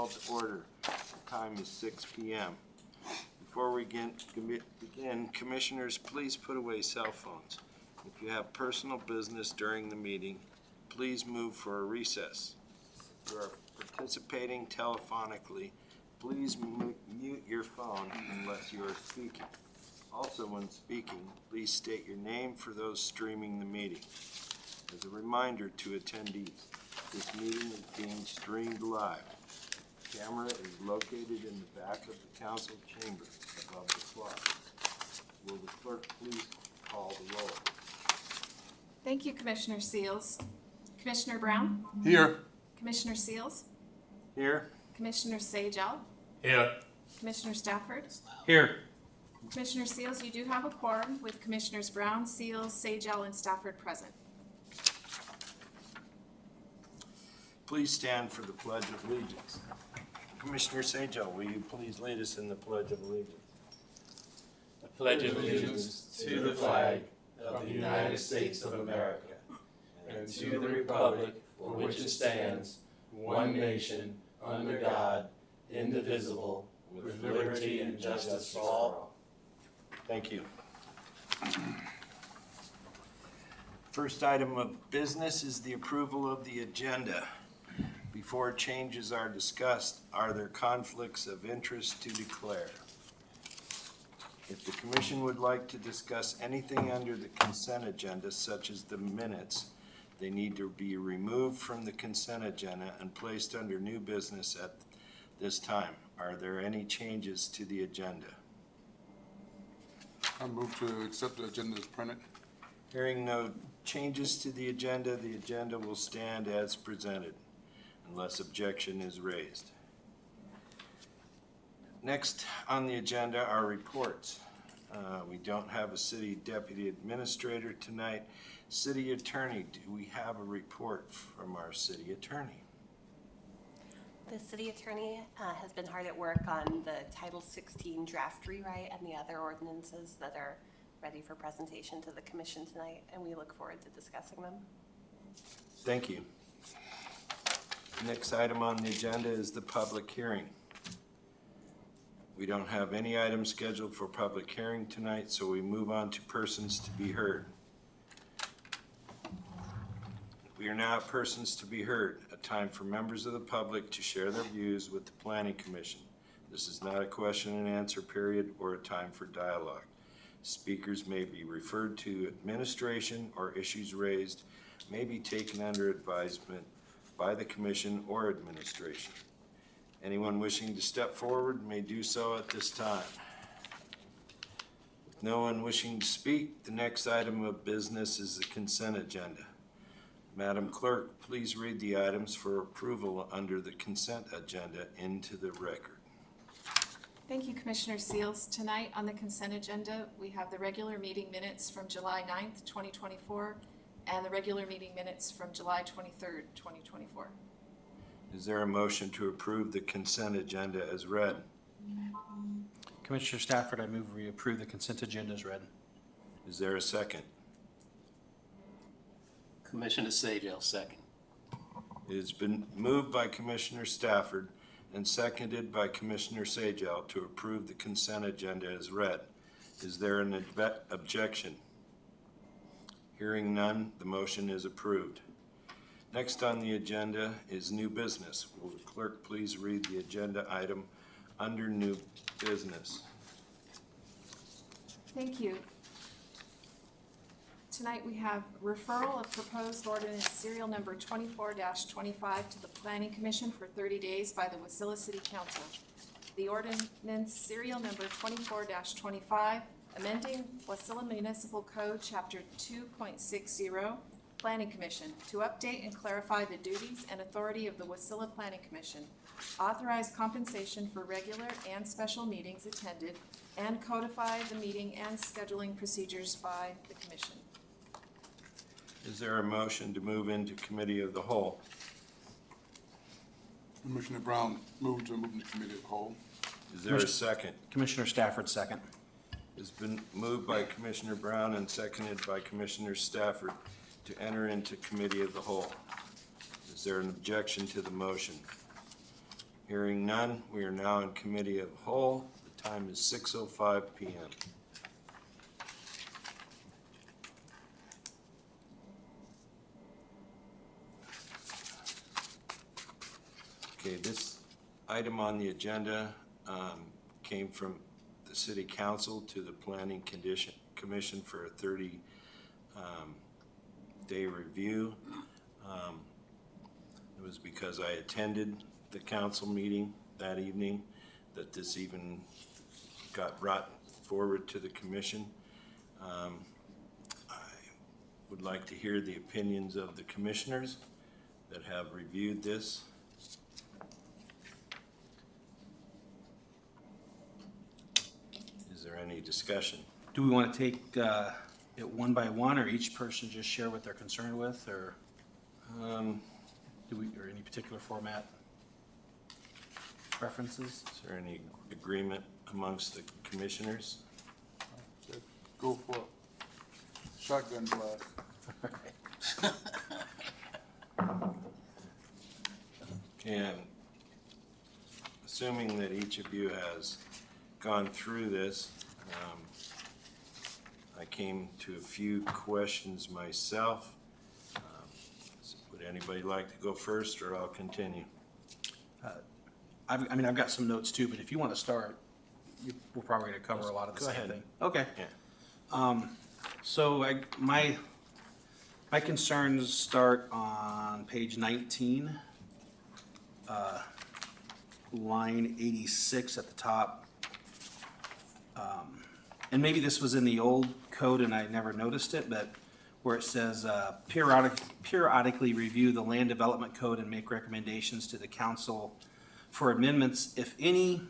called to order. The time is 6 p.m. Before we begin, commissioners, please put away cell phones. If you have personal business during the meeting, please move for a recess. If you are participating telephonically, please mute your phone unless you are speaking. Also, when speaking, please state your name for those streaming the meeting. As a reminder to attendees, this meeting is being streamed live. The camera is located in the back of the council chambers above the clock. Will the clerk please call the roll? Thank you, Commissioner Seals. Commissioner Brown? Here. Commissioner Seals? Here. Commissioner Sajal? Here. Commissioner Stafford? Here. Commissioner Seals, you do have a quorum with Commissioners Brown, Seals, Sajal, and Stafford present. Please stand for the Pledge of Allegiance. Commissioner Sajal, will you please lead us in the Pledge of Allegiance? I pledge allegiance to the flag of the United States of America and to the republic for which it stands, one nation, under God, indivisible, with liberty and justice for all. Thank you. First item of business is the approval of the agenda. Before changes are discussed, are there conflicts of interest to declare? If the commission would like to discuss anything under the consent agenda, such as the minutes, they need to be removed from the consent agenda and placed under new business at this time. Are there any changes to the agenda? I move to accept the agenda as printed. Hearing no changes to the agenda will stand as presented unless objection is raised. Next on the agenda are reports. We don't have a city deputy administrator tonight. City attorney, do we have a report from our city attorney? The city attorney has been hard at work on the Title 16 draft rewrite and the other ordinances that are ready for presentation to the commission tonight, and we look forward to discussing them. Thank you. Next item on the agenda is the public hearing. We don't have any items scheduled for public hearing tonight, so we move on to persons to be heard. We are now at persons to be heard, a time for members of the public to share their views with the Planning Commission. This is not a question and answer period or a time for dialogue. Speakers may be referred to administration, or issues raised may be taken under advisement by the commission or administration. Anyone wishing to step forward may do so at this time. With no one wishing to speak, the next item of business is the consent agenda. Madam Clerk, please read the items for approval under the consent agenda into the record. Thank you, Commissioner Seals. Tonight on the consent agenda, we have the regular meeting minutes from July 9th, 2024, and the regular meeting minutes from July 23rd, 2024. Is there a motion to approve the consent agenda as read? Commissioner Stafford, I move we approve the consent agenda as read. Is there a second? Commissioner Sajal, second. It has been moved by Commissioner Stafford and seconded by Commissioner Sajal to approve the consent agenda as read. Is there an objection? Hearing none, the motion is approved. Next on the agenda is new business. Will the clerk please read the agenda item under new business? Thank you. Tonight we have referral of proposed ordinance serial number 24-25 to the Planning Commission for 30 days by the Wasilla City Council. The ordinance serial number 24-25, amending Wasilla Municipal Code Chapter 2.60, Planning Commission, to update and clarify the duties and authority of the Wasilla Planning Commission, authorize compensation for regular and special meetings attended, and codify the meeting and scheduling procedures by the Commission. Is there a motion to move into committee of the whole? Commissioner Brown moved to move into committee of the whole. Is there a second? Commissioner Stafford, second. It's been moved by Commissioner Brown and seconded by Commissioner Stafford to enter into committee of the whole. Is there an objection to the motion? Hearing none, we are now in committee of whole. The time is 6:05 PM. Okay, this item on the agenda came from the City Council to the Planning Commission for a 30-day review. It was because I attended the council meeting that evening that this even got brought forward to the commission. I would like to hear the opinions of the commissioners that have reviewed this. Is there any discussion? Do we want to take it one by one, or each person just share what they're concerned with, or or any particular format preferences? Is there any agreement amongst the commissioners? Go for it. Shotgun blast. And assuming that each of you has gone through this, I came to a few questions myself. Would anybody like to go first, or I'll continue? I've got some notes too, but if you want to start, we're probably going to cover a lot of the Go same ahead. thing. Okay. Yeah. So my concerns start on page 19, line 86 at the top. And maybe this was in the old code and I never noticed it, but where it says periodically review the land development code and make recommendations to the council for amendments, if any.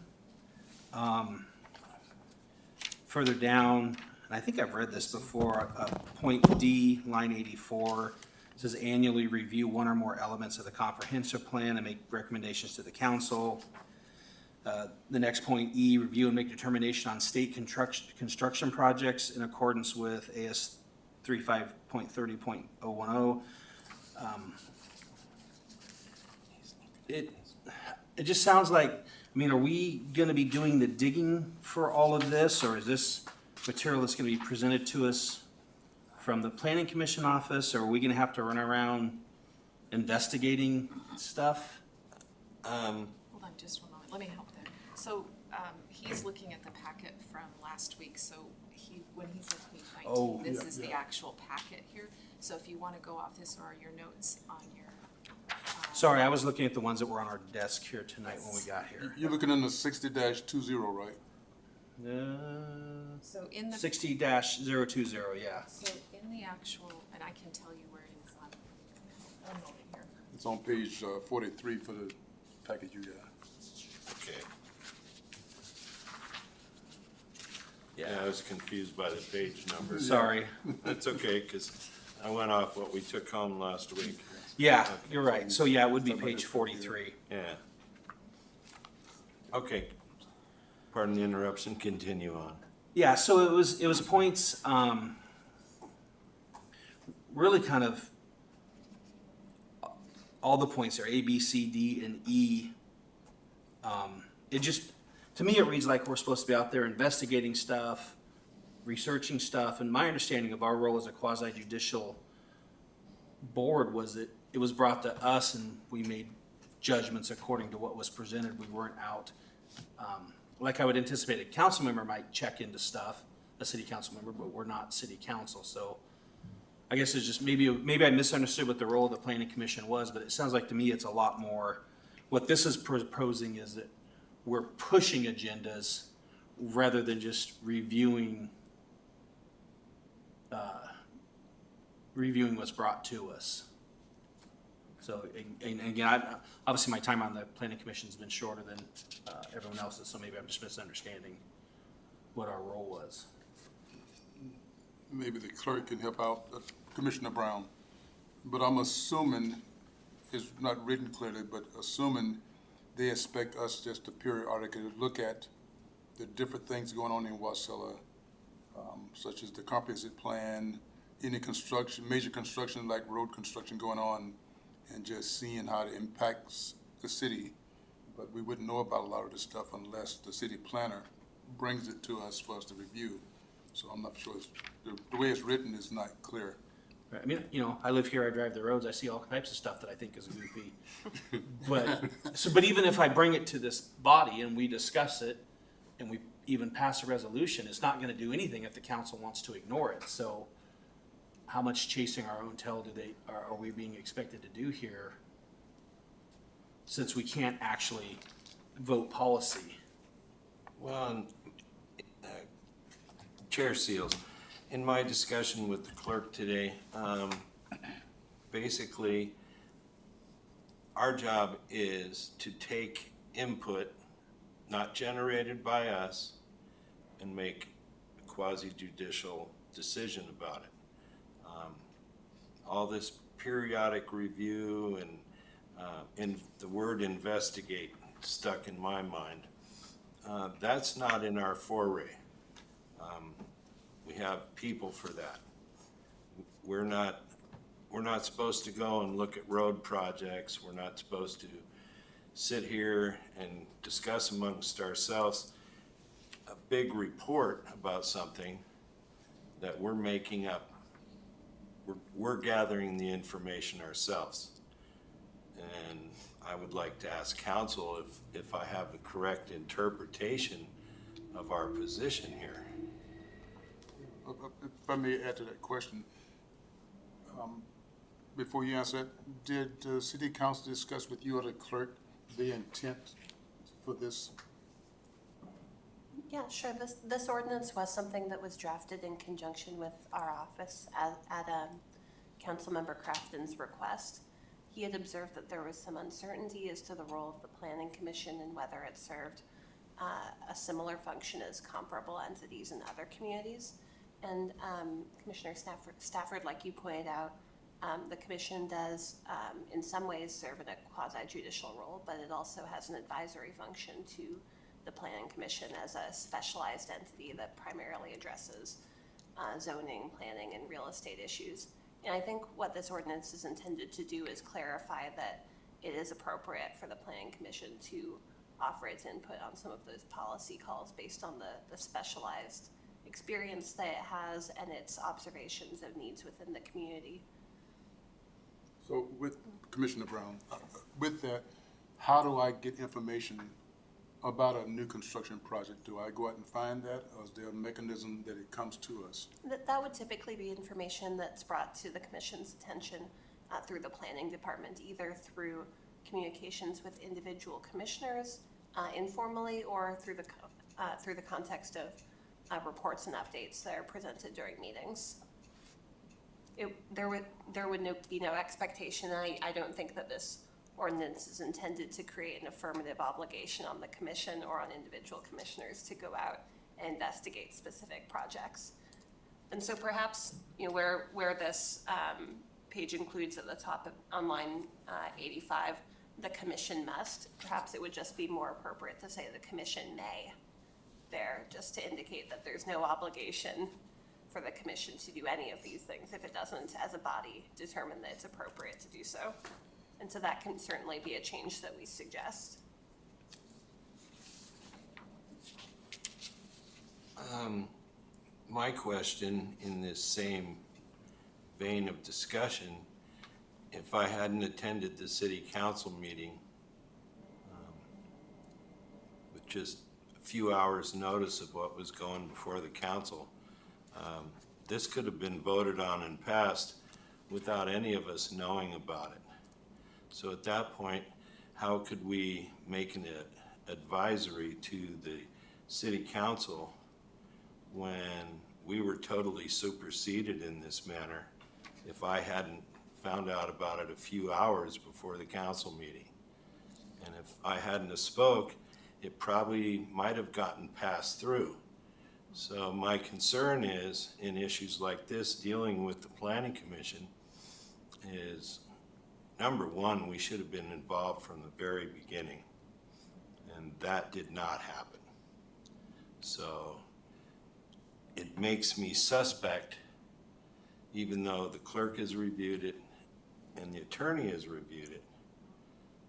Further down, and I think I've read this before, point D, line 84, says annually review one or more elements of the comprehensive plan and make recommendations to the council. The next point, E, review and make determination on state construction projects in accordance with AS 35.30.010. It just sounds like, are we gonna be doing the digging for all of this, or is this material that's gonna be presented to us from the Planning Commission office, or are we gonna have to run around investigating stuff? Hold on just one moment, let me help there. So, he's looking at the packet from last week, so when he said page 19, Oh, this is the actual packet here. So if you want to go off this, or your notes on your. Sorry, I was looking at the ones that were on our desk here tonight when we got here. You're looking under 60-20, right? So in the. 60-020, yeah. So in the actual, and I can tell you where it is on, one moment here. It's on page 43 for the package you got. Okay. Yeah, I was confused by the page number. Sorry. That's okay, because I went off what we took home last week. Yeah, you're right. So yeah, it would be page 43. Yeah. Okay. Pardon the interruption, continue on. Yeah, so it was points, really kind of, all the points there, A, B, C, D, and E. It just, to me, it reads like we're supposed to be out there investigating stuff, researching stuff, and my understanding of our role as a quasi-judicial board was that it was brought to us and we made judgments according to what was presented. We weren't out. Like I would anticipate, a council member might check into stuff, a city council member, but we're not city council. So I guess it's just maybe I misunderstood what the role of the planning commission was, but it sounds like to me it's a lot more. What this is proposing is that we're pushing agendas rather than just reviewing what's brought to us. So, and again, obviously my time on the planning commission has been shorter than everyone else's, so maybe I'm just misunderstanding what our role was. Maybe the clerk can help out, Commissioner Brown. But I'm assuming, it's not written clearly, but assuming they expect us just to periodically look at the different things going on in Wasilla, such as the comprehensive plan, any construction, major construction like road construction going on, and just seeing how it impacts the city but we wouldn't know about a lot of this stuff unless the city planner brings it to us for us to review. So I'm not sure, the way it's written is not clear. Right, I mean, you know, I live here, I drive the roads, I see all types of stuff that I think is goofy. But even if I bring it to this body and we discuss it, and we even pass a resolution, it's not gonna do anything if the council wants to ignore it. So how much chasing our own tail are we being expected to do here? Since we can't actually vote policy. Well, Chair Seals, in my discussion with the clerk today, basically, our job is to take input not generated by us and make a quasi-judicial decision about it. All this periodic review and the word investigate stuck in my mind. That's not in our foray. We have people for that. We're not supposed to go and look at road projects. We're not supposed to sit here and discuss amongst ourselves a big report about something that we're making up. We're gathering the information ourselves. And I would like to ask council if I have the correct interpretation of our position here. If I may add to that question, before you answer that, did the city council discuss with you or the clerk the intent for this? Yeah, sure. This ordinance was something that was drafted in conjunction with our office at Councilmember Crafton's request. He had observed that there was some uncertainty as to the role of the Planning Commission and whether it served a similar function as comparable entities in other communities. And Commissioner Stafford, like you pointed out, the commission does in some ways serve in a quasi-judicial role, but it also has an advisory function to the Planning Commission as a specialized entity that primarily addresses zoning, planning, and real estate issues. And I think what this ordinance is intended to do is clarify that it is appropriate for the Planning Commission to offer its input on some of those policy calls based on the specialized experience that it has and its observations of needs within the community. So with Commissioner Brown, with that, how do I get information about a new construction project? Do I go out and find that, or is there a mechanism that it comes to us? That would typically be information that's brought to the commission's attention through the planning department, either through communications with individual commissioners informally, or through the context of reports and updates that are presented during meetings. There would be no expectation. I don't think that this ordinance is intended to create an affirmative obligation on the commission or on individual commissioners to go out and investigate specific projects. And so perhaps, you know, where this page includes at the top of on line 85, the commission must, perhaps it would just be more appropriate to say the commission may there, just to indicate that there's no obligation for the commission to do any of these things if it doesn't, as a body, determine that it's appropriate to do so. And so that can certainly be a change that we suggest. My question in this same vein of discussion, if I hadn't attended the city council meeting with just a few hours notice of what was going before the council, this could have been voted on and passed without any of us knowing about it. So at that point, how could we make an advisory to the city council when we were totally superseded in this manner if I hadn't found out about it a few hours before the council meeting? And if I hadn't have spoke, it probably might have gotten passed through. So my concern is, in issues like this, dealing with the Planning Commission, is number one, we should have been involved from the very beginning, and that did not happen. So it makes me suspect, even though the clerk has reviewed it and the attorney has reviewed it,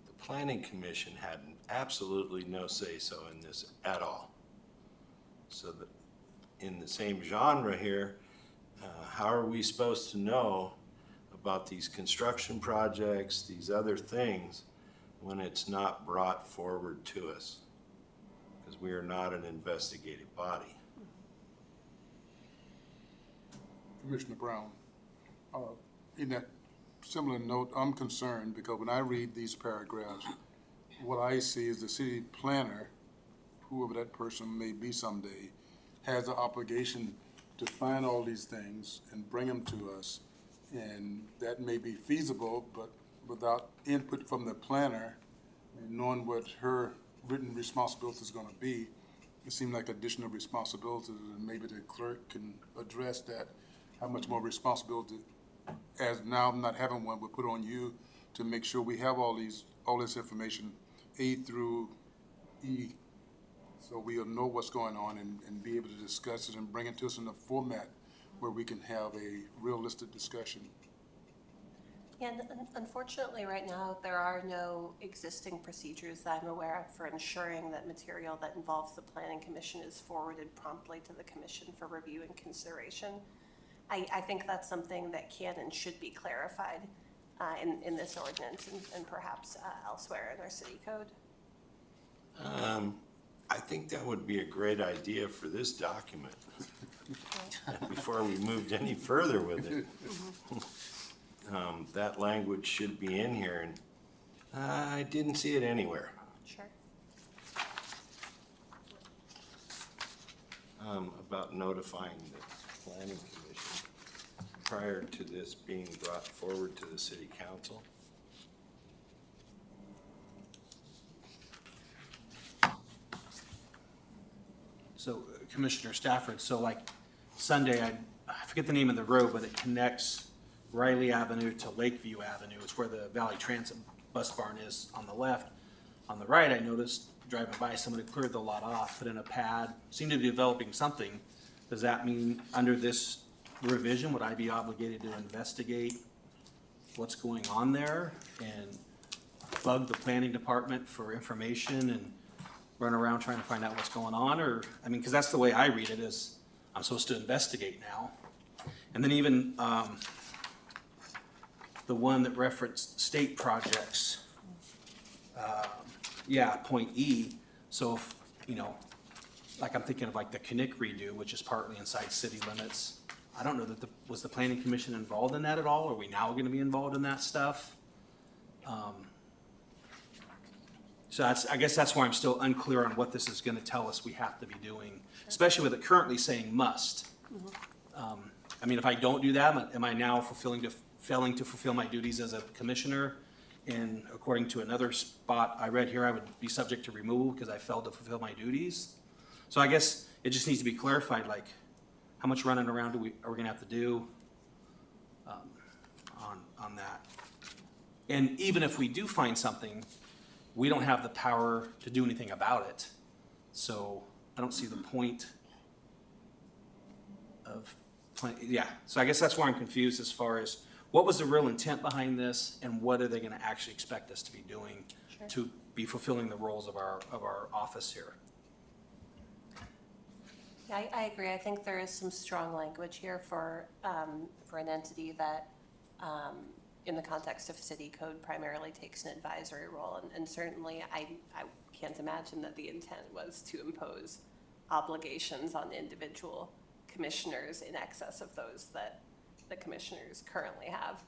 the Planning Commission had absolutely no say-so in this at all. So that, in the same genre here, how are we supposed to know about these construction projects, these other things, when it's not brought forward to us? Because we are not an investigative body. Commissioner Brown, in that similar note, I'm concerned because when I read these paragraphs, what I see is the city planner, whoever that person may be someday, has the obligation to find all these things and bring them to us. And that may be feasible, but without input from the planner and knowing what her written responsibility is gonna be, it seems like additional responsibilities, and maybe the clerk can address that. How much more responsibility, as now not having one, would put on you to make sure we have all this information, A through E, so we'll know what's going on and be able to discuss it and bring it to us in a format where we can have a realistic discussion. Yeah, and unfortunately, right now, there are no existing procedures that I'm aware of for ensuring that material that involves the Planning Commission is forwarded promptly to the Commission for review and consideration. I think that's something that can and should be clarified in this ordinance and perhaps elsewhere in our city code. I think that would be a great idea for this document, before we moved any further with it. That language should be in here, and I didn't see it anywhere. Sure. About notifying the Planning Commission prior to this being brought forward to the City Council. So Commissioner Stafford, so like Sunday, I forget the name of the road, but it connects Riley Avenue to Lakeview Avenue. It's where the Valley Transit bus barn is on the left. On the right, I noticed driving by, somebody cleared the lot off, put in a pad, seemed to be developing something. Does that mean under this revision, would I be obligated to investigate what's going on there and bug the planning department for information and run around trying to find out what's going on? Or, I mean, because that's the way I read it, is I'm supposed to investigate now. And then even the one that referenced state projects, point E. So, if, you know, like I'm thinking of like the Kinnick redo, which is partly inside city limits. I don't know that was the Planning Commission involved in that at all? Are we now going to be involved in that stuff? So I guess that's why I'm still unclear on what this is going to tell us we have to be doing, especially with it currently saying must. I mean, if I don't do that, am I now failing to fulfill my duties as a commissioner? And according to another spot I read here, I would be subject to removal because I failed to fulfill my duties. So I guess it just needs to be clarified, like how much running around are we going to have to do on that? And even if we do find something, we don't have the power to do anything about it. So I don't see the point of so I guess that's why I'm confused as far as what was the real intent behind this and what are they going to actually expect us to be doing to be fulfilling the roles of our office here. Yeah, I agree. I think there is some strong language here for an entity that, in the context of city code, primarily takes an advisory role. And certainly, I can't imagine that the intent was to impose obligations on individual commissioners in excess of those that the commissioners currently have.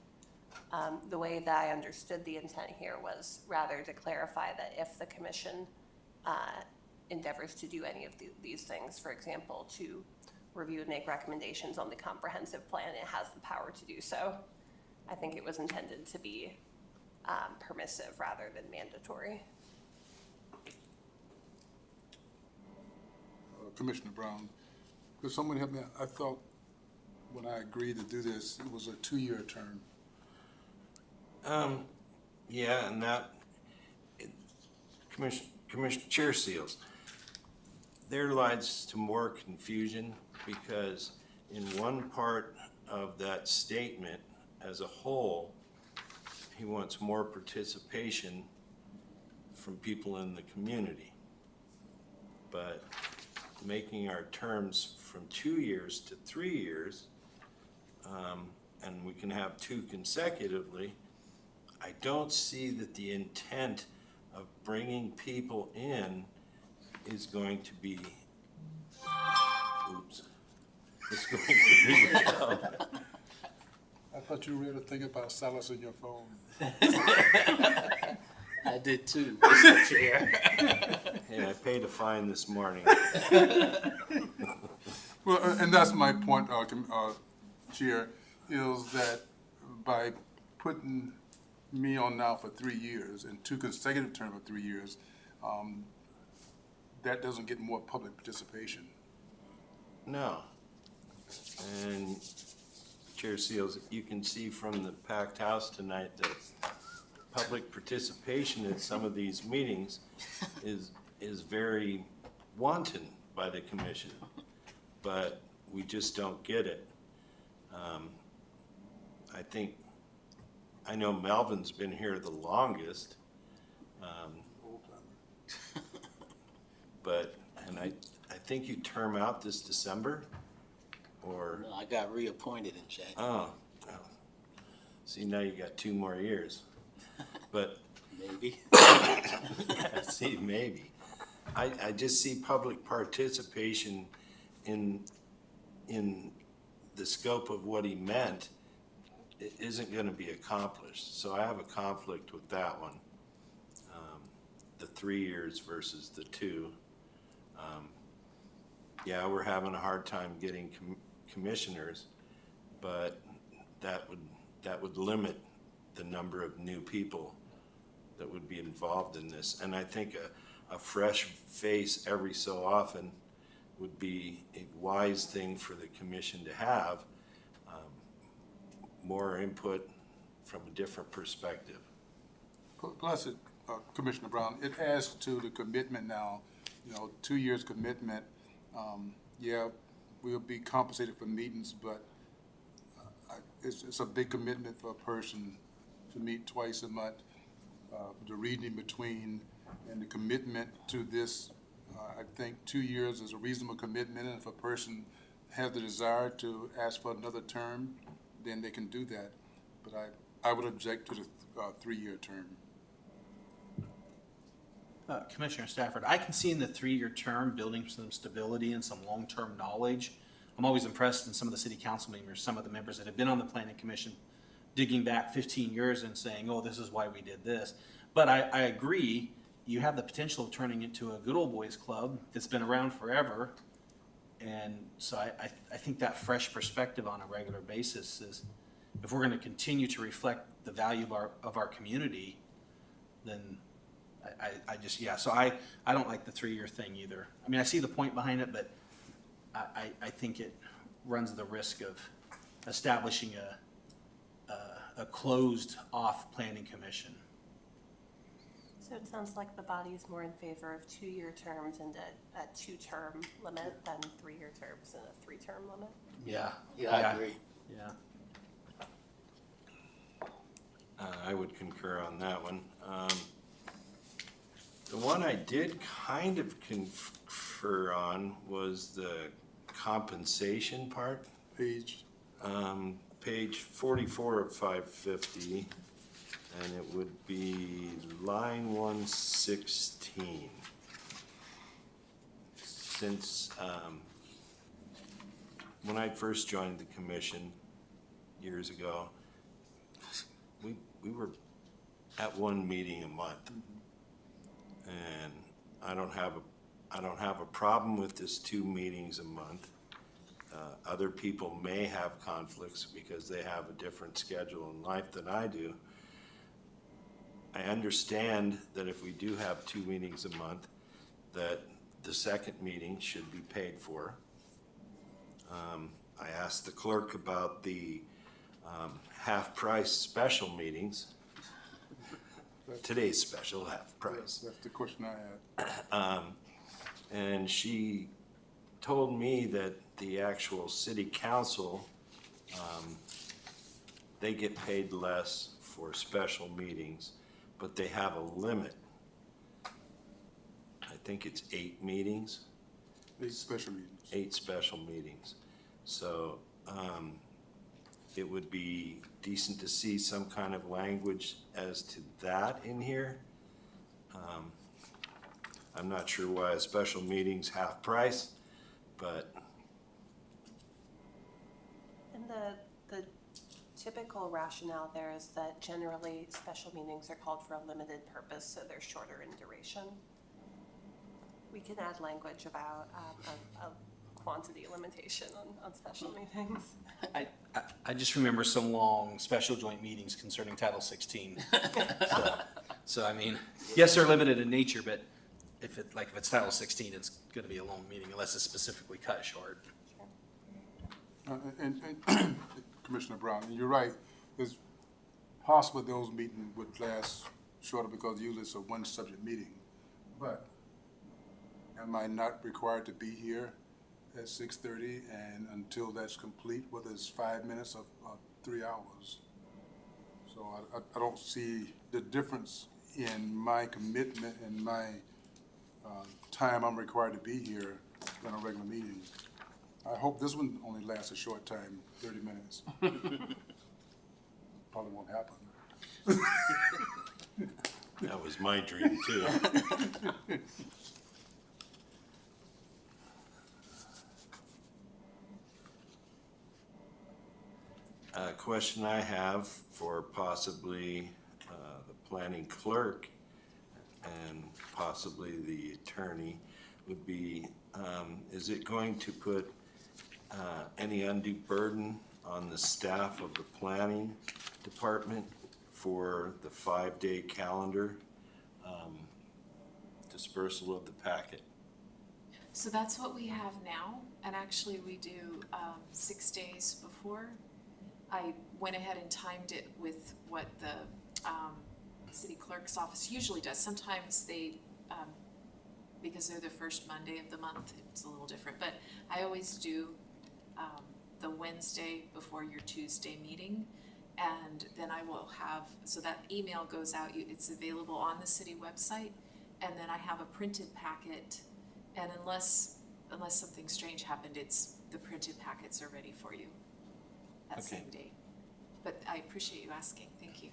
The way that I understood the intent here was rather to clarify that if the commission endeavors to do any of these things, for example, to review and make recommendations on the comprehensive plan, it has the power to do so. I think it was intended to be permissive rather than mandatory. Commissioner Brown, could someone help me? I thought when I agreed to do this, it was a 2-year term. Yeah, and that, Commissioner Chair Seals, there lies to more confusion because in one part of that statement as a whole, he wants more participation from people in the community. But making our terms from 2 years to 3 years, and we can have 2 consecutively, I don't see that the intent of bringing people in is going to be, it's going to be, I thought you were ready to think about silencing your phone. I did too, Mr. Chair. hey, I paid a fine this morning. Well, and that's my point, Chair, is that by putting me on now for 3 years and 2 consecutive terms of 3 years, that doesn't get more public participation. No. And Chair Seals, you can see from the packed house tonight that public participation at some of these meetings is very wanton by the commission, but we just don't get it. I know Melvin's been here the longest, but, and I think you term out this December, or? No, I got reappointed in January. Oh, see, now you got 2 more years, but. Maybe. See, maybe. I just see public participation in the scope of what he meant isn't gonna be accomplished. So I have a conflict with that one. The 3 years versus the 2. Yeah, we're having a hard time getting commissioners, but that would limit the number of new people that would be involved in this. And I think a fresh face every so often would be a wise thing for the commission to have, more input from a different perspective. Plus, Commissioner Brown, it adds to the commitment now, 2 years commitment. Yeah, we'll be compensated for meetings, but it's a big commitment for a person to meet twice a month. The reading in between and the commitment to this, I think 2 years is a reasonable commitment, and if a person has the desire to ask for another term, then they can do that. But I would object to the 3-year term. Commissioner Stafford, I can see in the 3-year term building some stability and some long-term knowledge. I'm always impressed in some of the city council members, some of the members that have been on the planning commission, digging back 15 years and saying, oh, this is why we did this. But I agree, you have the potential of turning into a good old boys club that's been around forever. And so I think that fresh perspective on a regular basis is, if we're going to continue to reflect the value of our community, then I just, yeah, so I don't like the 3-year thing either. I mean, I see the point behind it, but I think it runs the risk of establishing a closed-off planning commission. So it sounds like the body is more in favor of 2-year terms and a 2-term limit than 3-year terms and a 3-term limit. Yeah, I agree. Yeah. I would concur on that one. The one I did kind of confer on was the compensation part. Page, Page 44 of 550, and it would be line 116. Since when I first joined the commission years ago, we were at 1 meeting a month, and I don't have a problem with this 2 meetings a month. Other people may have conflicts because they have a different schedule in life than I do. I understand that if we do have 2 meetings a month, that the second meeting should be paid for. I asked the clerk about the half-price special meetings. Today's special, half price. that's the question I had. And she told me that the actual city council, they get paid less for special meetings, but they have a limit. think it's 8 meetings. 8 special meetings. 8 special meetings. So it would be decent to see some kind of language as to that in here. I'm not sure why a special meeting's half price, but And the typical rationale there is that generally special meetings are called for a limited purpose, so they're shorter in duration. We can add language about a quantity limitation on special meetings. I just remember some long special joint meetings concerning Title 16. So I mean, yes, they're limited in nature, but if it's Title 16, it's gonna be a long meeting unless it's specifically cut short. And Commissioner Brown, and you're right, it's possible those meetings would last shorter because usually it's a one-subject meeting. But am I not required to be here at 6:30 and until that's complete, whether it's 5 minutes or 3 hours? So I don't see the difference in my commitment and my time I'm required to be here in a regular meeting. I hope this one only lasts a short time, 30 minutes. Probably won't happen. that was my dream too. A question I have for possibly the planning clerk and possibly the attorney would be, is it going to put any undue burden on the staff of the planning department for the 5-day calendar dispersal of the packet? So that's what we have now, and actually we do 6 days before. I went ahead and timed it with what the city clerk's office usually does. Sometimes they, because they're the first Monday of the month, it's a little different, but I always do the Wednesday before your Tuesday meeting, and then I will have, so that email goes out, it's available on the city website, and then I have a printed packet, and unless something strange happened, the printed packets are ready for you that Okay. same day. But I appreciate you asking, thank you.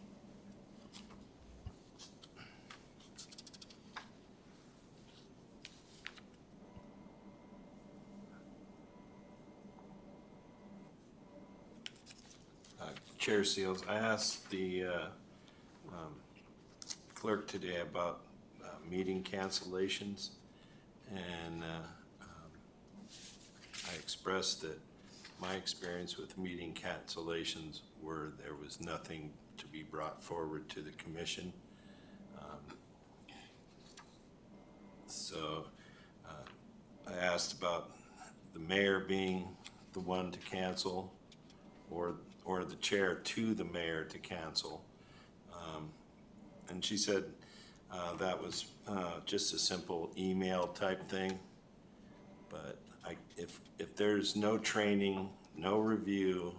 Chair Seals, I asked the clerk today about meeting cancellations, and I expressed that my experience with meeting cancellations were there was nothing to be brought forward to the commission. So I asked about the mayor being the one to cancel, or the chair to the mayor to cancel. And she said that was just a simple email type thing. But if there's no training, no review,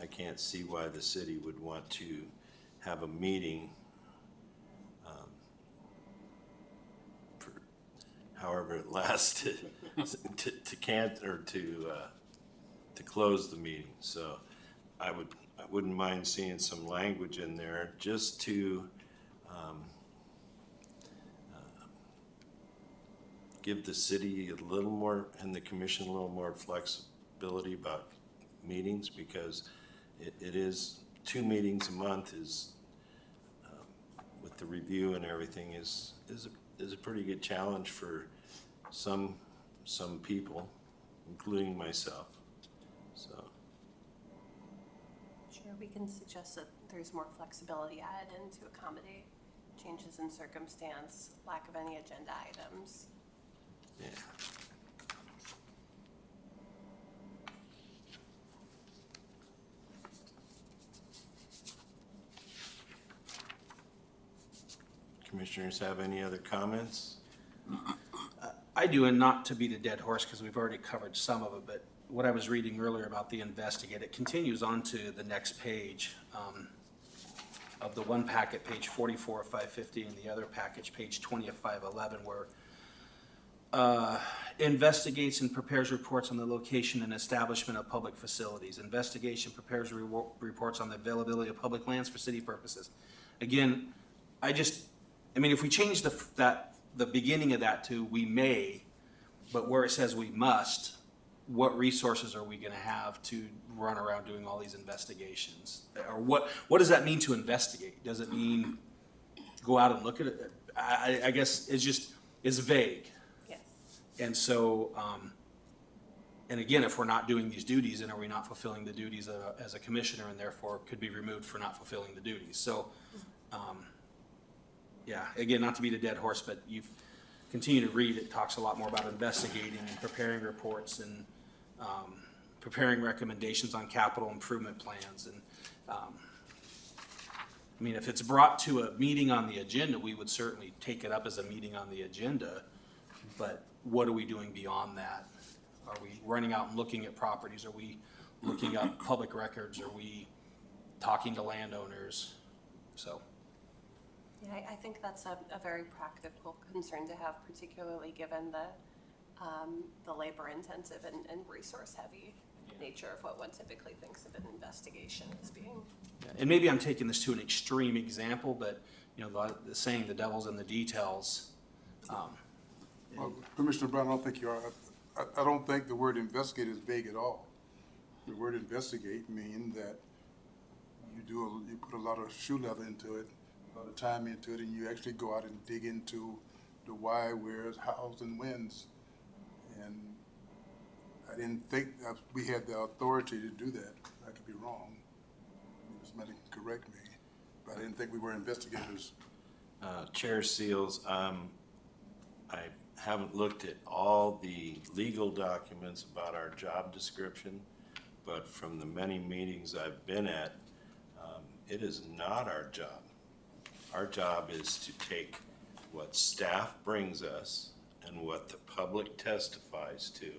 I can't see why the city would want to have a meeting for however it lasts to close the meeting. So I wouldn't mind seeing some language in there just to give the city a little more and the commission a little more flexibility about meetings, because it is 2 meetings a month is with the review and everything is a pretty good challenge for some people, including myself. So Sure, we can suggest that there's more flexibility added in to accommodate changes in circumstance, lack of any agenda items. yeah. Commissioners have any other comments? I do, and not to beat a dead horse because we've already covered some of it, but what I was reading earlier about the investigate, it continues on to the next page. of the one packet, page 44 of 550, and the other package, page 20 of 511, where investigates and prepares reports on the location and establishment of public facilities. Investigation prepares reports on the availability of public lands for city purposes. Again, if we change the beginning of that to we may, but where it says we must, what resources are we gonna have to run around doing all these investigations? Or what does that mean to investigate? Does it mean go out and look at it? I guess it's vague. Yes. And so, and again, if we're not doing these duties, then are we not fulfilling the duties as a commissioner, and therefore could be removed for not fulfilling the duties? So, yeah, again, not to beat a dead horse, but you've continued to read, it talks a lot more about investigating and preparing reports and preparing recommendations on capital improvement plans. And if it's brought to a meeting on the agenda, we would certainly take it up as a meeting on the agenda. But what are we doing beyond that? Are we running out and looking at properties? Are we looking up public records? Are we talking to landowners? So. Yeah, I think that's a very practical concern to have, particularly given the labor-intensive and resource-heavy nature of what one typically thinks of an investigation as being. And maybe I'm taking this to an extreme example, but the saying "the devil's in the details." Well, Commissioner Brown, I don't think you are. I don't think the word investigate is vague at all. The word investigate means that you put a lot of shoe leather into it, a lot of time into it, and you actually go out and dig into the why, where's, how's, and when's. And I didn't think that we had the authority to do that. I could be wrong. Somebody can correct me, but I didn't think we were investigators. Chair Seals, I haven't looked at all the legal documents about our job description, but from the many meetings I've been at, it is not our job. Our job is to take what staff brings us and what the public testifies to,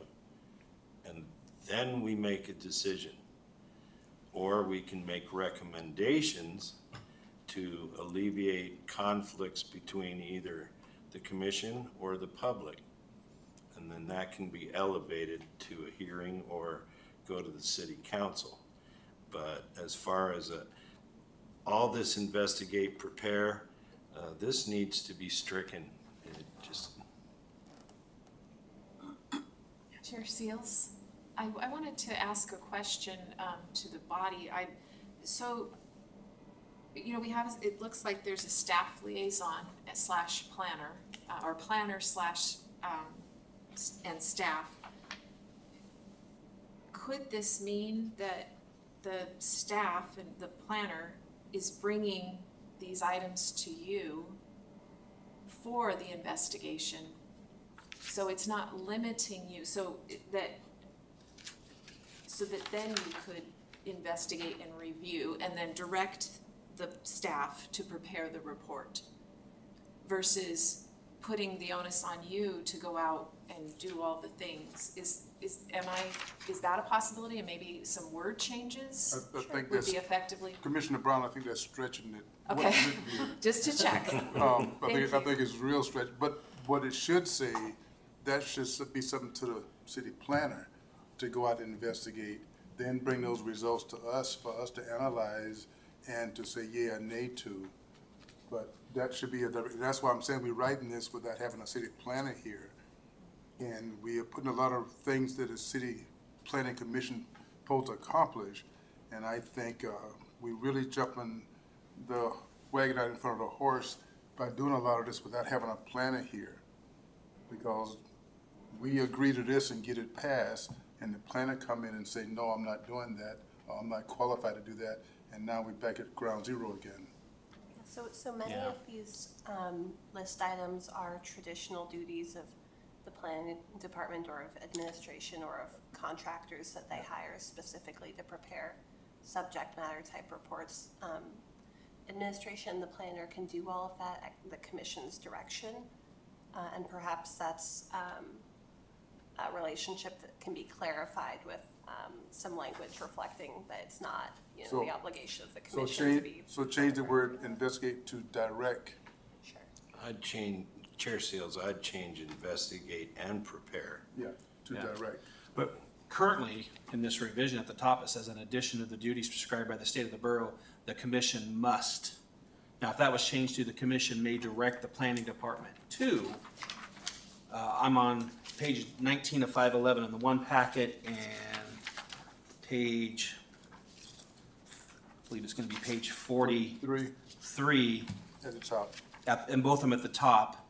and then we make a decision. Or we can make recommendations to alleviate conflicts between either the commission or the public. And then that can be elevated to a hearing or go to the city council. But as far as all this investigate, prepare, this needs to be stricken. It just. Chair Seals, I wanted to ask a question to the body. We have, it looks like there's a staff liaison / planner, or planner / and staff. Could this mean that the staff and the planner is bringing these items to you for the investigation? So it's not limiting you, so that then you could investigate and review and then direct the staff to prepare the report versus putting the onus on you to go out and do all the things. Is that a possibility? And maybe some word changes I think would that's, be effectively, Commissioner Brown, I think that's stretching it. okay, just to check. I think it's real stretch, but what it should say, that should be something to the city planner to go out and investigate, then bring those results to us for us to analyze and to say yeah or nay to. But that should be that's why I'm saying we're writing this without having a city planner here. And we are putting a lot of things that the city planning commission supposed to accomplish. And I think we really jumping the wagon out in front of the horse by doing a lot of this without having a planner here. Because we agree to this and get it passed, and the planner come in and say, no, I'm not doing that, or I'm not qualified to do that, and now we're back at ground zero again. So many of these list items are traditional duties of the planning department or of administration or of contractors that they hire specifically to prepare subject matter type reports. Administration, the planner can do all of that at the commission's direction, and perhaps that's a relationship that can be clarified with some language reflecting that it's not, So- the obligation of the So commission to be. change the word investigate to direct. Sure. I'd change, Chair Seals, I'd change investigate and prepare. Yeah. To Yeah. direct. But currently, in this revision at the top, it says, in addition to the duties prescribed by the state of the borough, the commission must. Now, if that was changed to the commission may direct the planning department to, I'm on page 19 of 511 in the one packet, and page, I believe it's gonna be page 43 Three at the top. and both of them at the top.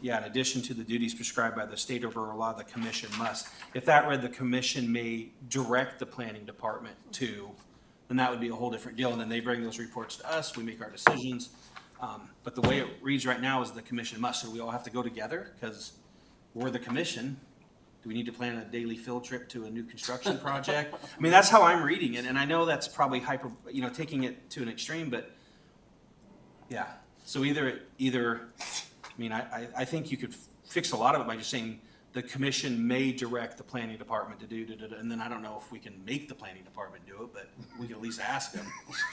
Yeah, in addition to the duties prescribed by the state or borough law, the commission must. If that read, the commission may direct the planning department to, then that would be a whole different deal, and then they bring those reports to us, we make our decisions. But the way it reads right now is the commission must, so we all have to go together, because we're the commission. Do we need to plan a daily field trip to a new construction project? I mean, that's how I'm reading it, and I know that's probably taking it to an extreme, but yeah. So either, I mean, I think you could fix a lot of it by just saying the commission may direct the planning department to do, and then I don't know if we can make the planning department do it, but we can at least ask them.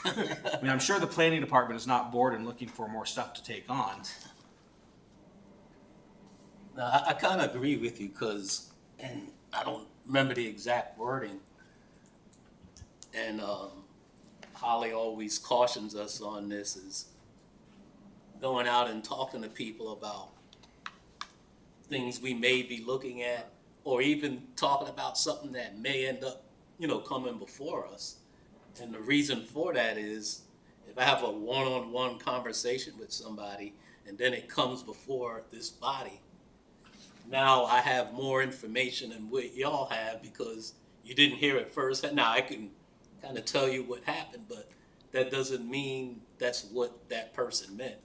I mean, I'm sure the planning department is not bored and looking for more stuff to take on. Now, I kind of agree with you because, and I don't remember the exact wording. And Holly always cautions us on this is going out and talking to people about things we may be looking at, or even talking about something that may end up, coming before us. And the reason for that is if I have a one-on-one conversation with somebody and then it comes before this body, now I have more information than what y'all have because you didn't hear it first. Now I can kind of tell you what happened, but that doesn't mean that's what that person meant.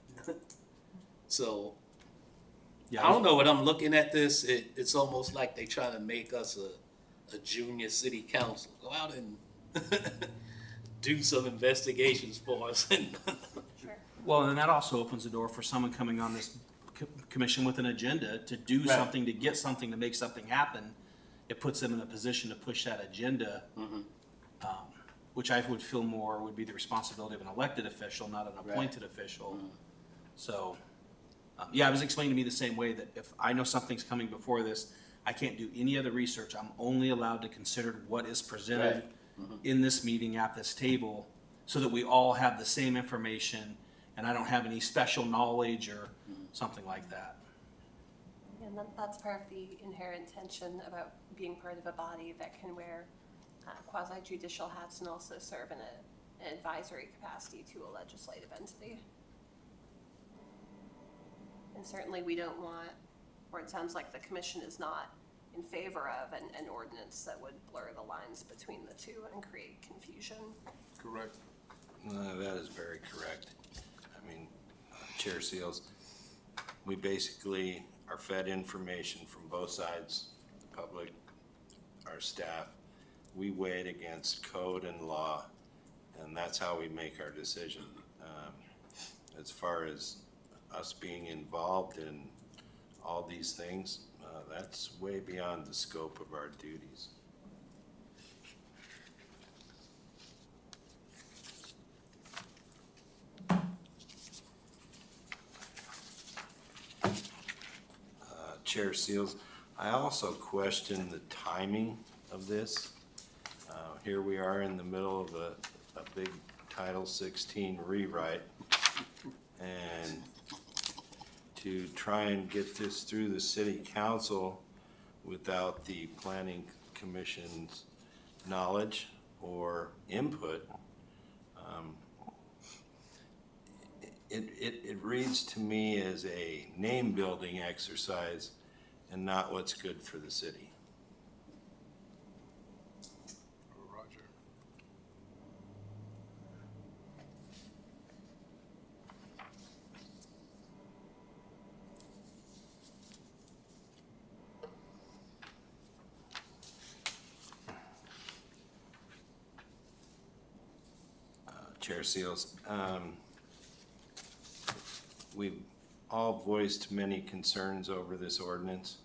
So Yeah, I don't know what I'm looking at this. It's almost like they trying to make us a junior city council. Go out and do some investigations for us. Sure. well, and that also opens the door for someone coming on this commission with an agenda to do Right. something, to get something, to make something happen. It puts them in a position to push that agenda, which I would feel more would be the responsibility of an elected official, not an appointed official. So, yeah, it was explained to me the same way that if I know something's coming before this, I can't do any other research. I'm only allowed to consider what is presented in this meeting at this table so that we all have the same information and I don't have any special knowledge or something like that. And that's part of the inherent tension about being part of a body that can wear quasi judicial hats and also serve in an advisory capacity to a legislative entity. And certainly we don't want, or it sounds like the commission is not in favor of an ordinance that would blur the lines between the two and create confusion. Correct. That is very correct. I mean, Chair Seals, we basically are fed information from both sides, the public, our staff. We weigh it against code and law, and that's how we make our decision. As far as us being involved in all these things, that's way beyond the scope of our duties. Chair Seals, I also question the timing of this. Here we are in the middle of a big Title 16 rewrite, and to try and get this through the city council without the planning commission's knowledge or input, it reads to me as a name building exercise and not what's good for the city. Roger. Chair Seals, we've all voiced many concerns over this ordinance.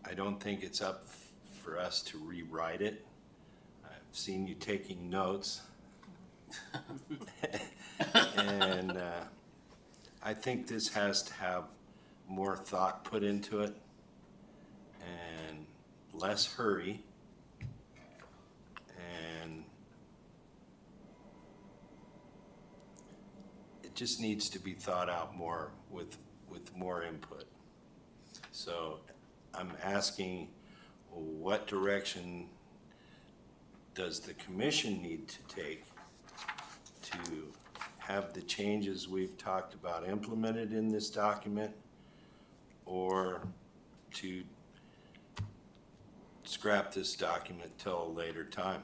I don't think it's up for us to rewrite it. I've seen you taking notes. And I think this has to have more thought put into it and less hurry. And it just needs to be thought out more with more input. So I'm asking, what direction does the commission need to take to have the changes we've talked about implemented in this document, or to scrap this document till a later time?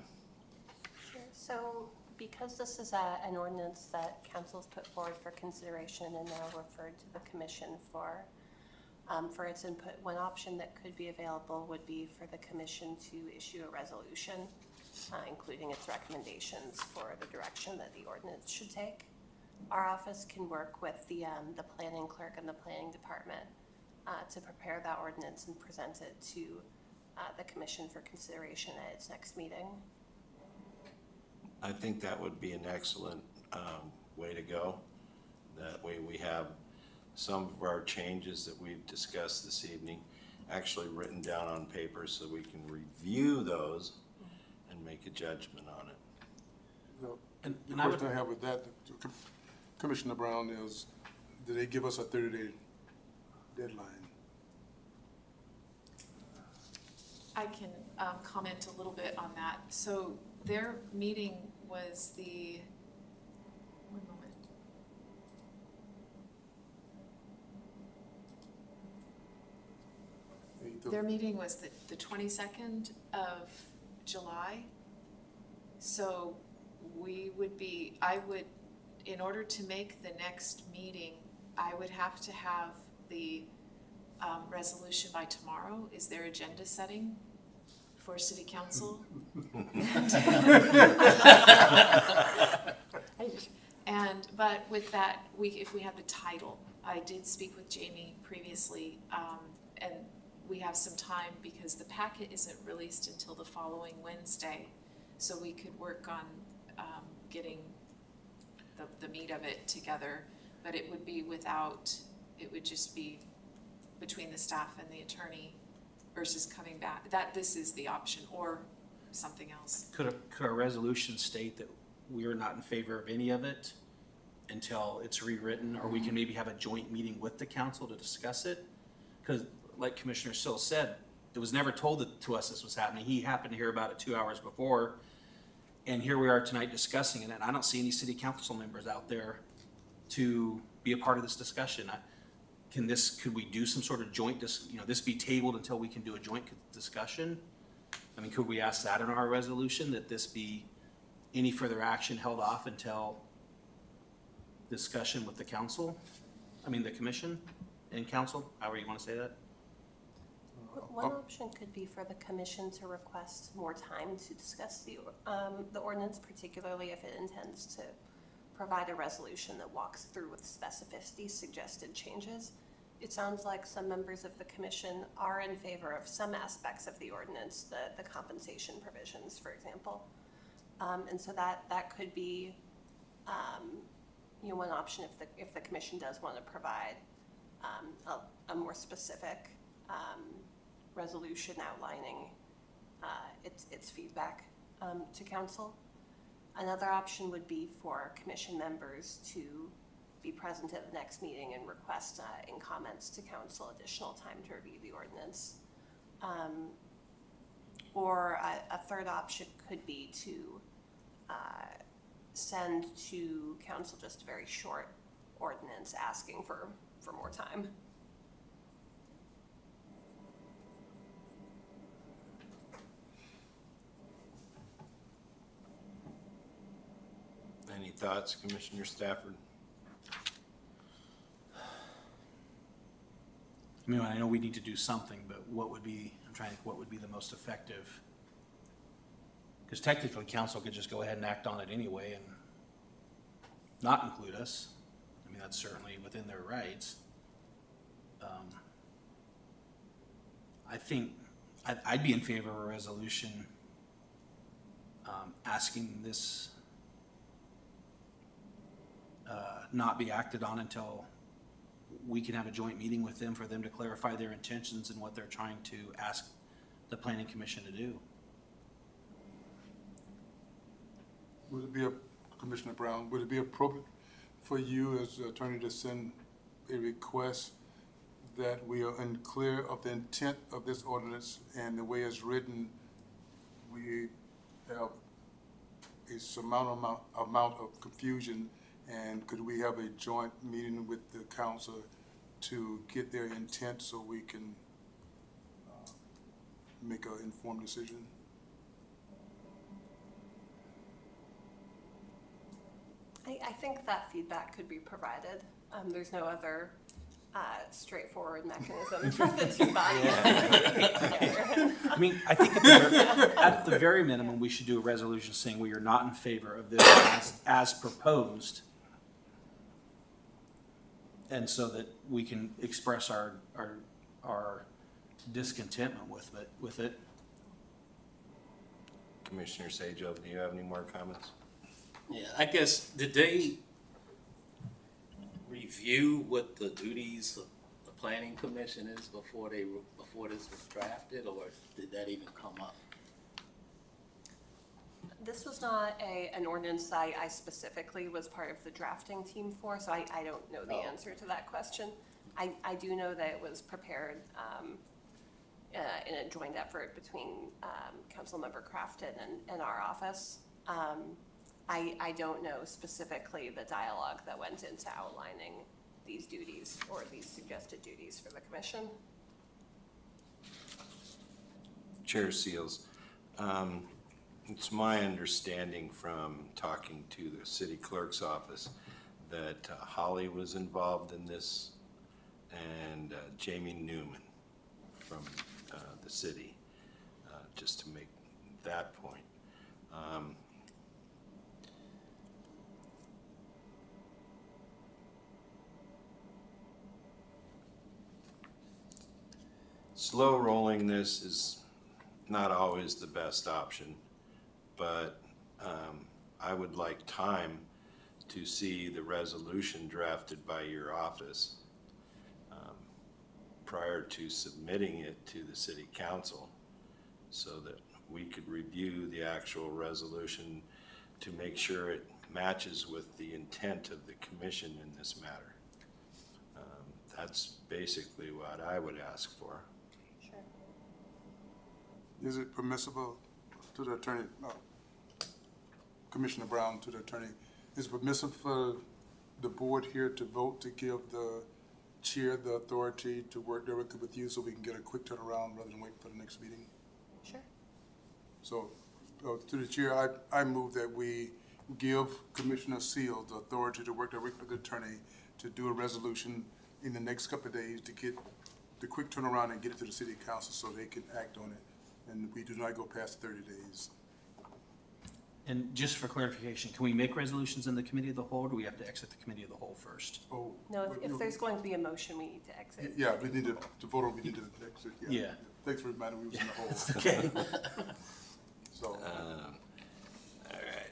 Sure. So because this is an ordinance that council's put forward for consideration and now referred to the commission for its input, one option that could be available would be for the commission to issue a resolution, including its recommendations for the direction that the ordinance should take. Our office can work with the planning clerk and the planning department to prepare that ordinance and present it to the commission for consideration at its next meeting. I think that would be an excellent way to go. That way we have some of our changes that we've discussed this evening actually written down on paper so we can review those and make a judgment on it. The and I would- question I have with that, Commissioner Brown, is do they give us a 30-day deadline? I can comment a little bit on that. So their meeting was one moment. Their meeting was the 22nd of July. So in order to make the next meeting, I would have to have the resolution by tomorrow. Is their agenda setting for city council? But with that, if we have the title, I did speak with Jamie previously, and we have some time because the packet isn't released until the following Wednesday. So we could work on getting the meat of it together, but it would just be between the staff and the attorney versus coming back. This is the option, or something else. Could a resolution state that we are not in favor of any of it until it's rewritten, or we can maybe have a joint meeting with the council to discuss it? Because like Commissioner Sill said, it was never told to us this was happening. He happened to hear about it 2 hours before, and here we are tonight discussing it, and I don't see any city council members out there to be a part of this discussion. Could we do some sort of joint, this be tabled until we can do a joint discussion? I mean, could we ask that in our resolution, that this be any further action held off until discussion with the council? I mean, the commission and council, however you want to say that? One option could be for the commission to request more time to discuss the ordinance, particularly if it intends to provide a resolution that walks through with specificity suggested changes. It sounds like some members of the commission are in favor of some aspects of the ordinance, the compensation provisions, for example. And so that could be one option if the commission does want to provide a more specific resolution outlining its feedback to council. Another option would be for commission members to be present at the next meeting and request in comments to council additional time to review the ordinance. Or a third option could be to send to council just a very short ordinance asking for more time. Any thoughts, Commissioner Stafford? I mean, I know we need to do something, but I'm trying to think what would be the most effective? Because technically, council could just go ahead and act on it anyway and not include us. I mean, that's certainly within their rights. I think I'd be in favor of a resolution asking this not be acted on until we can have a joint meeting with them for them to clarify their intentions and what they're trying to ask the planning commission to do. Would it be, Commissioner Brown, would it be appropriate for you as attorney to send a request that we are unclear of the intent of this ordinance and the way it's written, we have a surmountable amount of confusion, and could we have a joint meeting with the council to get their intent so we can make an informed decision? I think that feedback could be provided. There's no other straightforward mechanism for the two bodies. I mean, I think at the very minimum, we should do a resolution saying we are not in favor of this as proposed. And so that we can express our discontentment with it. Commissioner Sajo, do you have any more comments? Yeah, I guess, did they review what the duties of the planning commission is before this was drafted, or did that even come up? This was not an ordinance I specifically was part of the drafting team for, so I don't know the answer to that question. I do know that it was prepared in a joint effort between Councilmember Crafton and our office. I don't know specifically the dialogue that went into outlining these duties or these suggested duties for the commission. Chair Seals, it's my understanding from talking to the city clerk's office that Holly was involved in this, and Jamie Newman from the city, just to make that point. Slow rolling this is not always the best option, but I would like time to see the resolution drafted by your office prior to submitting it to the city council, so that we could review the actual resolution to make sure it matches with the intent of the commission in this matter. That's basically what I would ask for. Sure. Is it permissible to the attorney, Commissioner Brown, to the attorney, is it permissible for the board here to vote to give the chair the authority to work directly with you so we can get a quick turnaround rather than wait for the next meeting? Sure. So, to the chair, I move that we give Commissioner Seal the authority to work directly with the attorney to do a resolution in the next couple of days to get the quick turnaround and get it to the city council so they can act on it. And we do not go past 30 days. And just for clarification, can we make resolutions in the committee of the whole, or do we have to exit the committee of the whole first? Oh. No, if there's going to be a motion, we need to exit. Yeah, we need to vote on, we need to exit, yeah. Yeah. Thanks for reminding me we was in the hole. Okay. So, All right.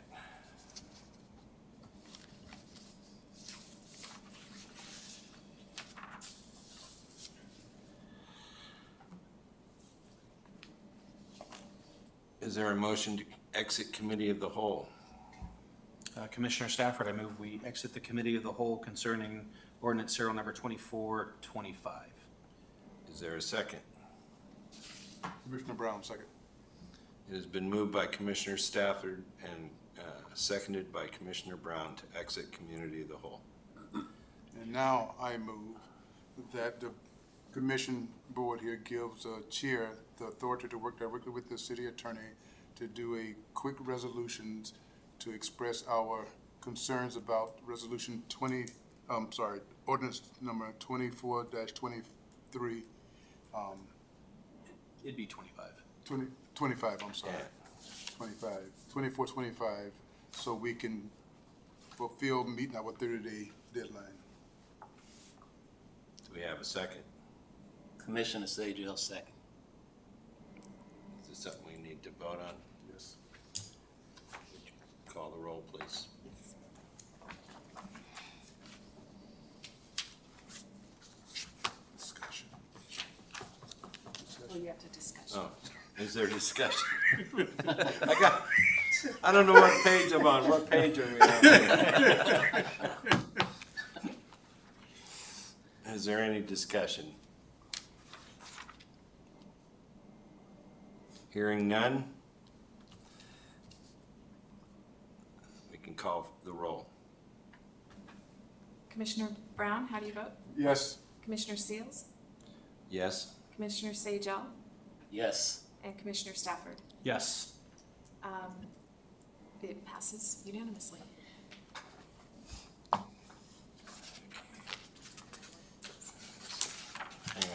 Is there a motion to exit committee of the whole? Commissioner Stafford, I move we exit the committee of the whole concerning ordinance serial number 2425. Is there a second? Commissioner Brown, second. It has been moved by Commissioner Stafford and seconded by Commissioner Brown to exit community of the whole. And now I move that the commission board here gives chair the authority to work directly with the city attorney to do a quick resolutions to express our concerns about resolution ordinance number 24-23, It'd be 25. 25, I'm sorry. Yeah. 24-25, so we can fulfill meeting our 30-day deadline. Do we have a second? Commissioner Sajel, second. something we need to vote on? Yes. Call the roll, please. Discussion. Well, you have to discuss. Oh, is there discussion? I don't know what page I'm on. What page are we on? Is there any discussion? Hearing none? We can call the roll. Commissioner Brown, how do you vote? Yes. Commissioner Seals, Yes? Commissioner Sajal, Yes. and Commissioner Stafford. Yes. It passes unanimously. Hang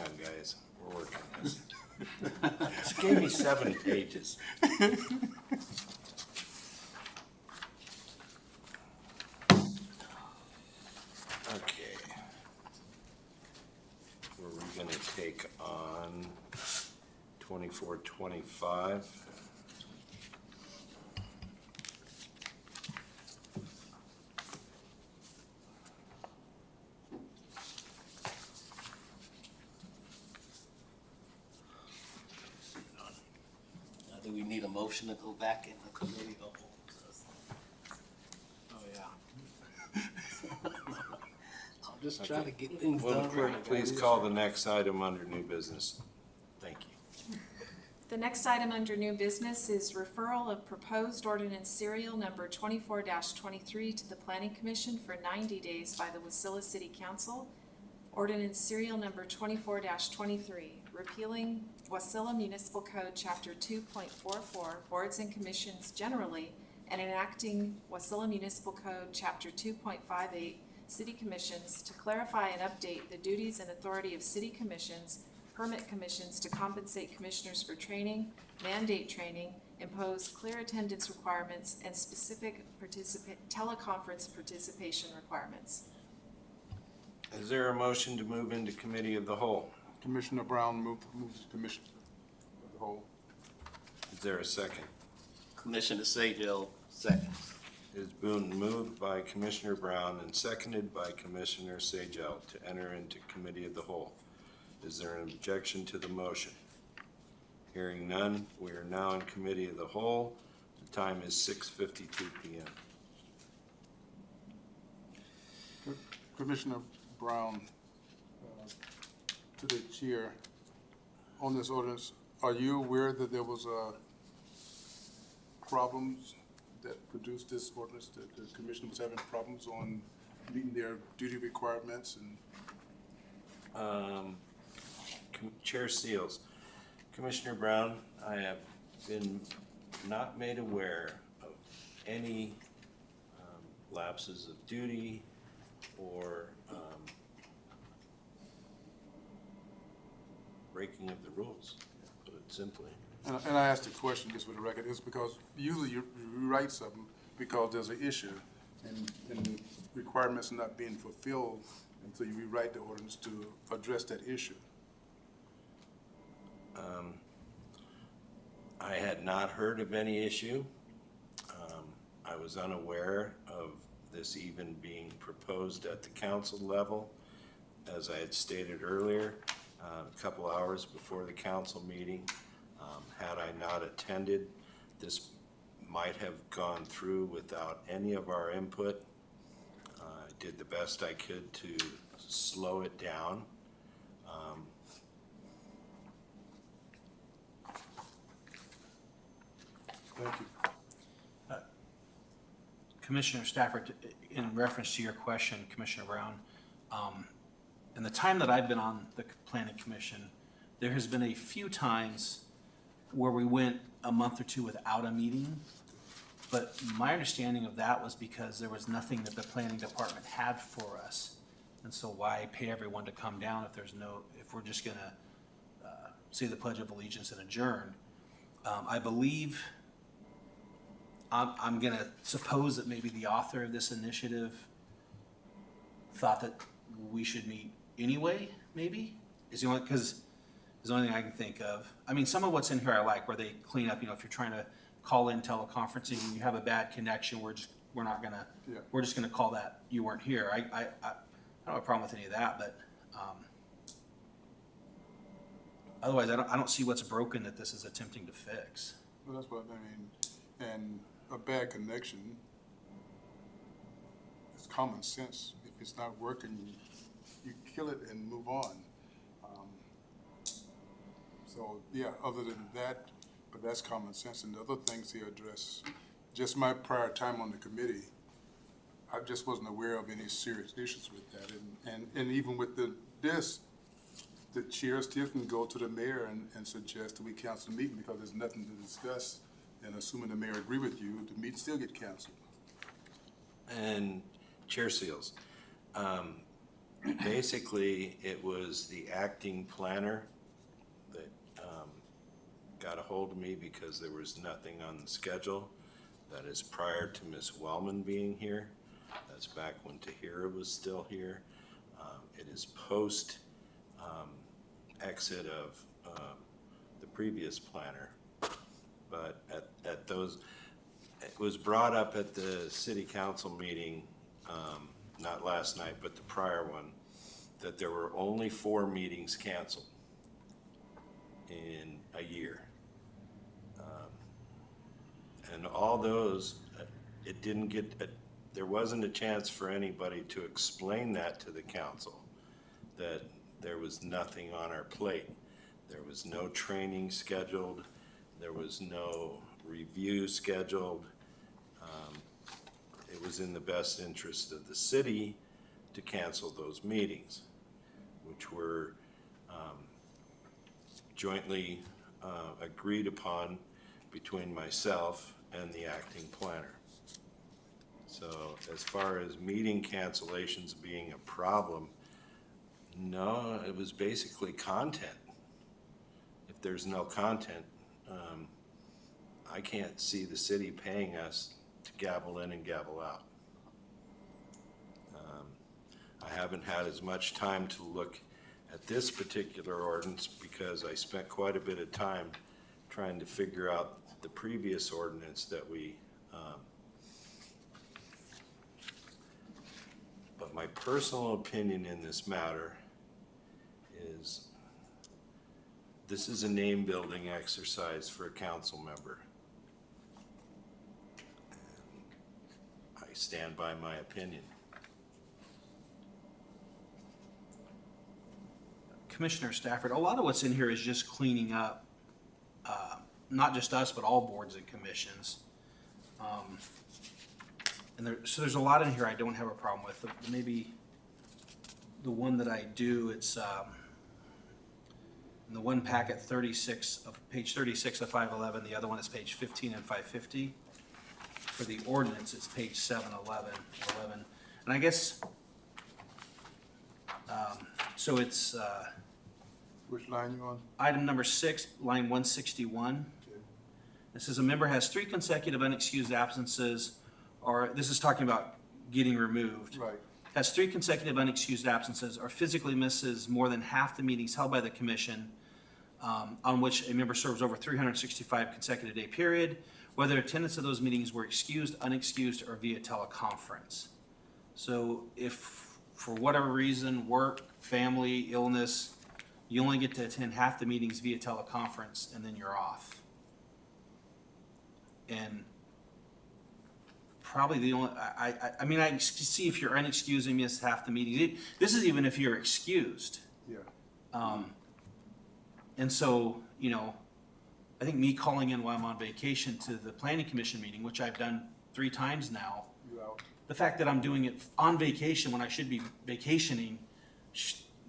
on, guys. We're working on this. This gave me 7 pages. Okay. Were we gonna take on 2425? Do we need a motion to go back in the committee of the whole? Oh, yeah. I'm just trying to get things Will the done clerk right. please call the next item under new business? Thank you. The next item under new business is referral of proposed ordinance serial number 24-23 to the Planning Commission for 90 days by the Wasilla City Council. Ordinance serial number 24-23, repealing Wasilla Municipal Code Chapter 2.44, Boards and Commissions generally, and enacting Wasilla Municipal Code Chapter 2.58, City Commissions, to clarify and update the duties and authority of city commissions, permit commissions to compensate commissioners for training, mandate training, impose clear attendance requirements, and specific teleconference participation requirements. Is there a motion to move into committee of the whole? Commissioner Brown moves the commission of the whole. Is there a second? Commissioner Sajal, second. It has been moved by Commissioner Brown and seconded by Commissioner Sajal to enter into committee of the whole. Is there an objection to the motion? Hearing none, we are now in committee of the whole. The time is 6:52 p.m. Commissioner Brown, to the chair, on this ordinance, are you aware that there was problems that produced this ordinance, that the commission was having problems on meeting their duty requirements and? Chair Seals. Commissioner Brown, I have been not made aware of any lapses of duty or breaking of the rules, to put it simply. And I asked the question just for the record, is because usually you write something because there's an issue and requirements not being fulfilled, and so you rewrite the ordinance to address that issue. I had not heard of any issue. I was unaware of this even being proposed at the council level. As I had stated earlier, a couple hours before the council meeting, had I not attended, this might have gone through without any of our input. I did the best I could to slow it down. Thank you. Commissioner Stafford, in reference to your question, Commissioner Brown, in the time that I've been on the Planning Commission, there has been a few times where we went a month or two without a meeting. But my understanding of that was because there was nothing that the planning department had for us. And so why pay everyone to come down if we're just gonna say the Pledge of Allegiance and adjourn? I believe, I'm gonna suppose that maybe the author of this initiative thought that we should meet anyway, maybe? Is the only, because is the only thing I can think of. I mean, some of what's in here I like, where they clean up, you know, if you're trying to call in teleconferencing and you have a bad connection, we're just gonna call that you weren't here. I don't have a problem with any of that, but, otherwise, I don't see what's broken that this is attempting to fix. Well, that's what I mean, and a bad connection, it's common sense. If it's not working, you kill it and move on. So, yeah, other than that, but that's common sense, and the other things he addressed, just my prior time on the committee, I just wasn't aware of any serious issues with that, and even with this, the chair still can go to the mayor and suggest that we cancel the meeting because there's nothing to discuss, and assuming the mayor agree with you, the meeting still get canceled. And Chair Seals, basically, it was the acting planner that got a hold of me because there was nothing on the schedule. That is prior to Ms. Wellman being here. That's back when Tahira was still here. It is post exit of the previous planner. But at those, it was brought up at the city council meeting, not last night, but the prior one, that there were only 4 meetings canceled in a year. And all those, it didn't get, there wasn't a chance for anybody to explain that to the council, that there was nothing on our plate. There was no training scheduled. There was no review scheduled. It was in the best interest of the city to cancel those meetings, which were jointly agreed upon between myself and the acting planner. So as far as meeting cancellations being a problem, no, it was basically content. If there's no content, I can't see the city paying us to gavel in and gavel out. I haven't had as much time to look at this particular ordinance because I spent quite a bit of time trying to figure out the previous ordinance that we, but my personal opinion in this matter is this is a name building exercise for a council member. And I stand by my opinion. Commissioner Stafford, a lot of what's in here is just cleaning up, not just us, but all boards and commissions. So there's a lot in here I don't have a problem with. Maybe the one that I do, it's in the one packet page 36 of 511. The other one is page 15 and 550. For the ordinance, it's page 711. And I guess, so it's Which line you on? item number 6, line 161. It says a member has 3 consecutive unexcused absences, or this is talking about getting removed. Right. Has 3 consecutive unexcused absences, or physically misses more than half the meetings held by the commission on which a member serves over 365 consecutive day period, whether attendance of those meetings were excused, unexcused, or via teleconference. So if for whatever reason, work, family, illness, you only get to attend half the meetings via teleconference and then you're off. And probably the only, I mean, I see if you're unexcused and miss half the meetings. This is even if you're excused. Yeah. And so, you know, I think me calling in while I'm on vacation to the planning commission meeting, which I've done 3 times now, You out. the fact that I'm doing it on vacation when I should be vacationing,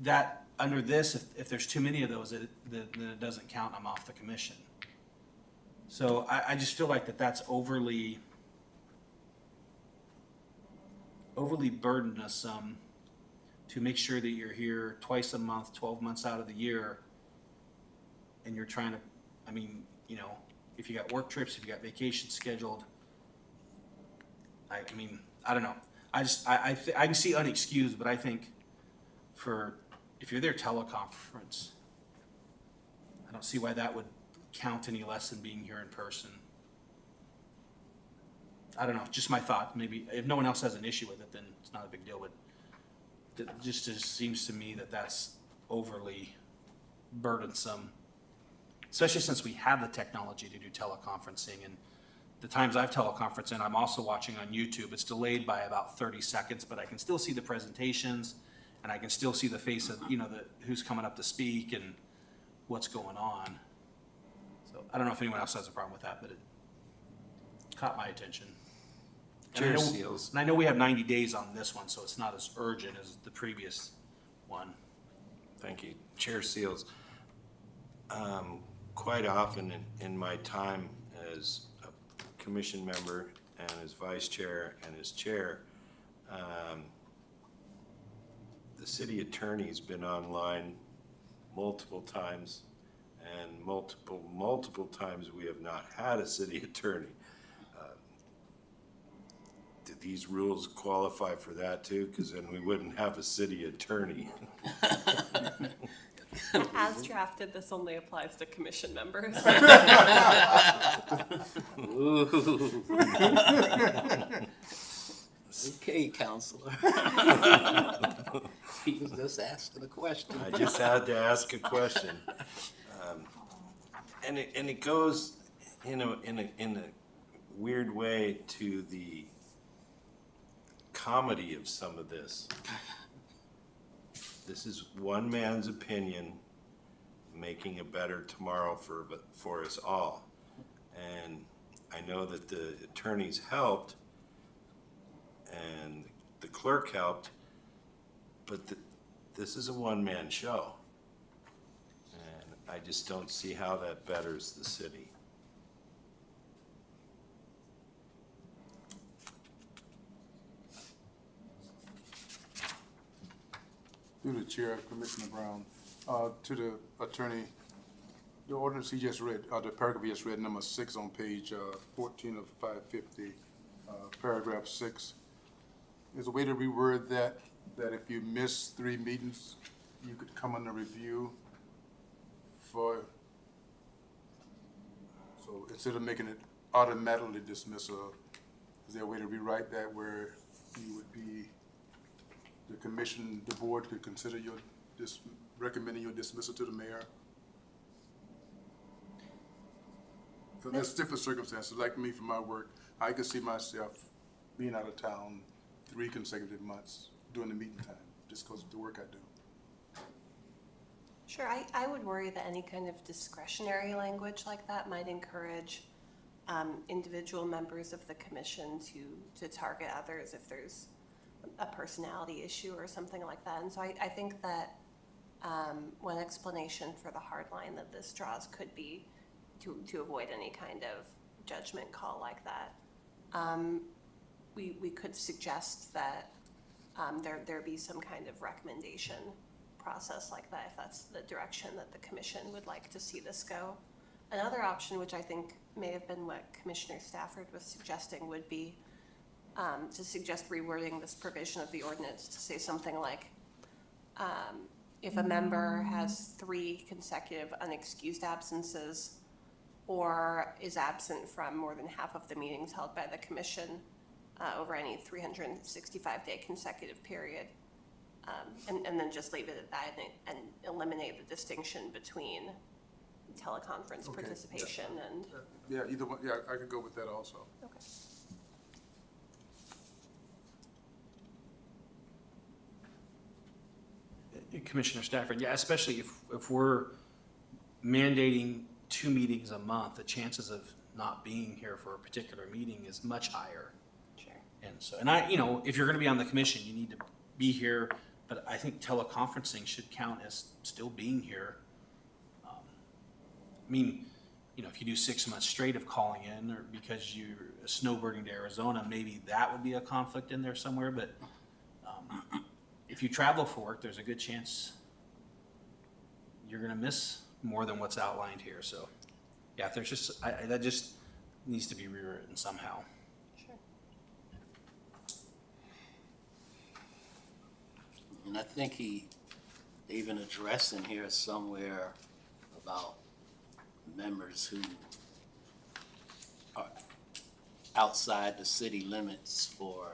that under this, if there's too many of those, then it doesn't count, I'm off the commission. So I just feel like that's overly burdensome to make sure that you're here twice a month, 12 months out of the year, and you're trying to, I mean, you know, if you got work trips, if you got vacations scheduled, I mean, I don't know. I can see unexcused, but I think if you're there teleconference, I don't see why that would count any less than being here in person. I don't know, just my thought. Maybe if no one else has an issue with it, then it's not a big deal, but it just seems to me that that's overly burdensome, especially since we have the technology to do teleconferencing. And the times I've teleconferenced, and I'm also watching on YouTube, it's delayed by about 30 seconds, but I can still see the presentations, and I can still see the face of, who's coming up to speak and what's going on. So I don't know if anyone else has a problem with that, but it caught my attention. Chair Seals. And I know we have 90 days on this one, so it's not as urgent as the previous one. Thank you. Chair Seals. Quite often in my time as a commission member and as vice chair and as chair, the city attorney's been online multiple times, and multiple times we have not had a city attorney. Do these rules qualify for that too? Because then we wouldn't have a city attorney. As drafted, this only applies to commission members. Ooh. Okay, Counselor. He was just asking a question. I just had to ask a question. And it goes in a weird way to the comedy of some of this. This is one man's opinion making a better tomorrow for us all. And I know that the attorneys helped and the clerk helped, but this is a one-man show. And I just don't see how that betters the city. Through the chair, Commissioner Brown, to the attorney, the ordinance he just read, the paragraph he just read, number 6 on page 14 of 550, paragraph 6. There's a way to reword that if you miss 3 meetings, you could come under review for, so instead of making it automatically dismissal, is there a way to rewrite that where you would be, the commission, the board could consider recommending your dismissal to the mayor? So there's different circumstances, like me for my work, I could see myself being out of town 3 consecutive months during the meeting time, just because of the work I do. Sure, I would worry that any kind of discretionary language like that might encourage individual members of the commission to target others if there's a personality issue or something like that. And so I think that one explanation for the hard line that this draws could be to avoid any kind of judgment call like that. We could suggest that there be some kind of recommendation process like that, if that's the direction that the commission would like to see this go. Another option, which I think may have been what Commissioner Stafford was suggesting, would be to suggest rewording this provision of the ordinance to say something like, if a member has 3 consecutive unexcused absences or is absent from more than half of the meetings held by the commission over any 365-day consecutive period, and then just leave it at that and eliminate the distinction between teleconference Okay. participation and. Yeah, either one, yeah, I could go with that also. Okay. Commissioner Stafford, yeah, especially if we're mandating 2 meetings a month, the chances of not being here for a particular meeting is much higher. Sure. And so, if you're gonna be on the commission, you need to be here, but I think teleconferencing should count as still being here. If you do 6 months straight of calling in, or because you're snowbirding to Arizona, maybe that would be a conflict in there somewhere, but if you travel for work, there's a good chance you're gonna miss more than what's outlined here, so. Yeah, if there's just, that just needs to be rewritten somehow. Sure. And I think he even addressed in here somewhere about members who are outside the city limits for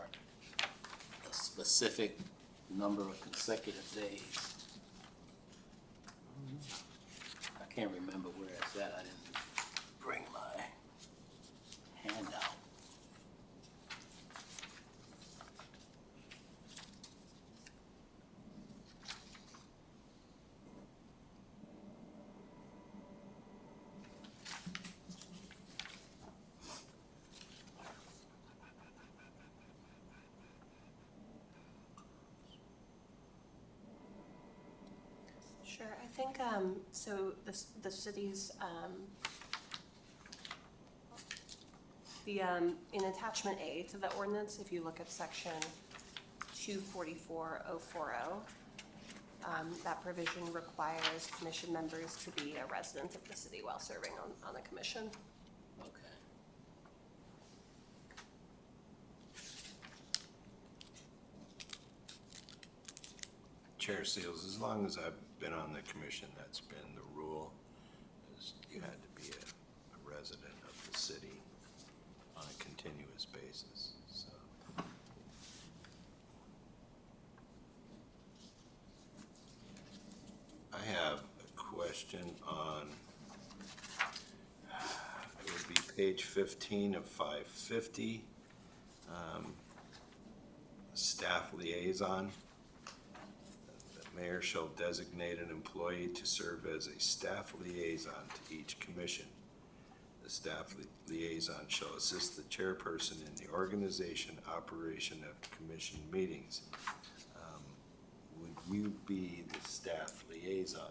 a specific number of consecutive days. I can't remember where it's at. I didn't bring my handout. Sure, I think, so the city's, in attachment A to the ordinance, if you look at section 244040, that provision requires commission members to be a resident of the city while serving on the commission. Okay. Chair Seals, as long as I've been on the commission, that's been the rule, is you had to be a resident of the city on a continuous basis, so. I have a question on, it would be page 15 of 550, staff liaison. The mayor shall designate an employee to serve as a staff liaison to each commission. The staff liaison shall assist the chairperson in the organization, operation of commission meetings. Would you be the staff liaison?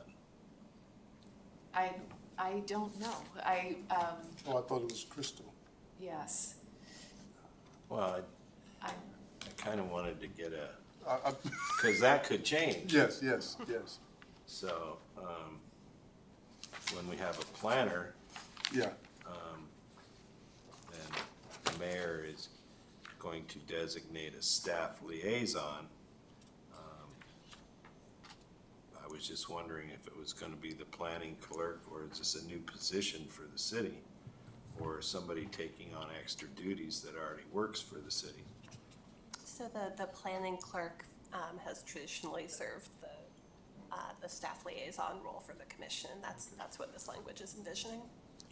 I don't know. Oh, I thought it was Crystal. Yes, Well, I, I kind of wanted to get a, I- because that could change. Yes. So, when we have a planner, Yeah, then the mayor is going to designate a staff liaison. I was just wondering if it was gonna be the planning clerk, or is this a new position for the city? Or somebody taking on extra duties that already works for the city? So the planning clerk has traditionally served the staff liaison role for the commission, and that's what this language is envisioning.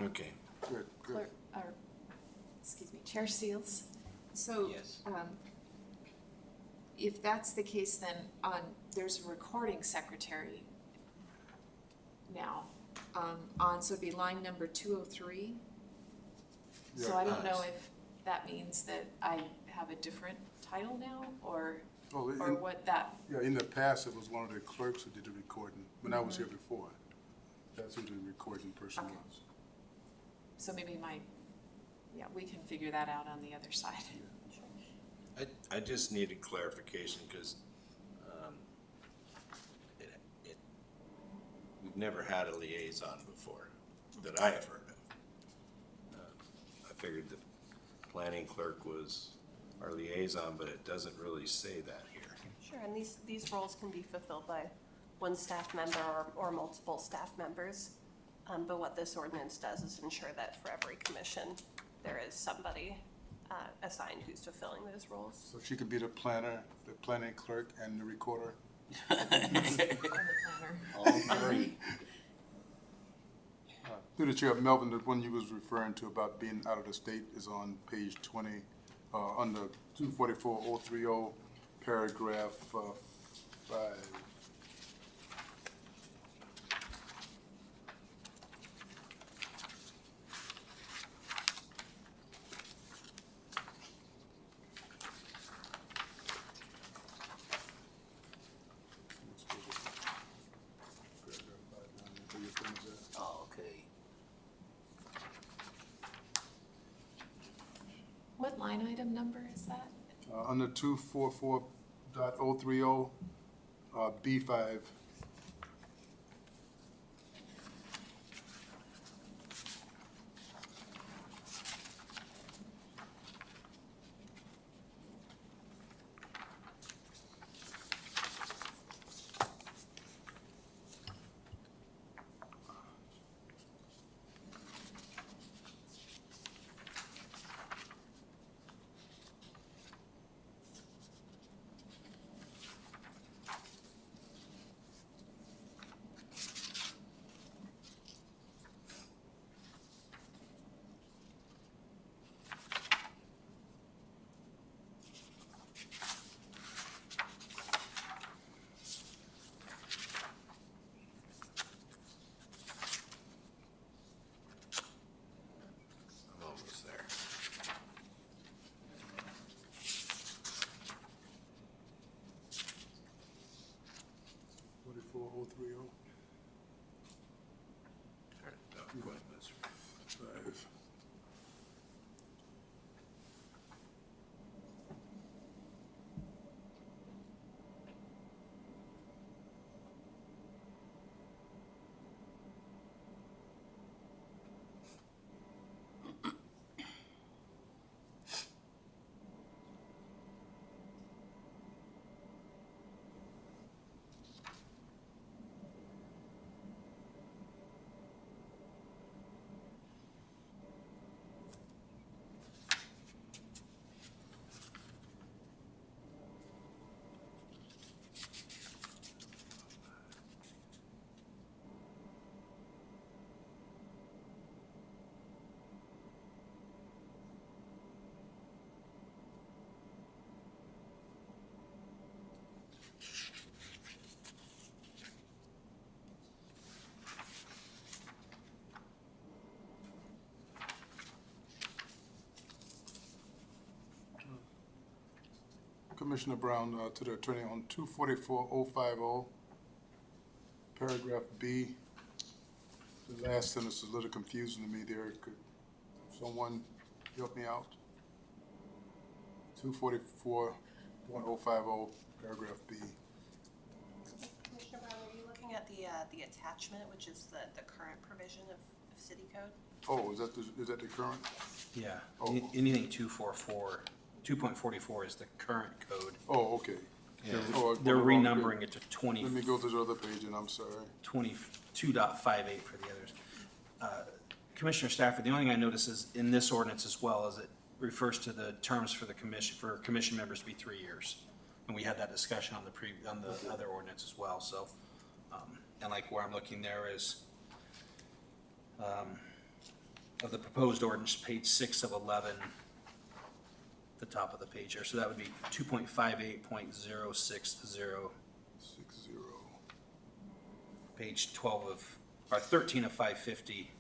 Okay. good. clerk, or, excuse me, Chair Seals. So, Yes. if that's the case, then there's a recording secretary now, so it'd be line number 203. So Yeah. I don't know Nice. if that means that I have a different title now, or Oh, what that, yeah, in the past, it was one of the clerks who did the recording, when I was here before. That's who the recording person Okay. was. so maybe we can figure that out on the other side. I just needed clarification, because, we've never had a liaison before, that I have heard of. I figured the planning clerk was our liaison, but it doesn't really say that here. Sure, and these roles can be fulfilled by one staff member or multiple staff members. But what this ordinance does is ensure that for every commission, there is somebody assigned who's fulfilling those roles. So she could be the planner, the planning clerk, and the recorder? I'm the planner. All three. Through the chair, Melvin, the one you was referring to about being out of the state is on page 20, under 244030, paragraph 5. Oh, okay. What line item number is that? Under 244.030, B5. Commissioner Brown, to the attorney on 244050, paragraph B. The last sentence is a little confusing to me there. Could someone help me out? 244050, paragraph B. Commissioner Brown, are you looking at the attachment, which is the current provision of city code? Oh, is that the current? Yeah, Oh. anything 2.44 is the current code. Oh, okay. They're, Oh, they're on the wrong renumbering page. it to 20, Let me go to the other page, and I'm sorry. 22.58 for the others. Commissioner Stafford, the only thing I notice is in this ordinance as well is it refers to the terms for the commission, for commission members to be 3 years. And we had that discussion on the other ordinance as well, so, and like where I'm looking there is, of the proposed ordinance, page 6 of 11, the top of the page here, so that would be 2.58.060, 60. page 12 of, or 13 of 550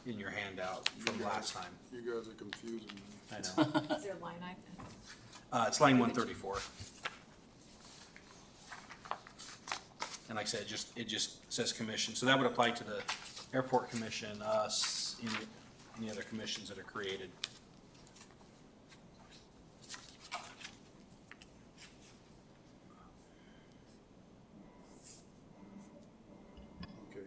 in your handout from last time. You guys are confusing me. I know. Is there a line item? It's line 134. And like I said, it just says commission, so that would apply to the airport commission, us, any other commissions that are created. Okay.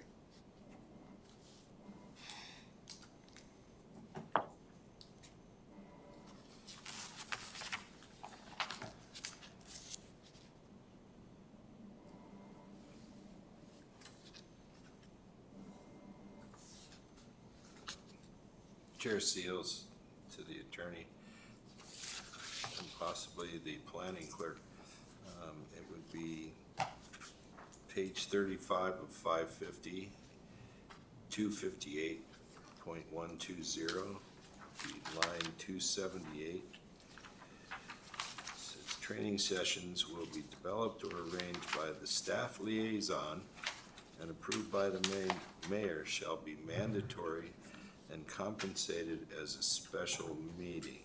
Chair Seals to the attorney and possibly the planning clerk. It would be page 35 of 550, 258.120, line 278. Says training sessions will be developed or arranged by the staff liaison and approved by the mayor shall be mandatory and compensated as a special meeting.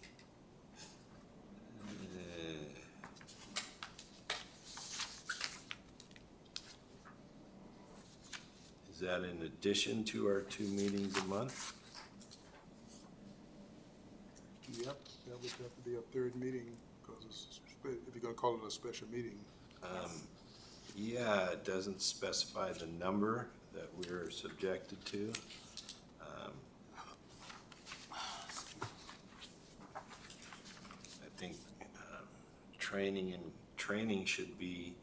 Is that in addition to our 2 meetings a month? Yep, that would have to be a third meeting, because if you're gonna call it a special meeting. Yeah, it doesn't specify the number that we're subjected to. I think training should be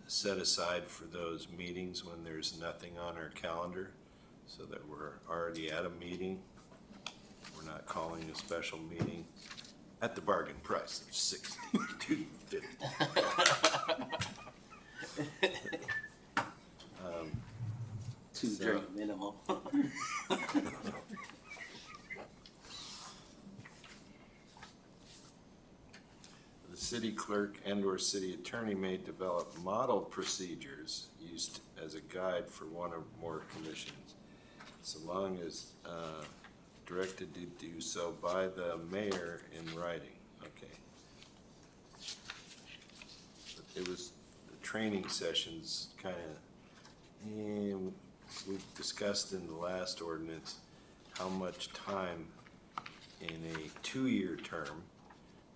set aside for those meetings when there's nothing on our calendar, so that we're already at a meeting. We're not calling a special meeting at the bargain price of $62.50. Two drink minimum. The city clerk and/or city attorney may develop model procedures used as a guide for one or more commissions, so long as directed to do so by the mayor in writing. Okay. But it was, the training sessions kind of, we discussed in the last ordinance how much time in a 2-year term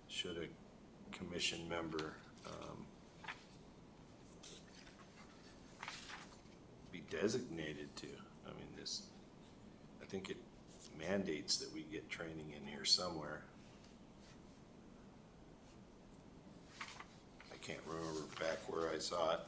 should a commission member be designated to. I mean, I think it mandates that we get training in here somewhere. I can't remember back where I saw it.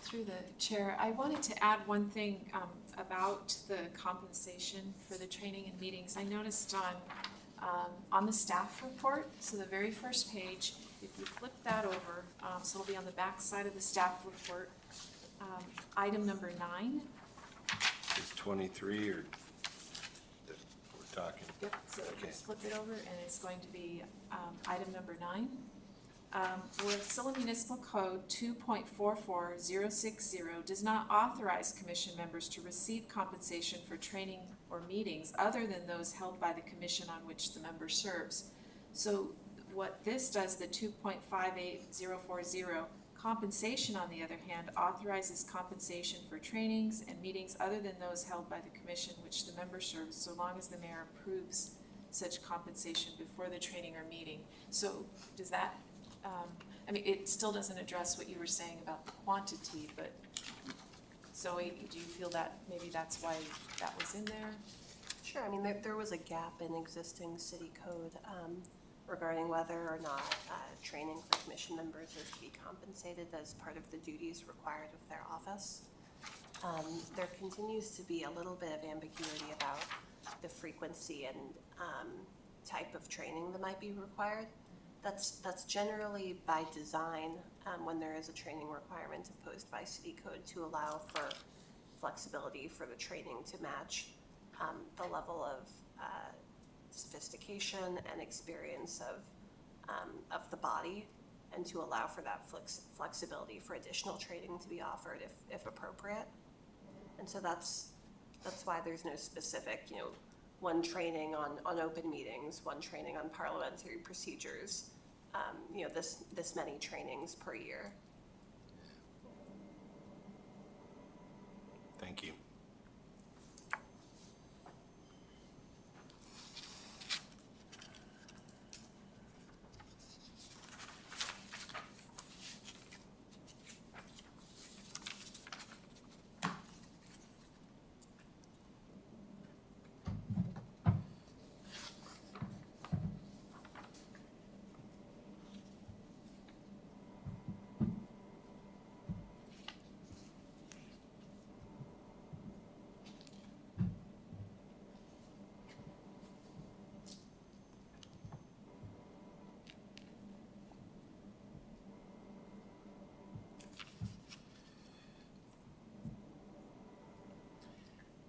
Through the chair, I wanted to add one thing about the compensation for the training and meetings. I noticed on the staff report, so the very first page, if you flip that over, so it'll be on the back side of the staff report, item number 9. Is 23 or that we're talking? Yep, so Okay. just flip it over and it's going to be item number 9. Wasilla Municipal Code 2.44060 does not authorize commission members to receive compensation for training or meetings other than those held by the commission on which the member serves. So what this does, the 2.58040, compensation, on the other hand, authorizes compensation for trainings and meetings other than those held by the commission which the member serves, so long as the mayor approves such compensation before the training or meeting. So does that, I mean, it still doesn't address what you were saying about the quantity, but, Zoe, do you feel that maybe that's why that was in there? Sure, I mean, there was a gap in existing city code regarding whether or not training for commission members is to be compensated as part of the duties required of their office. There continues to be a little bit of ambiguity about the frequency and type of training that might be required. That's generally by design when there is a training requirement imposed by city code to allow for flexibility for the training to match the level of sophistication and experience of the body, and to allow for that flexibility for additional training to be offered if appropriate. And so that's why there's no specific, one training on open meetings, one training on parliamentary procedures, this many trainings per year. Thank you.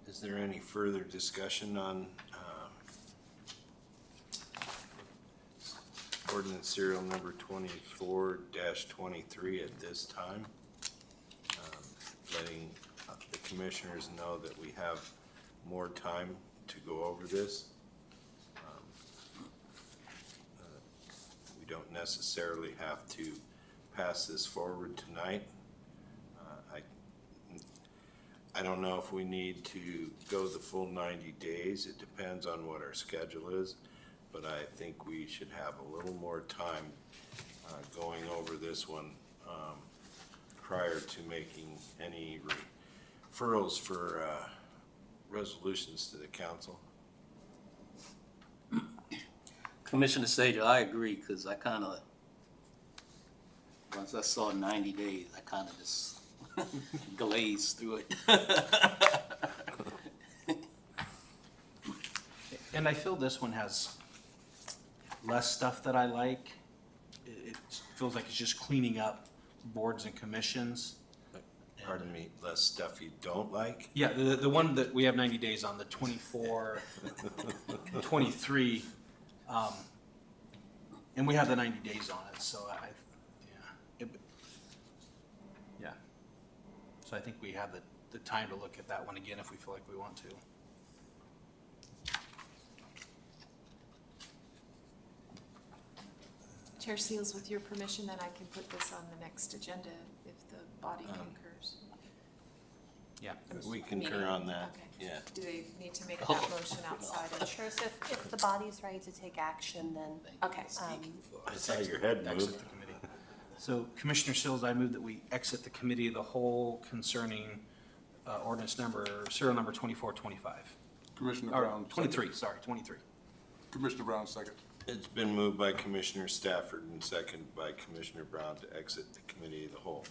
Is there any further discussion on ordinance serial number 24-23 at this time? Letting the commissioners know that we have more time to go over this. We don't necessarily have to pass this forward tonight. I don't know if we need to go the full 90 days. It depends on what our schedule is, but I think we should have a little more time going over this one prior to making any referrals for resolutions to the council. Commissioner Sager, I agree, because I kind of, once I saw 90 days, I kind of just glazed through it. And I feel this one has less stuff that I like. It feels like it's just cleaning up boards and commissions. Pardon me, less stuff you don't like? Yeah, the one that we have 90 days on, the 24, 23, and we have the 90 days on it, so yeah. So I think we have the time to look at that one again if we feel like we want to. Chair Seals, with your permission, then I can put this on the next agenda if the body concurs. Yeah. We concur on that, Okay. yeah. Do they need to make that motion outside of? Sure, so if the body's ready to take action, then Okay. I saw your head Exit move. the committee. So Commissioner Sills, I move that we exit the committee of the whole concerning serial number 2425. Commissioner Or Brown. 23, sorry, 23. Commissioner Brown, second. It's been moved by Commissioner Stafford and seconded by Commissioner Brown to exit the committee of the whole.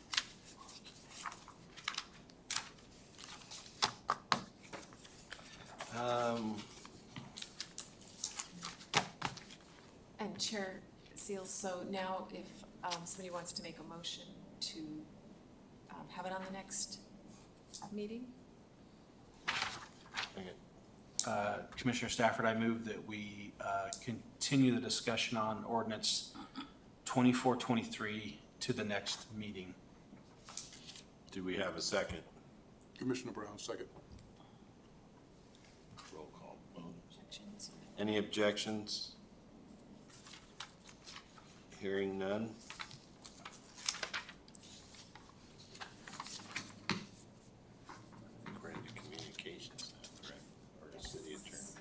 And Chair Seals, so now if somebody wants to make a motion to have it on the next meeting? Commissioner Stafford, I move that we continue the discussion on ordinance 24-23 to the next meeting. Do we have a second? Commissioner Brown, second. Roll call. Objections? Any objections? Hearing none. We're into communications now, correct? Or the city attorney.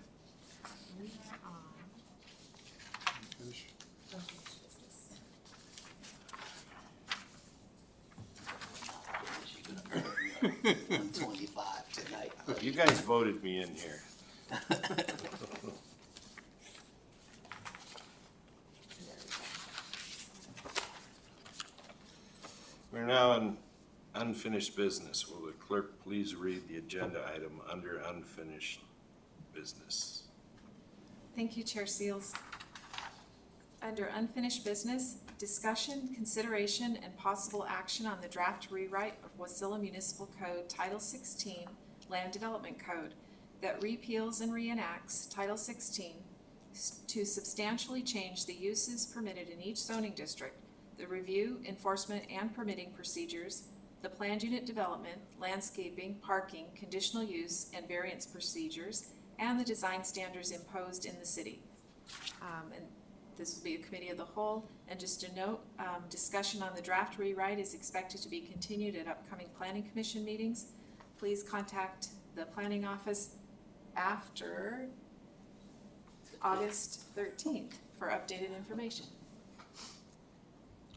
We are on Finish. unfinished business. You're gonna put me on 125 tonight. You guys voted me in here. We're now on unfinished business. Will the clerk please read the agenda item under unfinished business? Thank you, Chair Seals. Under unfinished business, discussion, consideration, and possible action on the draft rewrite of Wasilla Municipal Code Title 16, Land Development Code, that repeals and reenacts Title 16 to substantially change the uses permitted in each zoning district, the review, enforcement, and permitting procedures, the planned unit development, landscaping, parking, conditional use, and variance procedures, and the design standards imposed in the city. And this will be a committee of the whole. And just a note, discussion on the draft rewrite is expected to be continued at upcoming planning commission meetings. Please contact the planning office after August 13th for updated information.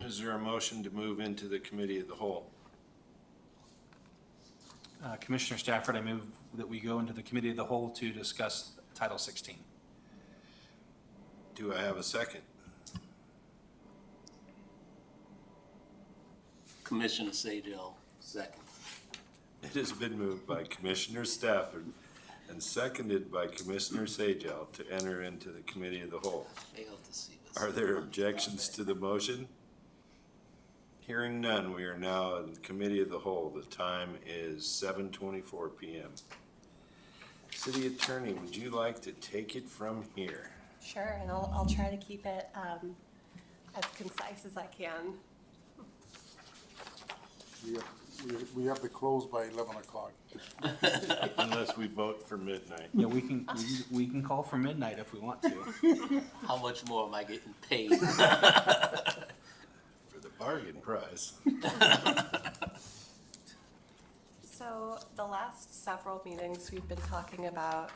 Is there a motion to move into the committee of the whole? Commissioner Stafford, I move that we go into the committee of the whole to discuss Title 16. Do I have a second? Commissioner Sajal, second. It has been moved by Commissioner Stafford and seconded by Commissioner Sajal to enter into the committee of the whole. Failed to see what's. Are there objections to the motion? Hearing none, we are now in the committee of the whole. The time is 7:24 p.m. City Attorney, would you like to take it from here? Sure, and I'll try to keep it as concise as I can. We have to close by 11 o'clock. Unless we vote for midnight. Yeah, we can call for midnight if we want to. How much more am I getting paid? For the bargain price. So the last several meetings, we've been talking about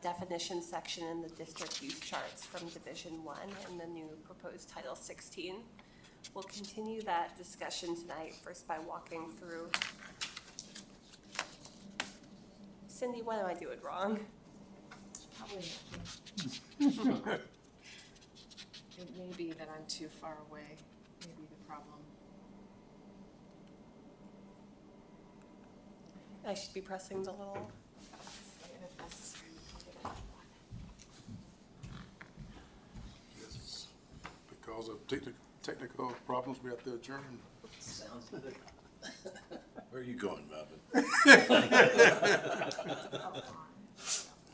definition section in the district use charts from Division 1 and the new proposed Title 16. We'll continue that discussion tonight, first by walking through. Cindy, what am I doing wrong? Probably. It may be that I'm too far away, maybe the problem. I should be pressing the little. And if necessary, we can get it. Because of technical problems, we have to adjourn. Sounds good. Where are you going, Melvin?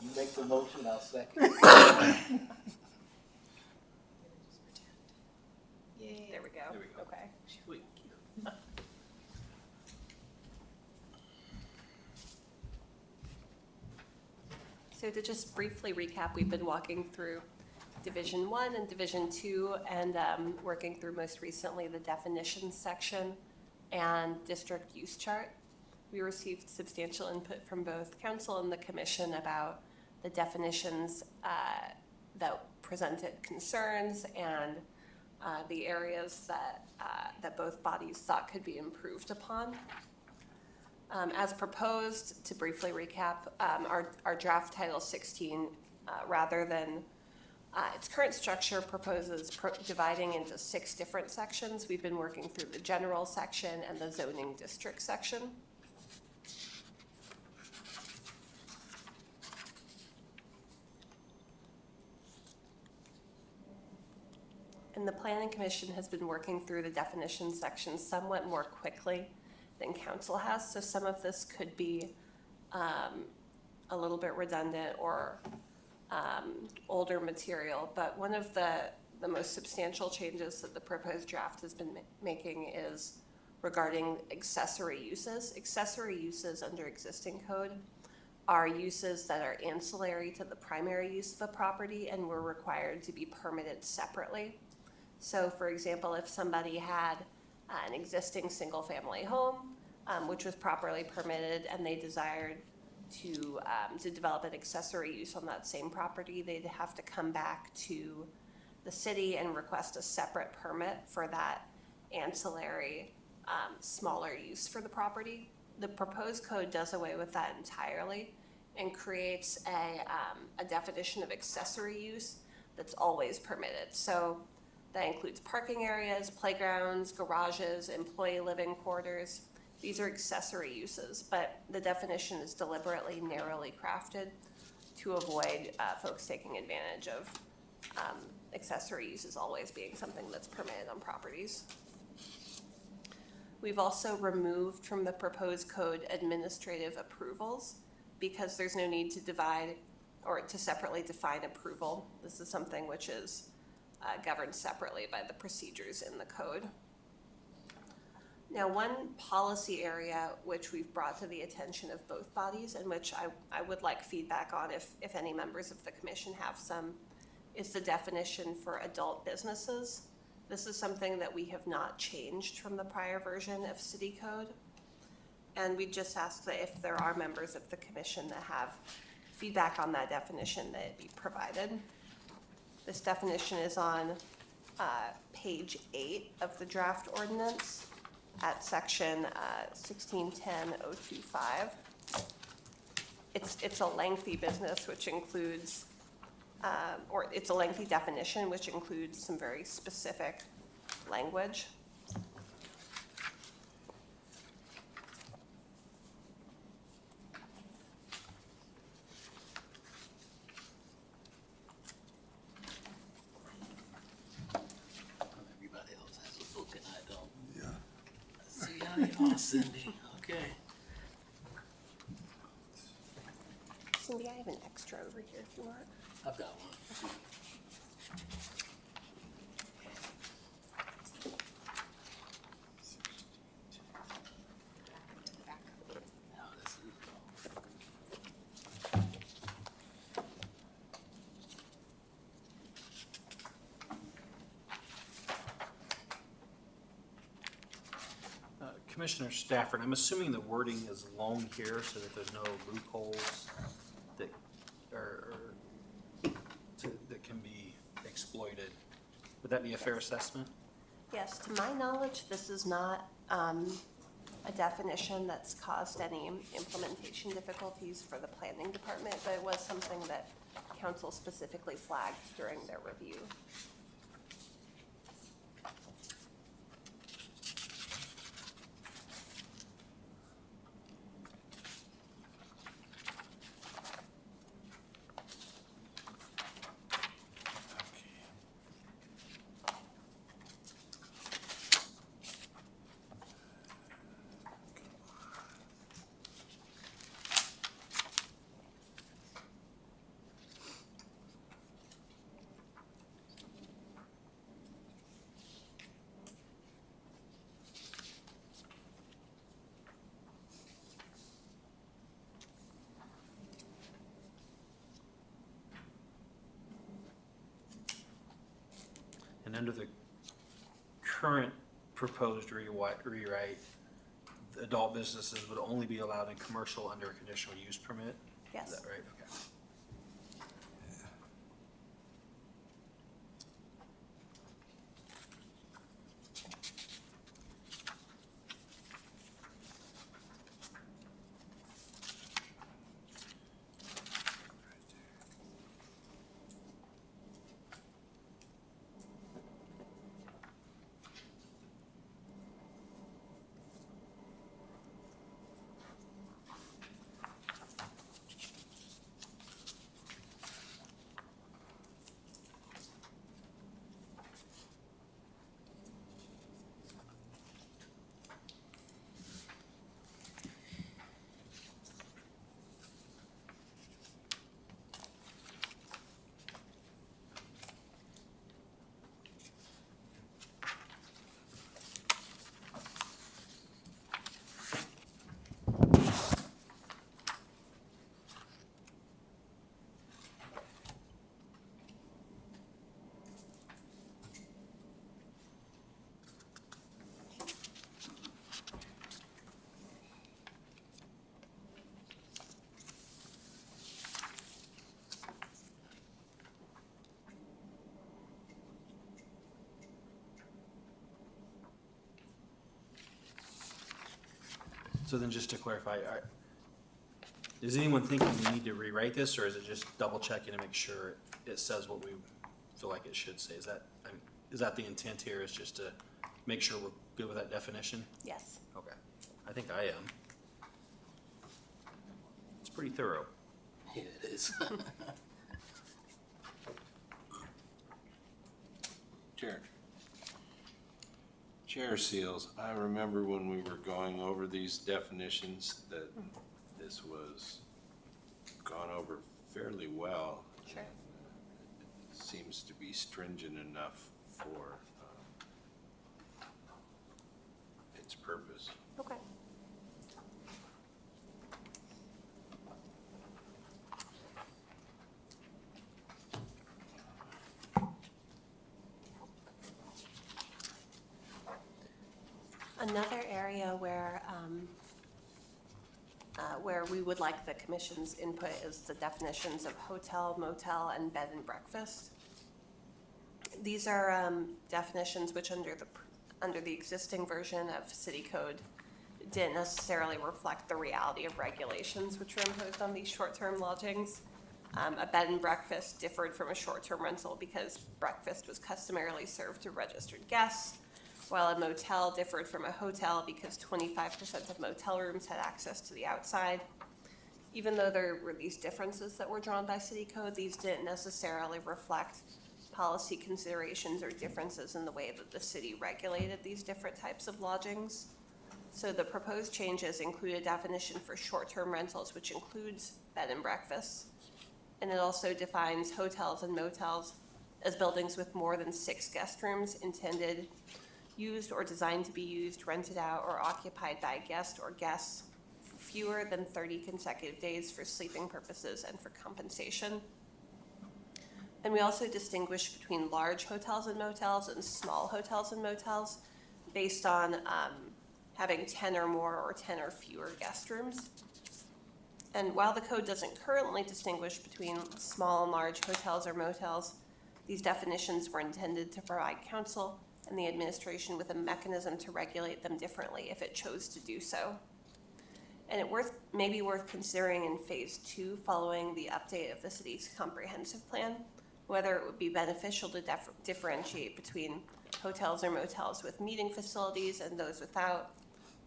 You make the motion, I'll second. Yay. There we go. There we go. Okay. Sweet. So to just briefly recap, we've been walking through Division 1 and Division 2 and working through most recently the definitions section and district use chart. We received substantial input from both council and the commission about the definitions that presented concerns and the areas that both bodies thought could be improved upon. As proposed, to briefly recap, our draft Title 16, rather than its current structure, proposes dividing into 6 different sections. We've been working through the general section and the zoning district section. And the Planning Commission has been working through the definition section somewhat more quickly than council has, so some of this could be a little bit redundant or older material, but one of the the most substantial changes that the proposed draft has been making is regarding accessory uses. Accessory uses under existing code are uses that are ancillary to the primary use of a property and were required to be permitted separately. So for example, if somebody had an existing single-family home, which was properly permitted, and they desired to develop an accessory use on that same property, they'd have to come back to the city and request a separate permit for that ancillary smaller use for the property. The proposed code does away with that entirely and creates a definition of accessory use that's always permitted. So that includes parking areas, playgrounds, garages, employee living quarters. These are accessory uses, but the definition is deliberately narrowly crafted to avoid folks taking advantage of accessory uses always being something that's permitted on properties. We've also removed from the proposed code administrative approvals because there's no need to divide or to separately define approval. This is something which is governed separately by the procedures in the code. Now, one policy area which we've brought to the attention of both bodies and which I would like feedback on if any members of the commission have some, is the definition for adult businesses. This is something that we have not changed from the prior version of city code. And we just ask that if there are members of the commission that have feedback on that definition, that it be provided. This definition is on page 8 of the draft ordinance at section 1610.025. It's a lengthy business which includes, or it's a lengthy definition which includes some very specific language. Everybody else has a book and I don't. Yeah. See how you are, Cindy. Okay. Cindy, I have an extra over here if you want. I've got one. Now this is Commissioner Stafford, I'm assuming the wording is long here so that there's no loopholes that that can be exploited. Would that be a fair assessment? Yes, to my knowledge, this is not a definition that's caused any implementation difficulties for the planning department, but it was something that council specifically flagged during their review. And under the current proposed rewrite, the adult businesses would only be allowed in commercial under a conditional use permit? Yes. Is that right? Okay. So then just to clarify, is anyone thinking we need to rewrite this, or is it just double checking to make sure it says what we feel like it should say? Is that the intent here, is just to make sure we're good with that definition? Yes. Okay, I think I am. It's pretty thorough. Yeah, it is. Chair Seals, I remember when we were going over these definitions that this was gone over fairly well. Sure. It seems to be stringent enough for its purpose. Okay. Another area where we would like the commission's input is the definitions of hotel, motel, and bed and breakfast. These are definitions which under the existing version of city code didn't necessarily reflect the reality of regulations which were imposed on these short-term lodgings. A bed and breakfast differed from a short-term rental because breakfast was customarily served to registered guests, while a motel differed from a hotel because 25% of motel rooms had access to the outside. Even though there were these differences that were drawn by city code, these didn't necessarily reflect policy considerations or differences in the way that the city regulated these different types of lodgings. So the proposed changes include a definition for short-term rentals, which includes bed and breakfast. And it also defines hotels and motels as buildings with more than 6 guest rooms intended, used or designed to be used, rented out, or occupied by a guest or guests for fewer than 30 consecutive days for sleeping purposes and for compensation. And we also distinguish between large hotels and motels and small hotels and motels based on having 10 or more or 10 or fewer guest rooms. And while the code doesn't currently distinguish between small and large hotels or motels, these definitions were intended to provide counsel and the administration with a mechanism to regulate them differently if it chose to do so. And it may be worth considering in phase 2 following the update of the city's comprehensive plan, whether it would be beneficial to differentiate between hotels or motels with meeting facilities and those without,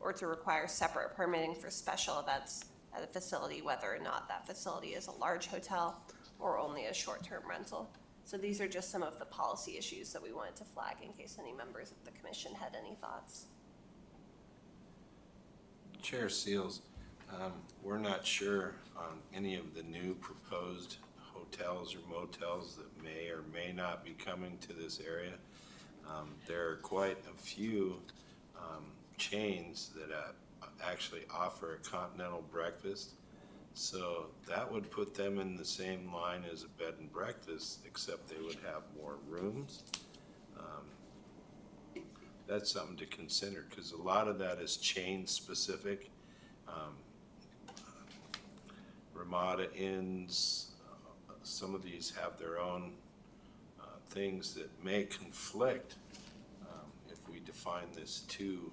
or to require separate permitting for special events at a facility, whether or not that facility is a large hotel or only a short-term rental. So these are just some of the policy issues that we wanted to flag in case any members of the commission had any thoughts. Chair Seals, we're not sure on any of the new proposed hotels or motels that may or may not be coming to this area. There are quite a few chains that actually offer a continental breakfast. So that would put them in the same line as a bed and breakfast, except they would have more rooms. That's something to consider because a lot of that is chain specific. Ramada Inns, some of these have their own things that may conflict if we define this too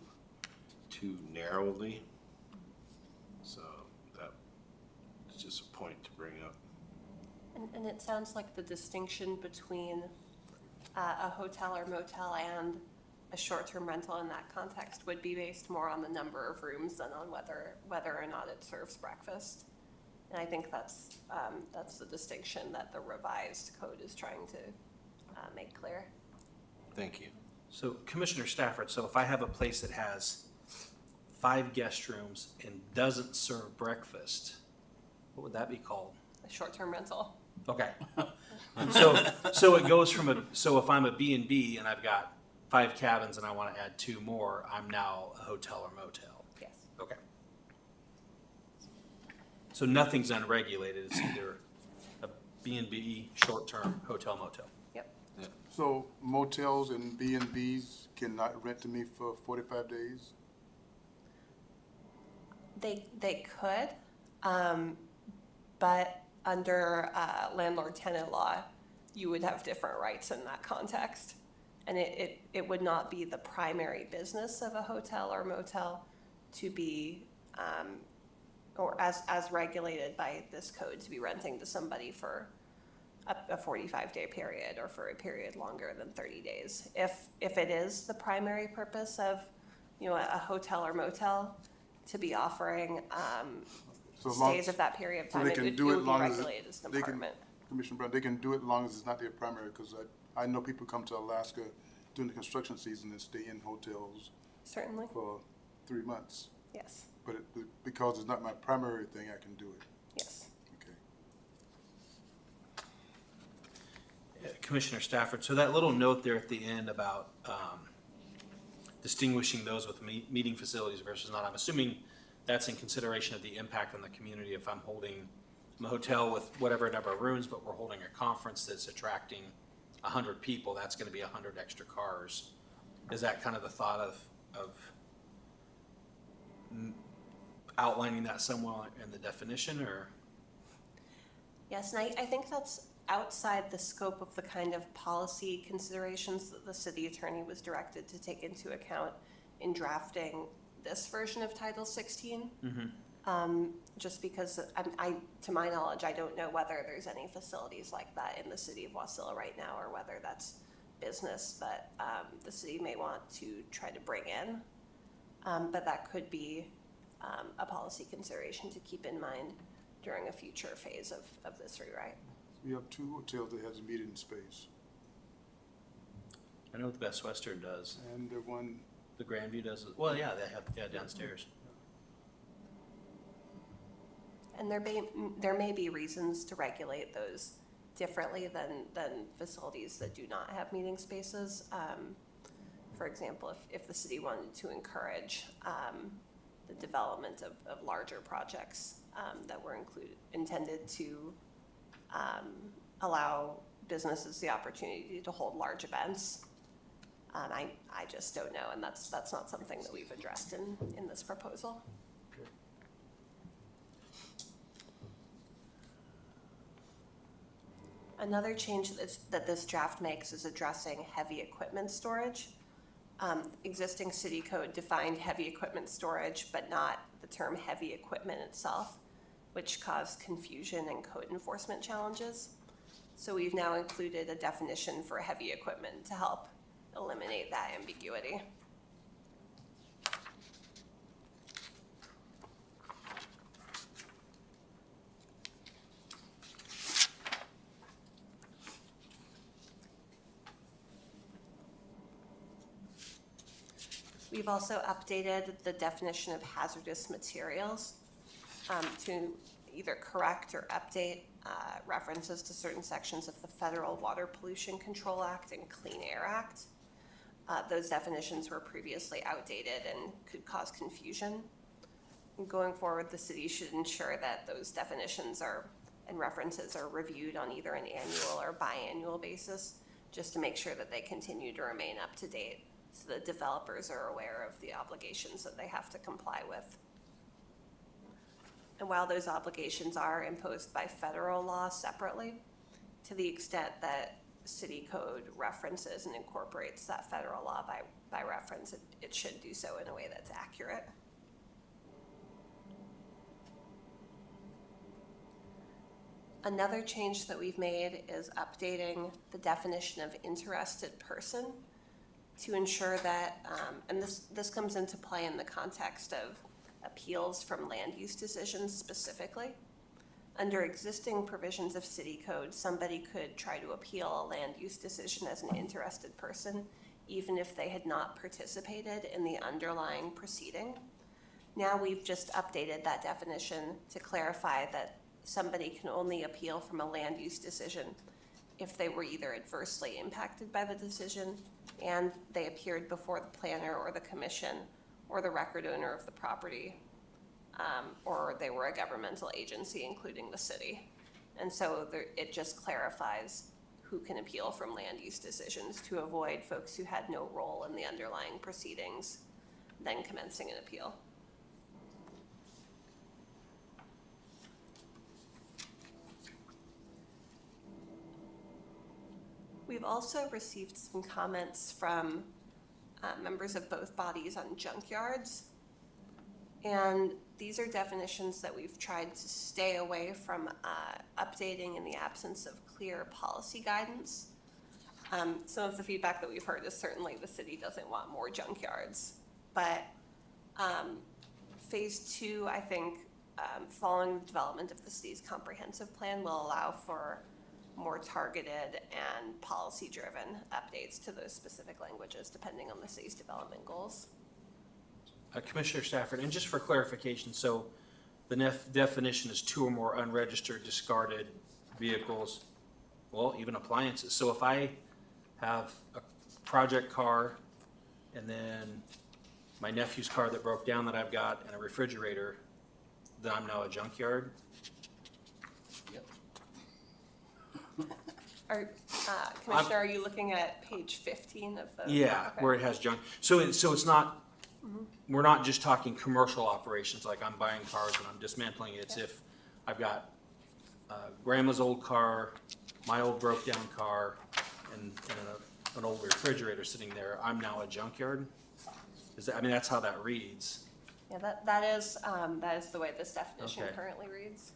narrowly. So that's just a point to bring up. And it sounds like the distinction between a hotel or motel and a short-term rental in that context would be based more on the number of rooms than on whether or not it serves breakfast. And I think that's the distinction that the revised code is trying to make clear. Thank you. So Commissioner Stafford, so if I have a place that has 5 guest rooms and doesn't serve breakfast, what would that be called? A short-term rental. Okay. So it goes from so if I'm a B&B and I've got 5 cabins and I want to add 2 more, I'm now a hotel or motel. Yes. Okay. So nothing's unregulated. It's either a B&B, short-term, hotel, motel. Yep. So motels and B&Bs cannot rent to me for 45 days? They could, but under landlord-tenant law, you would have different rights in that context. And it would not be the primary business of a hotel or motel to be or as regulated by this code, to be renting to somebody for a 45-day period or for a period longer than 30 days. If it is the primary purpose of, a hotel or motel to be offering So long- stays of that period of so time, they it can would do it be long as regulated as an they can- apartment. Commissioner Brown, they can do it as long as it's not their primary, because I know people come to Alaska during the construction season and stay in hotels Certainly, for 3 months. yes, But because it's not my primary thing, I can do it. yes. Okay. Commissioner Stafford, so that little note there at the end about distinguishing those with meeting facilities versus not, I'm assuming that's in consideration of the impact on the community. If I'm holding a hotel with whatever number of rooms, but we're holding a conference that's attracting 100 people, that's going to be 100 extra cars. Is that kind of the thought of outlining that somewhat in the definition, or? Yes, and I think that's outside the scope of the kind of policy considerations that the city attorney was directed to take into account in drafting this version of Title 16. Just because to my knowledge, I don't know whether there's any facilities like that in the city of Wasilla right now, or whether that's business that the city may want to try to bring in. But that could be a policy consideration to keep in mind during a future phase of this rewrite. We have 2 hotels that has a meeting space, I know the Best Western does. and the one, The Grandview does. Well, yeah, they have downstairs. And there may be reasons to regulate those differently than facilities that do not have meeting spaces. For example, if the city wanted to encourage the development of larger projects that were intended to allow businesses the opportunity to hold large events. I just don't know, and that's not something that we've addressed in this proposal. Another change that this draft makes is addressing heavy equipment storage. Existing city code defined heavy equipment storage, but not the term heavy equipment itself, which caused confusion and code enforcement challenges. So we've now included a definition for heavy equipment to help eliminate that ambiguity. We've also updated the definition of hazardous materials to either correct or update references to certain sections of the Federal Water Pollution Control Act and Clean Air Act. Those definitions were previously outdated and could cause confusion. And going forward, the city should ensure that those definitions and references are reviewed on either an annual or biannual basis, just to make sure that they continue to remain up to date, so that developers are aware of the obligations that they have to comply with. And while those obligations are imposed by federal law separately, to the extent that city code references and incorporates that federal law by reference, it should do so in a way that's accurate. Another change that we've made is updating the definition of interested person to ensure that, and this comes into play in the context of appeals from land use decisions specifically. Under existing provisions of city code, somebody could try to appeal a land use decision as an interested person, even if they had not participated in the underlying proceeding. Now we've just updated that definition to clarify that somebody can only appeal from a land use decision if they were either adversely impacted by the decision and they appeared before the planner or the commission or the record owner of the property, or they were a governmental agency, including the city. And so it just clarifies who can appeal from land use decisions to avoid folks who had no role in the underlying proceedings then commencing an appeal. We've also received some comments from members of both bodies on junkyards. And these are definitions that we've tried to stay away from updating in the absence of clear policy guidance. Some of the feedback that we've heard is certainly the city doesn't want more junkyards, but phase 2, I think, following the development of the city's comprehensive plan will allow for more targeted and policy-driven updates to those specific languages depending on the city's development goals. Commissioner Stafford, and just for clarification, so the definition is 2 or more unregistered discarded vehicles, well, even appliances. So if I have a project car and then my nephew's car that broke down that I've got and a refrigerator, then I'm now a junkyard? Yep. Commissioner, are you looking at page 15 of the? Yeah, Okay. where it has junk. So it's not, we're not just talking commercial operations, like I'm buying cars and I'm dismantling it. It's if I've got grandma's old car, my old broke down car, and an old refrigerator sitting there, I'm now a junkyard? Is that, I mean, that's how that reads. Yeah, that is the way this definition Okay. currently reads.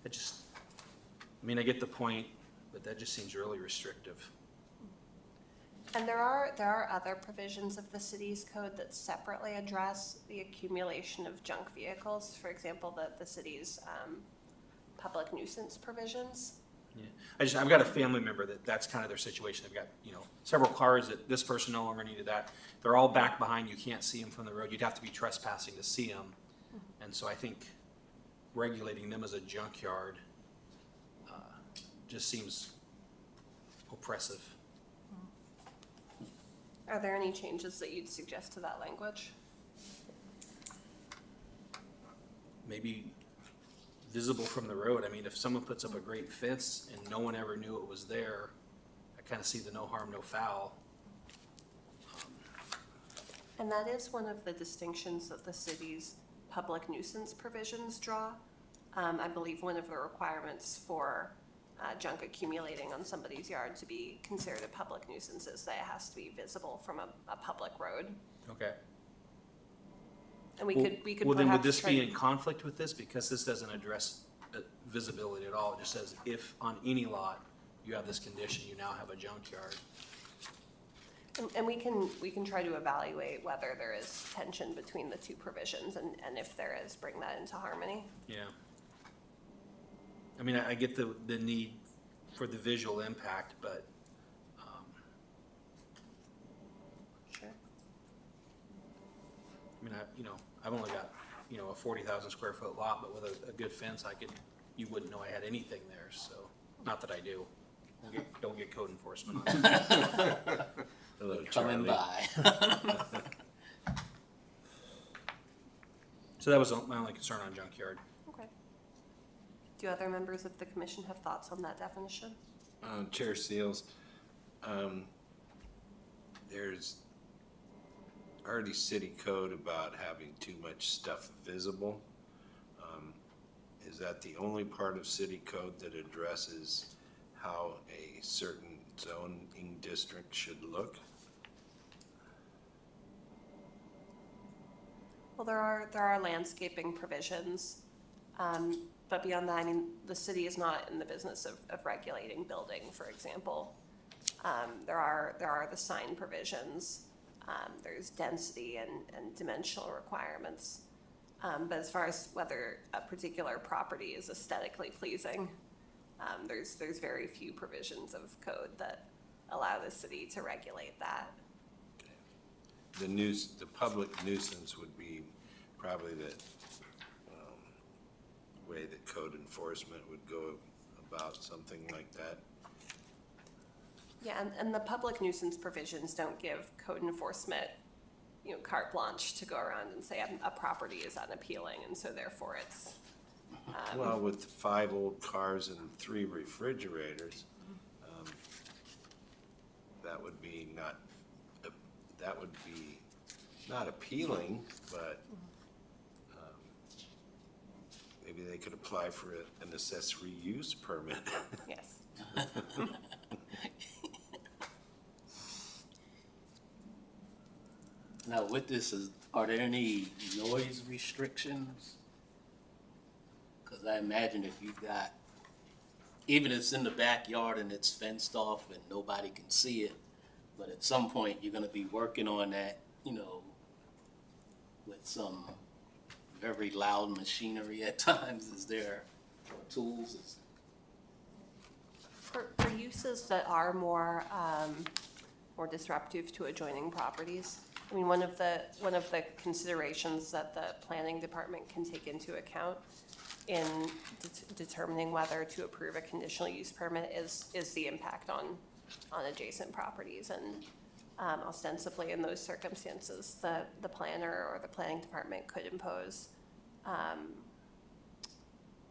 I mean, I get the point, but that just seems really restrictive. And there are other provisions of the city's code that separately address the accumulation of junk vehicles. For example, the city's public nuisance provisions. Yeah, I've got a family member that's kind of their situation. They've got, several cars that this person no longer needed that. They're all back behind. You can't see them from the road. You'd have to be trespassing to see them. And so I think regulating them as a junkyard just seems oppressive. Are there any changes that you'd suggest to that language? Maybe visible from the road. I mean, if someone puts up a great fence and no one ever knew it was there, I kind of see the no harm, no foul. And that is one of the distinctions that the city's public nuisance provisions draw. I believe one of the requirements for junk accumulating on somebody's yard to be considered a public nuisance is that it has to be visible from a public road. Okay. And we could Well, then would perhaps this try be to- in conflict with this? Because this doesn't address visibility at all. It just says if on any lot you have this condition, you now have a junkyard. And we can try to evaluate whether there is tension between the two provisions, and if there is, bring that into harmony. Yeah. I mean, I get the need for the visual impact, but Sure. I mean, I've only got, a 40,000 square foot lot, but with a good fence, you wouldn't know I had anything there, so, not that I do. Don't get code enforcement on it. Hello, Coming Charlie. by. So that was my only concern on junkyard. Okay. Do other members of the commission have thoughts on that definition? Chair Seals, there's already city code about having too much stuff visible. Is that the only part of city code that addresses how a certain zoning district should look? Well, there are landscaping provisions, but beyond that, I mean, the city is not in the business of regulating building, for example. There are the sign provisions, there's density and dimensional requirements. But as far as whether a particular property is aesthetically pleasing, there's very few provisions of code that allow the city to regulate that. The public nuisance would be probably the way that code enforcement would go about something like that. Yeah, and the public nuisance provisions don't give code enforcement, carte blanche to go around and say a property is unappealing, and so therefore it's. Well, with 5 old cars and 3 refrigerators, that would be not appealing, but maybe they could apply for an accessory use permit. Yes. Now, with this, are there any noise restrictions? Because I imagine if you've got, even if it's in the backyard and it's fenced off and nobody can see it, but at some point you're gonna be working on that, you know, with some very loud machinery at times. Is there tools? For uses that are more disruptive to adjoining properties, I mean, one of the considerations that the planning department can take into account in determining whether to approve a conditional use permit is the impact on adjacent properties. And ostensibly in those circumstances, the planner or the planning department could impose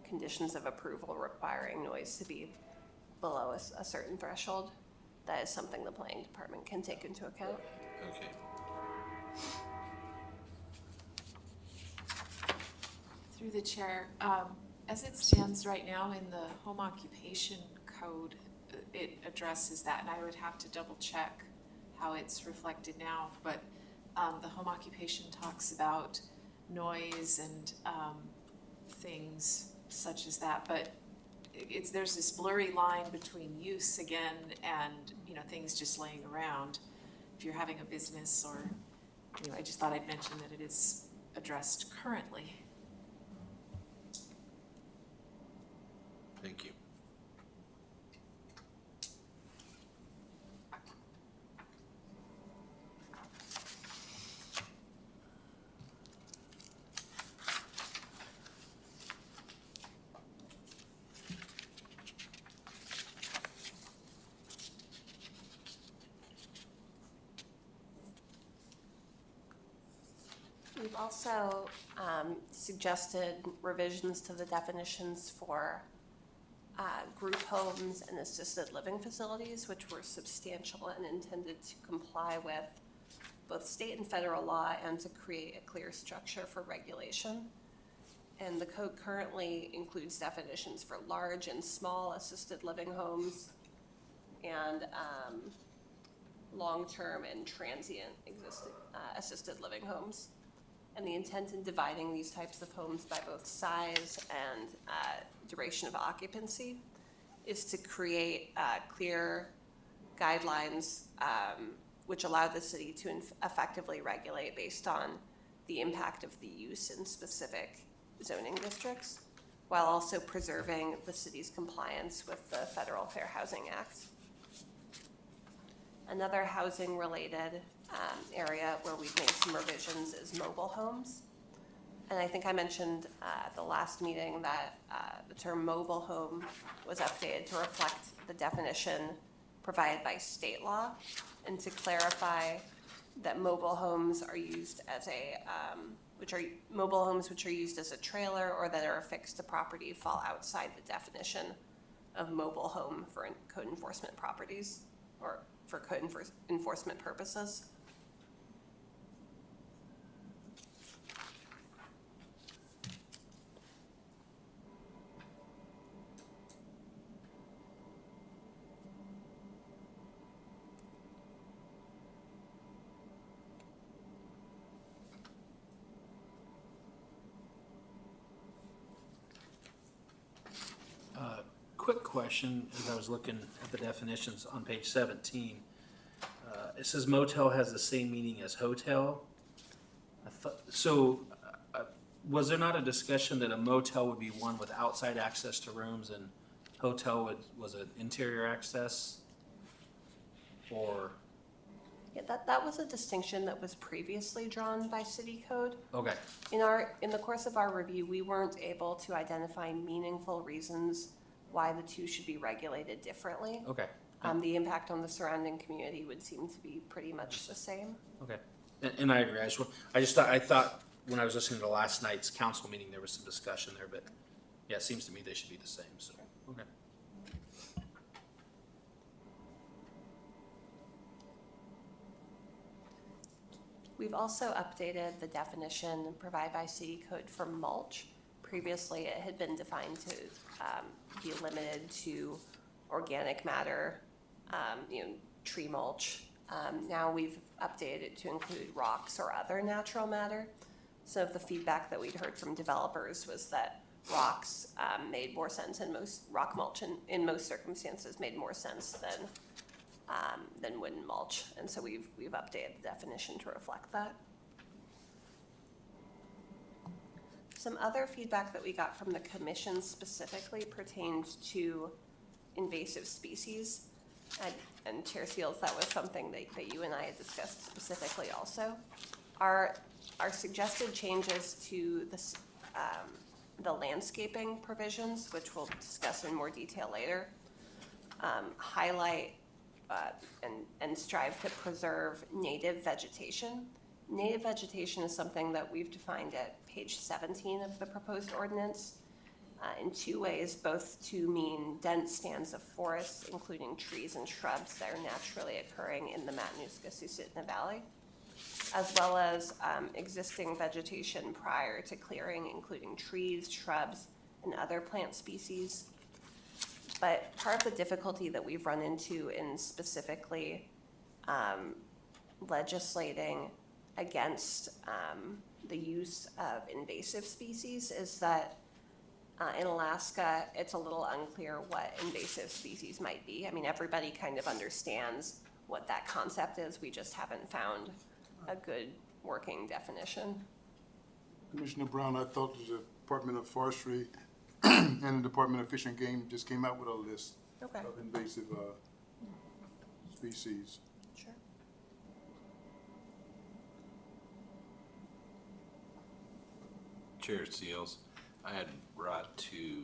conditions of approval requiring noise to be below a certain threshold. That is something the planning department can take into account. Okay. Through the chair, as it stands right now in the home occupation code, it addresses that, and I would have to double check how it's reflected now, but the home occupation talks about noise and things such as that, but there's this blurry line between use again and, you know, things just laying around. If you're having a business or, you know, I just thought I'd mention that it is addressed currently. Thank you. We've also suggested revisions to the definitions for group homes and assisted living facilities, which were substantial and intended to comply with both state and federal law and to create a clear structure for regulation. And the code currently includes definitions for large and small assisted living homes and long-term and transient assisted living homes. And the intent in dividing these types of homes by both size and duration of occupancy is to create clear guidelines which allow the city to effectively regulate based on the impact of the use in specific zoning districts, while also preserving the city's compliance with the Federal Fair Housing Act. Another housing-related area where we've made some revisions is mobile homes. And I think I mentioned at the last meeting that the term mobile home was updated to reflect the definition provided by state law, and to clarify that mobile homes are used as mobile homes which are used as a trailer or that are affixed to property fall outside the definition of mobile home for code enforcement properties or for code enforcement purposes. Quick question, as I was looking at the definitions on page 17. It says motel has the same meaning as hotel. Was there not a discussion that a motel would be one with outside access to rooms and hotel was an interior access? Or? Yeah, that was a distinction that was previously drawn by city code. Okay. In the course of our review, we weren't able to identify meaningful reasons why the two should be regulated differently. Okay. The impact on the surrounding community would seem to be pretty much the same. Okay. And I agree. I thought when I was listening to last night's council meeting, there was some discussion there, but yeah, it seems to me they should be the same, so, okay. We've also updated the definition provided by city code for mulch. Previously, it had been defined to be limited to organic matter, tree mulch, Now we've updated it to include rocks or other natural matter. So the feedback that we'd heard from developers was that rocks made more sense, and rock mulch in most circumstances made more sense than wooden mulch. And so we've updated the definition to reflect that. Some other feedback that we got from the commission specifically pertained to invasive species. And Chair Seals, that was something that you and I had discussed specifically also. Our suggested changes to the landscaping provisions, which we'll discuss in more detail later, highlight and strive to preserve native vegetation. Native vegetation is something that we've defined at page 17 of the proposed ordinance in two ways, both to mean dense stands of forests, including trees and shrubs that are naturally occurring in the Matanuska-Susitna Valley, as well as existing vegetation prior to clearing, including trees, shrubs, and other plant species. But part of the difficulty that we've run into in specifically legislating against the use of invasive species is that in Alaska, it's a little unclear what invasive species might be. I mean, everybody kind of understands what that concept is. We just haven't found a good working definition. Commissioner Brown, I thought the Department of Forestry and the Department of Fish and Game just came out with a list Okay. of invasive species. Sure. Chair Seals, I had brought to,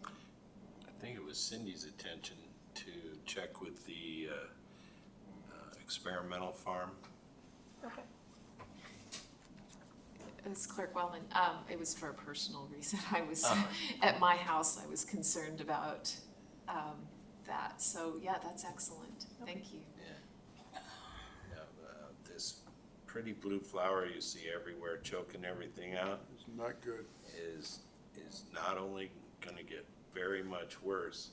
I think it was Cindy's attention to check with the experimental farm. Okay. Ms. Clerk Wellman, it was for a personal reason. I was, at my house, I was concerned about that. So, yeah, that's excellent. Thank you. This pretty blue flower you see everywhere choking everything out It's not good. is not only gonna get very much worse,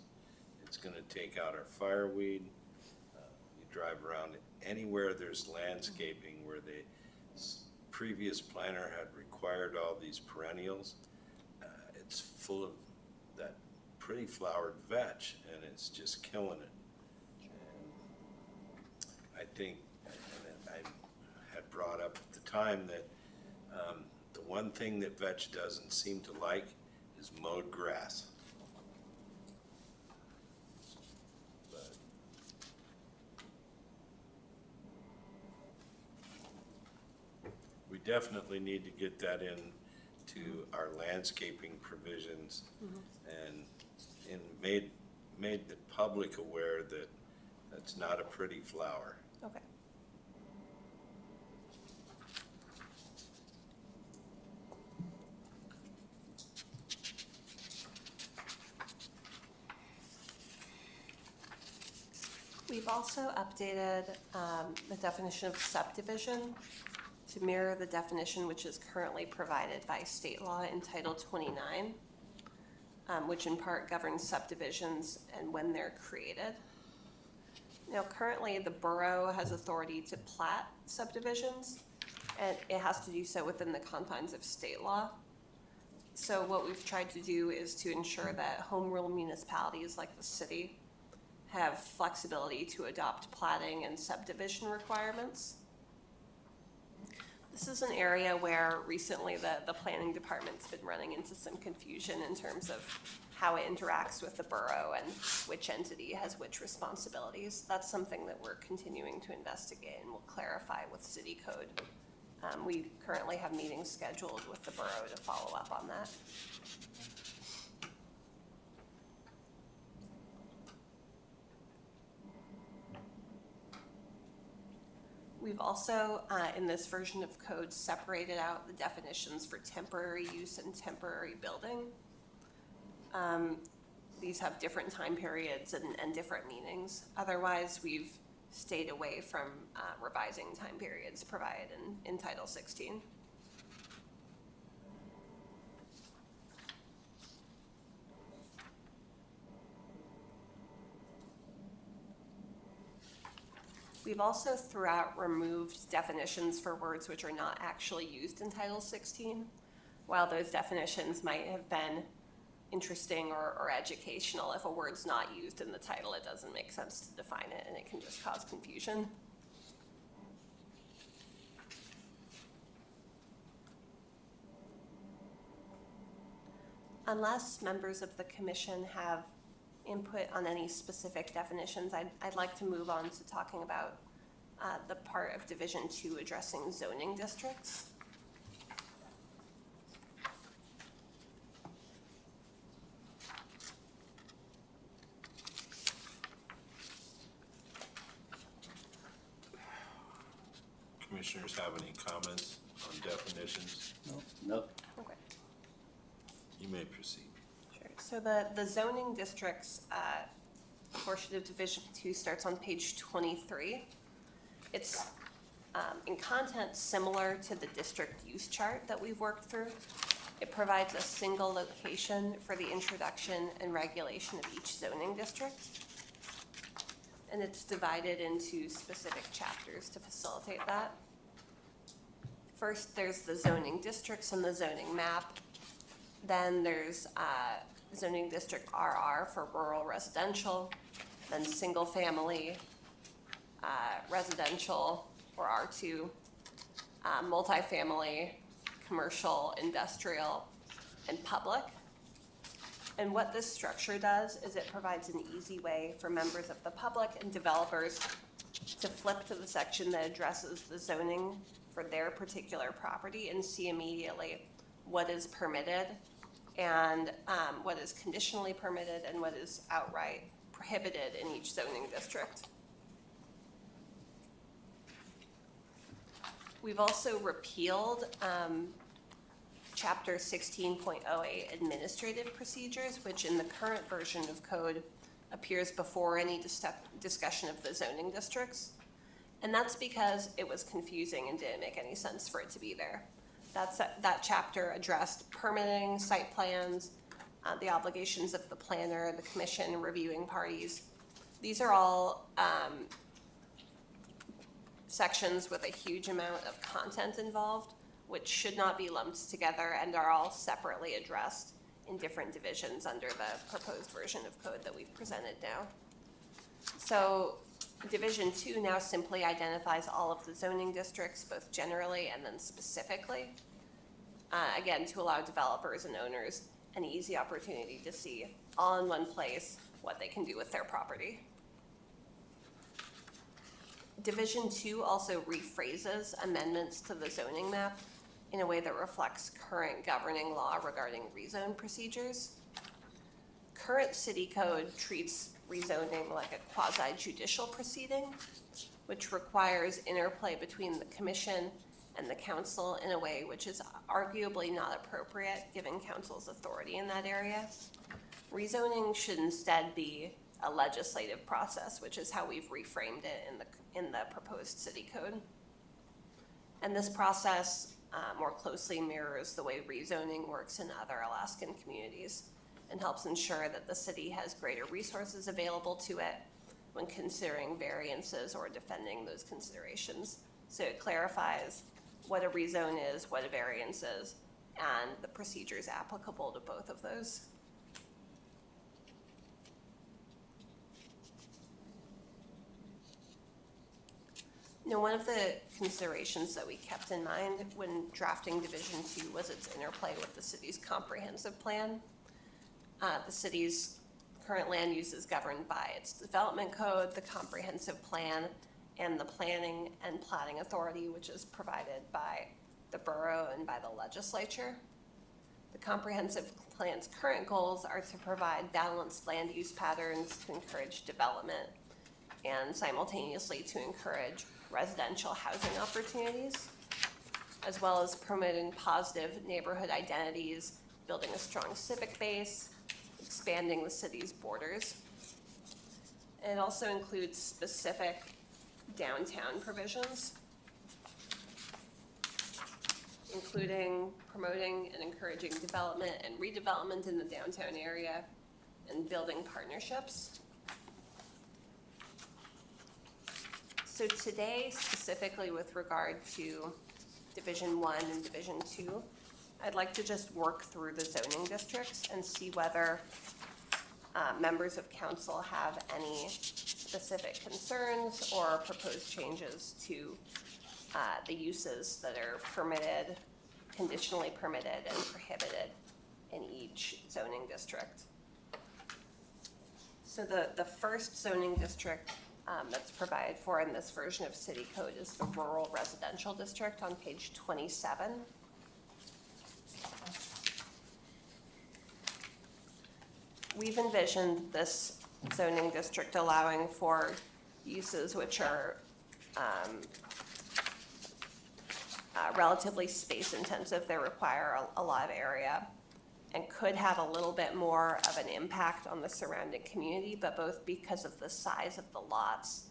it's gonna take out our fireweed. You drive around anywhere there's landscaping where the previous planner had required all these perennials, it's full of that pretty flowered vetch, and it's just killing it. And I think, and I had brought up at the time that the one thing that vetch doesn't seem to like is mowed grass. But we definitely need to get that in to our landscaping provisions and made the public aware that that's not a pretty flower. Okay. We've also updated the definition of subdivision to mirror the definition which is currently provided by state law in Title 29, which in part governs subdivisions and when they're created. Now, currently, the borough has authority to plat subdivisions, and it has to do so within the confines of state law. So what we've tried to do is to ensure that home rule municipalities like the city have flexibility to adopt platting and subdivision requirements. This is an area where recently the planning department's been running into some confusion in terms of how it interacts with the borough and which entity has which responsibilities. That's something that we're continuing to investigate and will clarify with city code. We currently have meetings scheduled with the borough to follow up on that. We've also, in this version of code, separated out the definitions for temporary use and temporary building. These have different time periods and different meanings. Otherwise, we've stayed away from revising time periods provided in Title 16. We've also throughout removed definitions for words which are not actually used in Title 16. While those definitions might have been interesting or educational, if a word's not used in the title, it doesn't make sense to define it, and it can just cause confusion. Unless members of the commission have input on any specific definitions, I'd like to move on to talking about the part of Division 2 addressing zoning districts. Commissioners have any comments on definitions? No, Okay. You may proceed. Sure. So the zoning districts portion of Division 2 starts on page 23. It's in content similar to the district use chart that we've worked through. It provides a single location for the introduction and regulation of each zoning district. And it's divided into specific chapters to facilitate that. First, there's the zoning districts and the zoning map. Then there's zoning district RR for rural residential, then single family residential or R2, multifamily, commercial, industrial, and public. And what this structure does is it provides an easy way for members of the public and developers to flip to the section that addresses the zoning for their particular property and see immediately what is permitted and what is conditionally permitted and what is outright prohibited in each zoning district. We've also repealed Chapter 16.08 Administrative Procedures, which in the current version of code appears before any discussion of the zoning districts. And that's because it was confusing and didn't make any sense for it to be there. That chapter addressed permitting, site plans, the obligations of the planner, the commission, reviewing parties. These are all sections with a huge amount of content involved, which should not be lumped together and are all separately addressed in different divisions under the proposed version of code that we've presented now. So Division 2 now simply identifies all of the zoning districts, both generally and then specifically, again, to allow developers and owners an easy opportunity to see all in one place what they can do with their property. Division 2 also rephrases amendments to the zoning map in a way that reflects current governing law regarding rezone procedures. Current city code treats rezoning like a quasi-judicial proceeding, which requires interplay between the commission and the council in a way which is arguably not appropriate given council's authority in that area. Rezoning should instead be a legislative process, which is how we've reframed it in the proposed city code. And this process more closely mirrors the way rezoning works in other Alaskan communities and helps ensure that the city has greater resources available to it when considering variances or defending those considerations. So it clarifies what a rezone is, what a variance is, and the procedures applicable to both of those. Now, one of the considerations that we kept in mind when drafting Division 2 was its interplay with the city's comprehensive plan. The city's current land use is governed by its development code, the comprehensive plan, and the planning and platting authority, which is provided by the borough and by the legislature. The comprehensive plan's current goals are to provide balanced land use patterns to encourage development and simultaneously to encourage residential housing opportunities, as well as promoting positive neighborhood identities, building a strong civic base, expanding the city's borders. And it also includes specific downtown provisions, including promoting and encouraging development and redevelopment in the downtown area and building partnerships. So today, specifically with regard to Division 1 and Division 2, I'd like to just work through the zoning districts and see whether members of council have any specific concerns or proposed changes to the uses that are permitted, conditionally permitted, and prohibited in each zoning district. So the first zoning district that's provided for in this version of City Code is the Rural Residential District on page 27. We've envisioned this zoning district allowing for uses which are relatively space intensive. They require a lot of area and could have a little bit more of an impact on the surrounding community, but both because of the size of the lots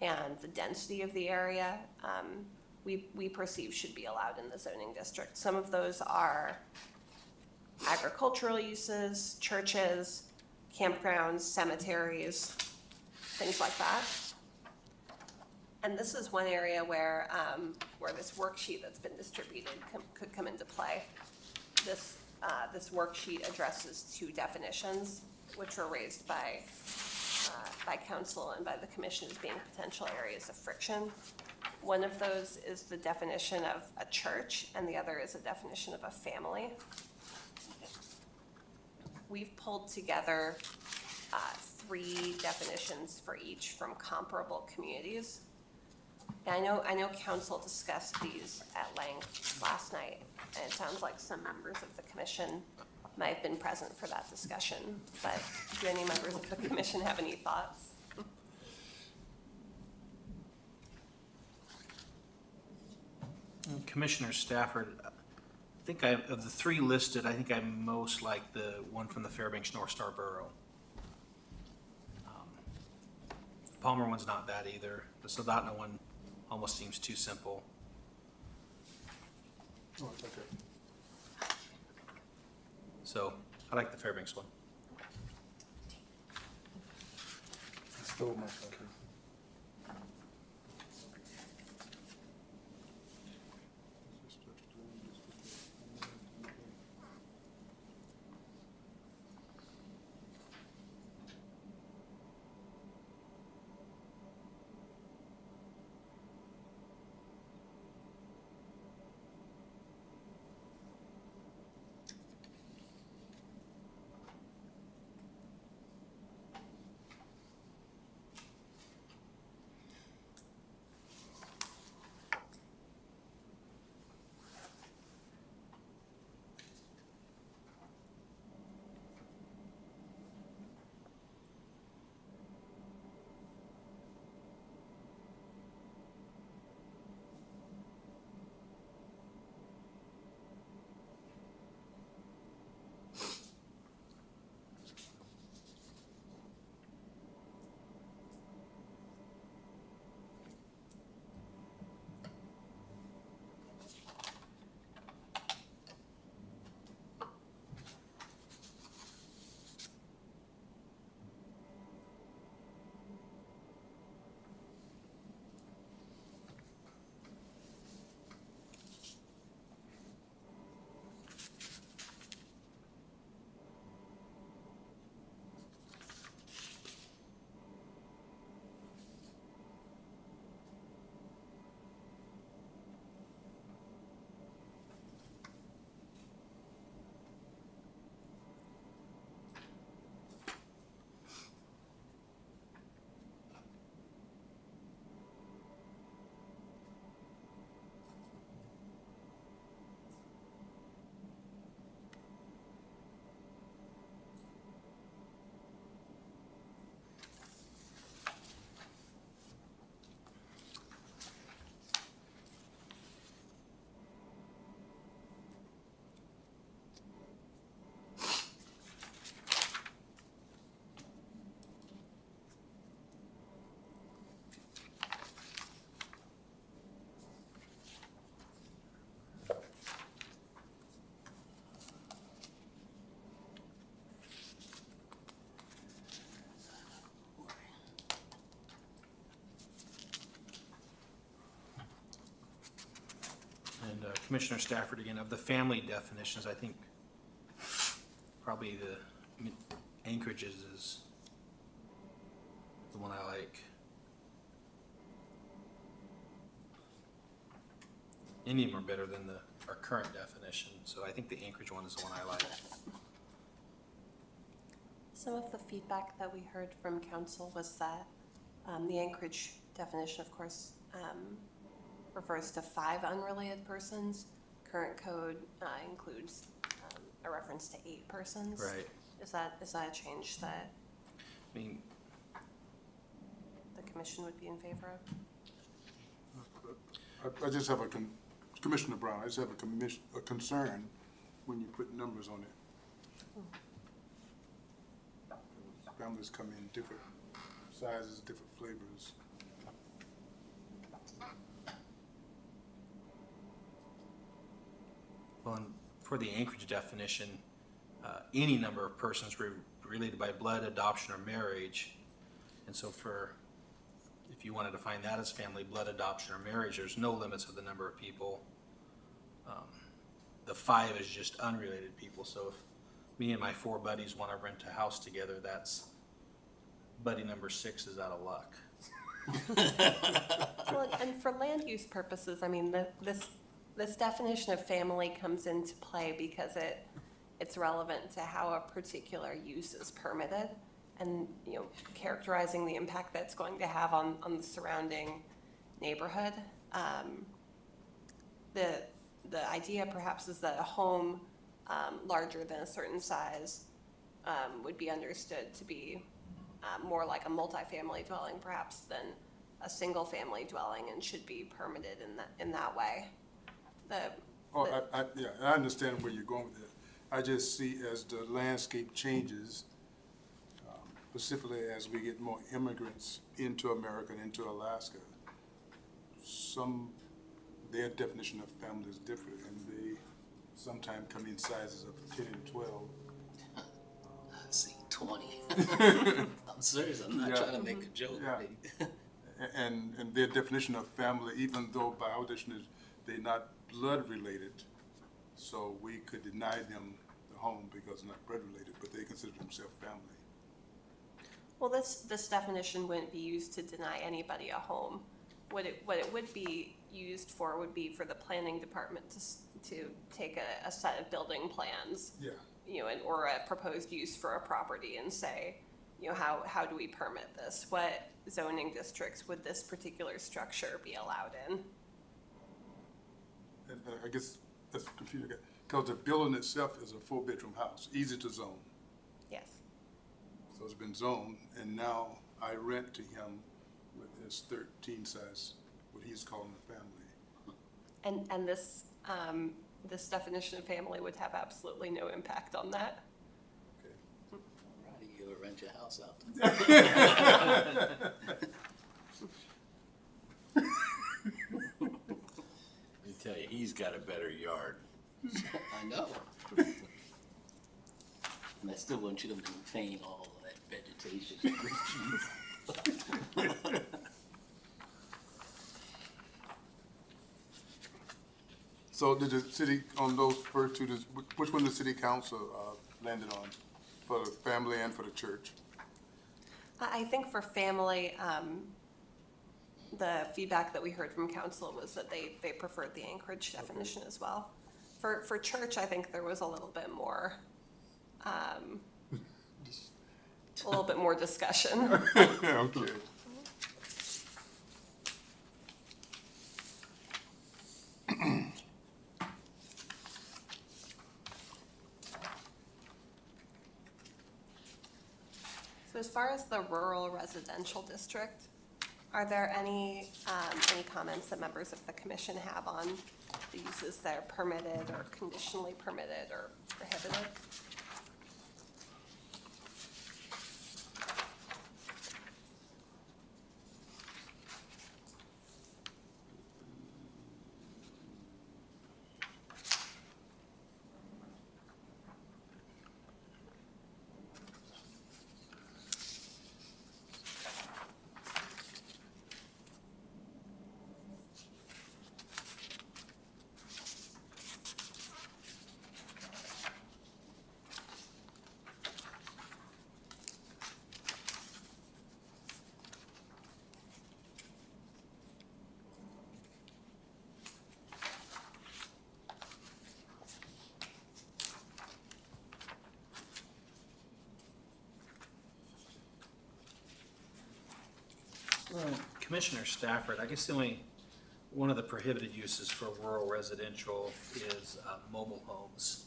and the density of the area, we perceive should be allowed in the zoning district. Some of those are agricultural uses, churches, campgrounds, cemeteries, things like that. And this is one area where this worksheet that's been distributed could come into play. This worksheet addresses two definitions, which were raised by council and by the commission as being potential areas of friction. One of those is the definition of a church, and the other is a definition of a family. We've pulled together 3 definitions for each from comparable communities. And I know council discussed these at length last night, and it sounds like some members of the commission might have been present for that discussion, but do any members of the commission have any thoughts? Commissioner Stafford, I think of the 3 listed, I think I most like the one from the Fairbanks North Star Borough. The Palmer one's not bad either. The Soldotna one almost seems too simple. Oh, it's okay. So I like the Fairbanks one. Stole my copy. Commissioner Stafford again, of the family definitions, I think probably the anchorages is the one I like. Any of them are better than our current definition, so I think the Anchorage one is the one I like. Some of the feedback that we heard from council was that the Anchorage definition, of course, refers to 5 unrelated persons. Current code includes a reference to 8 persons. Right. Is that a change that I mean, the commission would be in favor of? I just have Commissioner Brown, I just have a concern when you put numbers on it. Families come in different sizes, different flavors. well, and for the Anchorage definition, any number of persons related by blood, adoption, or marriage. And so if you want to define that as family, blood, adoption, or marriage, there's no limits of the number of people. The 5 is just unrelated people. So if me and my 4 buddies want to rent a house together, that's buddy number 6 is out of luck. Well, and for land use purposes, I mean, this definition of family comes into play because it's relevant to how a particular use is permitted, and characterizing the impact that's going to have on the surrounding neighborhood. The idea perhaps is that a home larger than a certain size would be understood to be more like a multifamily dwelling perhaps than a single family dwelling, and should be permitted in that way. Yeah, I understand where you're going with it. I just see as the landscape changes, specifically as we get more immigrants into America and into Alaska, their definition of family is different, and they sometimes come in sizes of 10 and 12. I see 20. I'm serious, I'm not Yeah. trying to make a joke. Yeah. And their definition of family, even though by our definition they're not blood related, so we could deny them the home because they're not blood related, but they consider themselves family. Well, this definition wouldn't be used to deny anybody a home. What it would be used for would be for the planning department to take a set of building plans, Yeah. or a proposed use for a property and say, how do we permit this? What zoning districts would this particular structure be allowed in? And I guess that's confusing, because the building itself is a 4-bedroom house, easy to zone. Yes. So it's been zoned, and now I rent to him with his 13 size, what he's calling a family. And this definition of family would have absolutely no impact on that. Okay. Roddy, you ever rent your house out? I tell you, he's got a better yard. I know. And I still want you to maintain all of that vegetation. So did the city, on those first two, which one did the city council landed on, for the family and for the church? I think for family, the feedback that we heard from council was that they preferred the Anchorage definition as well. For church, I think there was a little bit more, discussion. Okay. So as far as the rural residential district, are there any comments that members of the commission have on the uses that are permitted or conditionally permitted or prohibited? Commissioner Stafford, I guess one of the prohibited uses for rural residential is mobile homes.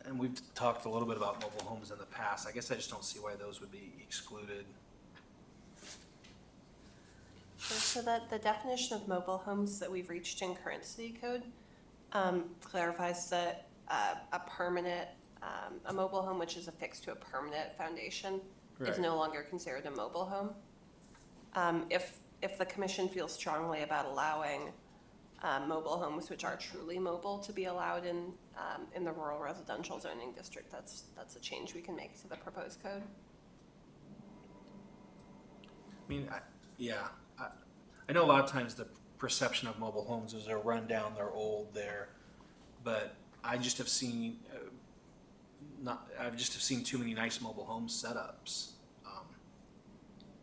And we've talked a little bit about mobile homes in the past. I guess I just don't see why those would be excluded. So the definition of mobile homes that we've reached in current city code clarifies that a mobile home which is affixed to a permanent foundation is Right. no longer considered a mobile home. If the commission feels strongly about allowing mobile homes which are truly mobile to be allowed in the rural residential zoning district, that's a change we can make to the proposed code. I mean, I know a lot of times the perception of mobile homes is they're run down, they're old, but I just have seen too many nice mobile home setups.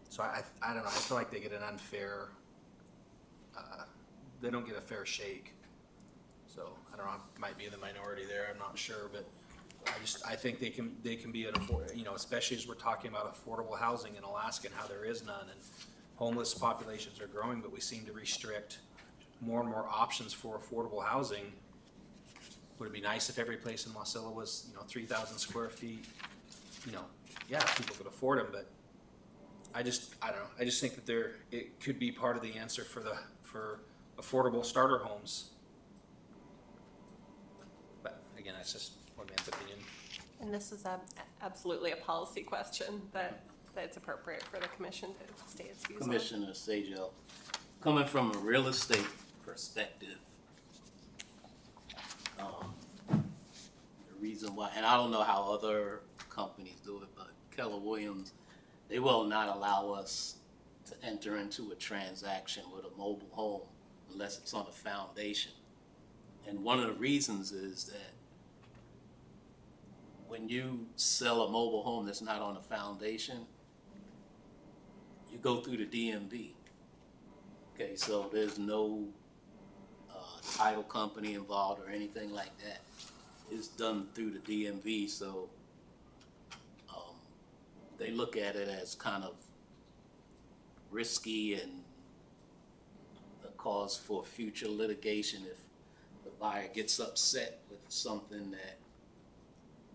So I don't know. I feel like they get an unfair. They don't get a fair shake. So I don't know. I might be in the minority there. I'm not sure, but I think they can be especially as we're talking about affordable housing in Alaska and how there is none, and homeless populations are growing, but we seem to restrict more and more options for affordable housing. Would it be nice if every place in Wasilla was 3,000 square feet? Yeah, people could afford them, but I don't know. I just think that it could be part of the answer for affordable starter homes. But again, that's just one man's opinion. And this is absolutely a policy question that it's appropriate for the commission to state its views on. Commissioner Sajal, coming from a real estate perspective, the reason why, and I don't know how other companies do it, but Keller Williams, they will not allow us to enter into a transaction with a mobile home unless it's on a foundation. And one of the reasons is that when you sell a mobile home that's not on a foundation, you go through the DMV. Okay, so there's no title company involved or anything like that. It's done through the DMV, so they look at it as kind of risky and a cause for future litigation if the buyer gets upset with something that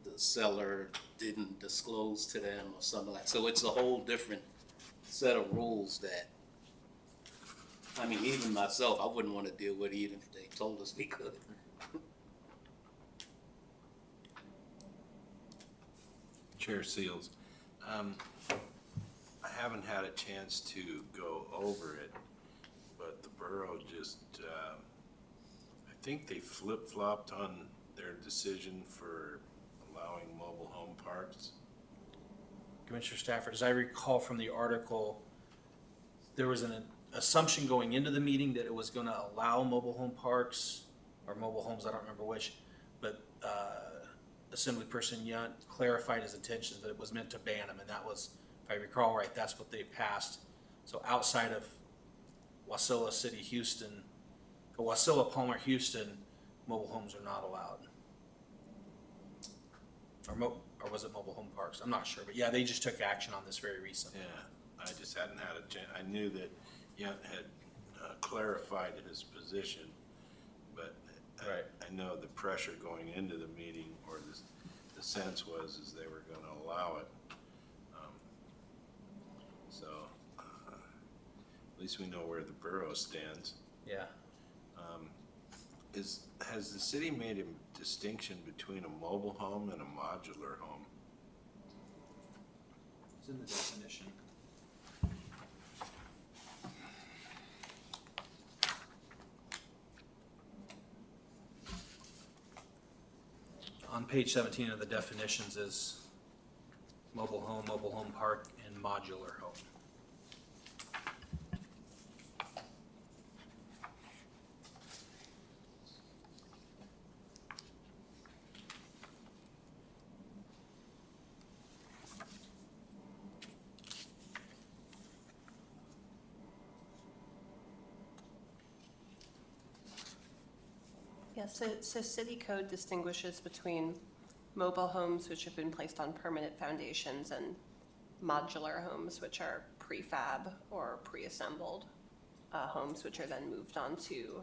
the seller didn't disclose to them or something like that. So it's a whole different set of rules that, I mean, even myself, I wouldn't want to deal with it even if they told us we could. Chair Seals, I haven't had a chance to go over it, but the borough just, I think they flip-flopped on their decision for allowing mobile home parks. Commissioner Stafford, as I recall from the article, there was an assumption going into the meeting that it was going to allow mobile home parks or mobile homes, I don't remember which, but Assemblyperson Yunt clarified his intentions that it was meant to ban them, and that was, if I recall right, that's what they passed. So outside of Wasilla City, Houston, or Wasilla Palmer, Houston, mobile homes are not allowed. Or was it mobile home parks? I'm not sure, but yeah, they just took action on this very recently. Yeah, I just hadn't had a chance. I knew that Yunt had clarified his position, but Right. I know the pressure going into the meeting, or the sense was, is they were gonna allow it. So, at least we know where the borough stands. Yeah. Has the city made a distinction between a mobile home and a modular home? It's in the definition. On page 17 of the definitions is mobile home park, and modular home. Yeah, so city code distinguishes between mobile homes which have been placed on permanent foundations and modular homes which are prefab or pre-assembled homes, which are then moved onto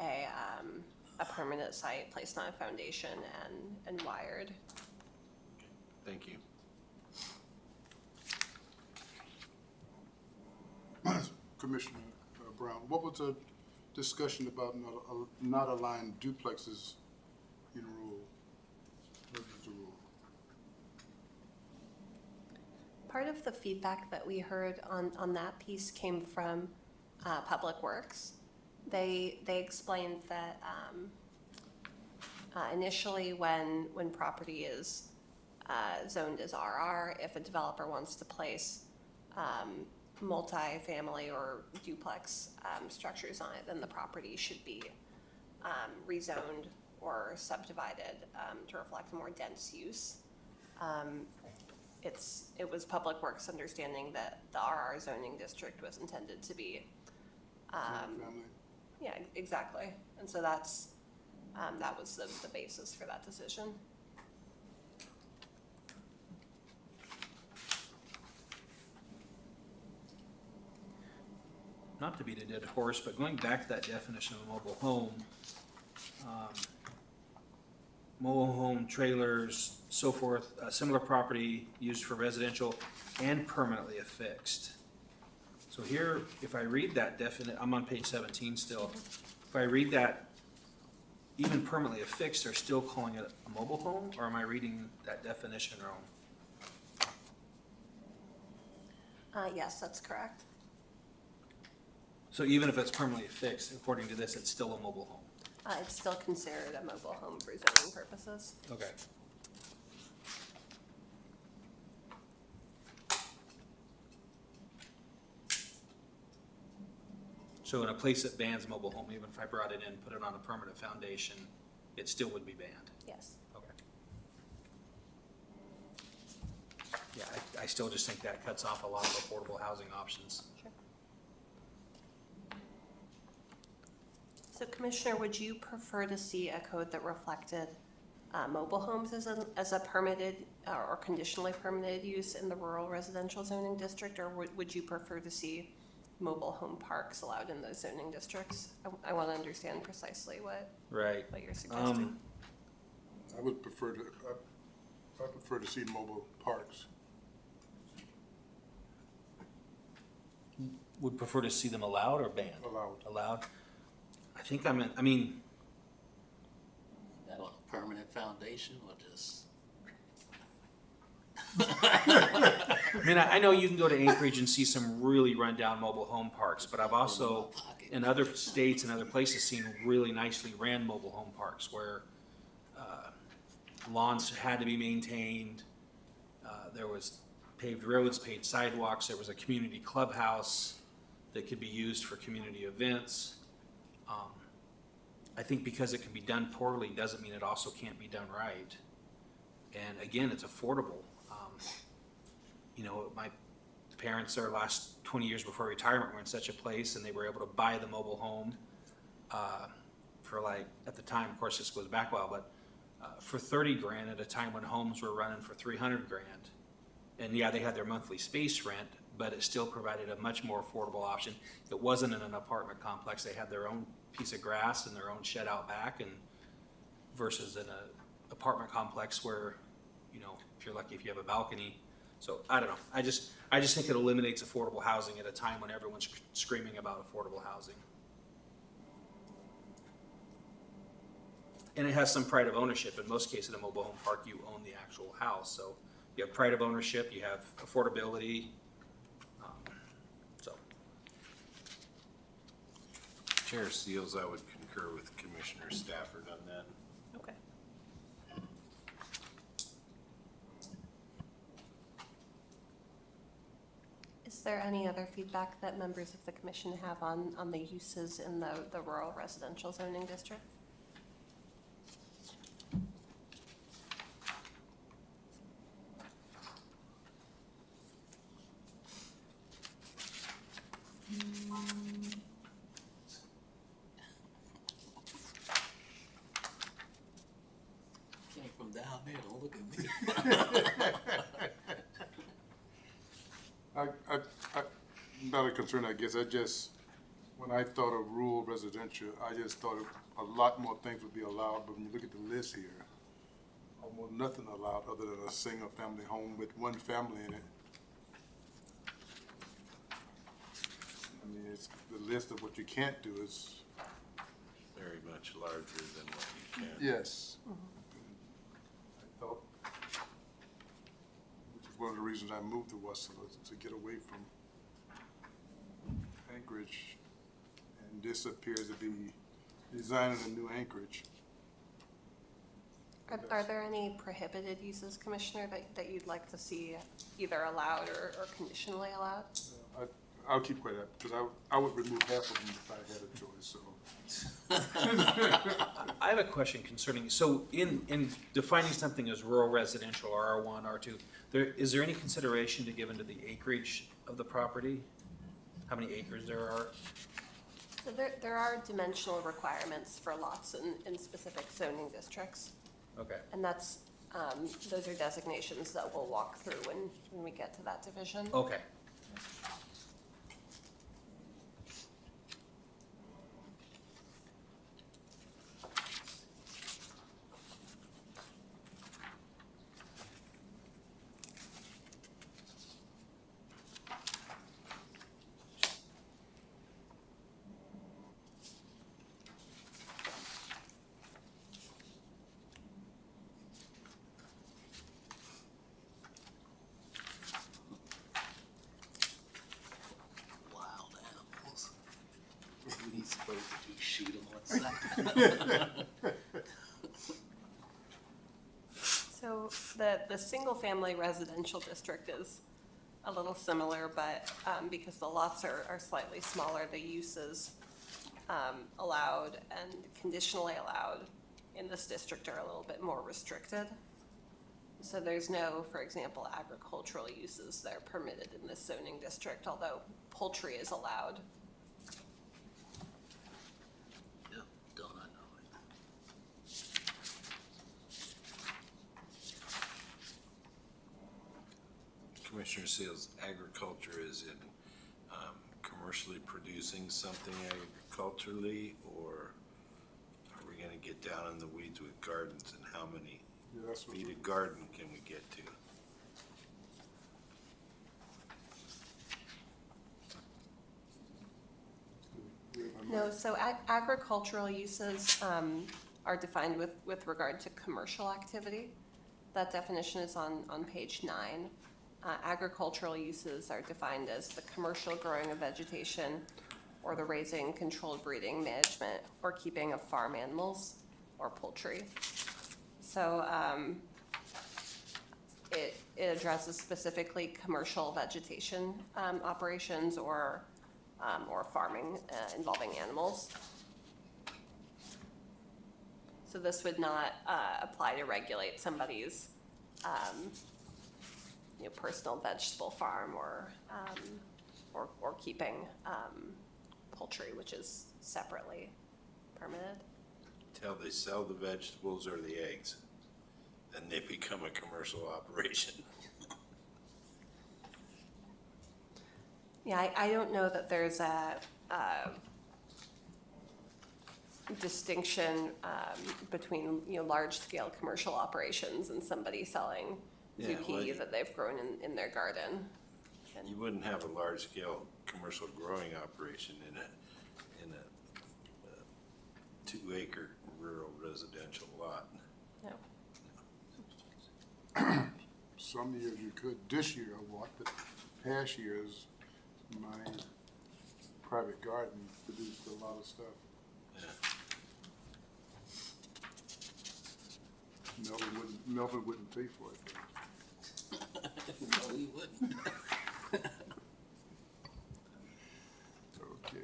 a permanent site, placed on a foundation and wired. Thank you. Commissioner Brown, what was the discussion about not allowing duplexes in rural, residential rural? Part of the feedback that we heard on that piece came from Public Works. They explained that initially when property is zoned as RR, if a developer wants to place multi-family or duplex structures on it, then the property should be rezoned or subdivided to reflect a more dense use. It was Public Works' understanding that the RR zoning district was intended to be, Family? yeah, exactly. And so that was the basis for that decision. Not to beat a dead horse, but going back to that definition of a mobile home, mobile home, trailers, so forth, similar property used for residential and permanently affixed. So here, if I read that I'm on page 17 still. If I read that, even permanently affixed, they're still calling it a mobile home, or am I reading that definition wrong? Yes, that's correct. So even if it's permanently affixed, according to this, it's still a mobile home? It's still considered a mobile home for zoning purposes. Okay. So in a place that bans mobile home, even if I brought it in, put it on a permanent foundation, it still would be banned? Yes. Okay. Yeah, I still just think that cuts off a lot of affordable housing options. Sure. So Commissioner, would you prefer to see a code that reflected mobile homes as a permitted or conditionally permitted use in the rural residential zoning district, or would you prefer to see mobile home parks allowed in those zoning districts? I want to understand precisely what you're suggesting. I would prefer to, I prefer to see mobile parks. Would prefer to see them allowed or banned? Allowed. Allowed. I think that That on a permanent foundation or just? I know you can go to Anchorage and see some really rundown mobile home parks, but I've also, in other states and other places, seen really nicely ran mobile home parks where lawns had to be maintained. There was paved roads, paved sidewalks. There was a community clubhouse that could be used for community events. I think because it can be done poorly doesn't mean it also can't be done right. And again, it's affordable. My parents, their last 20 years before retirement, were in such a place, and they were able to buy the mobile home for at the time, of course this goes back a while, but for 30 grand at a time when homes were running for 300 grand. And yeah, they had their monthly space rent, but it still provided a much more affordable option. It wasn't in an apartment complex. They had their own piece of grass and their own shed out back, and versus in an apartment complex where, if you're lucky if you have a balcony. So I don't know. I just think it eliminates affordable housing at a time when everyone's screaming about affordable housing. And it has some pride of ownership. In most cases, in a mobile home park, you own the actual house. So you have pride of ownership, you have affordability. Chair Seals, I would concur with Commissioner Stafford on that. Okay. Is there any other feedback that members of the commission have on the uses in the rural residential zoning district? Came from down there, don't look at me. not a concern, I guess. When I thought of rural residential, I just thought a lot more things would be allowed, but when you look at the list here, almost nothing allowed other than a single-family home with one family in it. I mean, it's, the list of what you can't do is, Very much larger than what you can. yes. I thought, which is one of the reasons I moved to Wasilla, to get away from Anchorage. And this appears to be designing a new Anchorage. Are there any prohibited uses, Commissioner, that you'd like to see either allowed or conditionally allowed? I'll keep quiet, because I would remove half of them if I had a choice, so. I have a question concerning, so in defining something as rural residential, R1, R2, is there any consideration to give into the acreage of the property? How many acres there are? So there are dimensional requirements for lots in specific zoning districts. Okay. And that's, those are designations that we'll walk through when we get to that division. Okay. Wild animals. What are we supposed to do, shoot them on sight? So the single-family residential district is a little similar, but because the lots are slightly smaller, the uses allowed and conditionally allowed in this district are a little bit more restricted. So there's no, for example, agricultural uses that are permitted in this zoning district, although poultry is allowed. Yep, don't I know it? Commissioner Seals, agriculture is in commercially producing something agriculturally, or are we gonna get down in the weeds with gardens and how many Yeah, that's what feet of garden can we get to? No, so agricultural uses are defined with regard to commercial activity. That definition is on page 9. Agricultural uses are defined as the commercial growing of vegetation or the raising, controlled breeding, management, or keeping of farm animals or poultry. So it addresses specifically commercial vegetation operations or farming involving animals. So this would not apply to regulate somebody's personal vegetable farm or keeping poultry, which is separately permitted. Till they sell the vegetables or the eggs, then they become a commercial operation. Yeah, I don't know that there's a distinction between large-scale commercial operations and somebody selling Yeah, zucchini well, that they've grown in their garden. You wouldn't have a large-scale commercial growing operation in a 2-acre rural residential lot. No. Some years you could. This year I walked, but past years, my private garden produced a lot of stuff. Yeah. Melvin wouldn't pay for it, though. No, we wouldn't. Okay.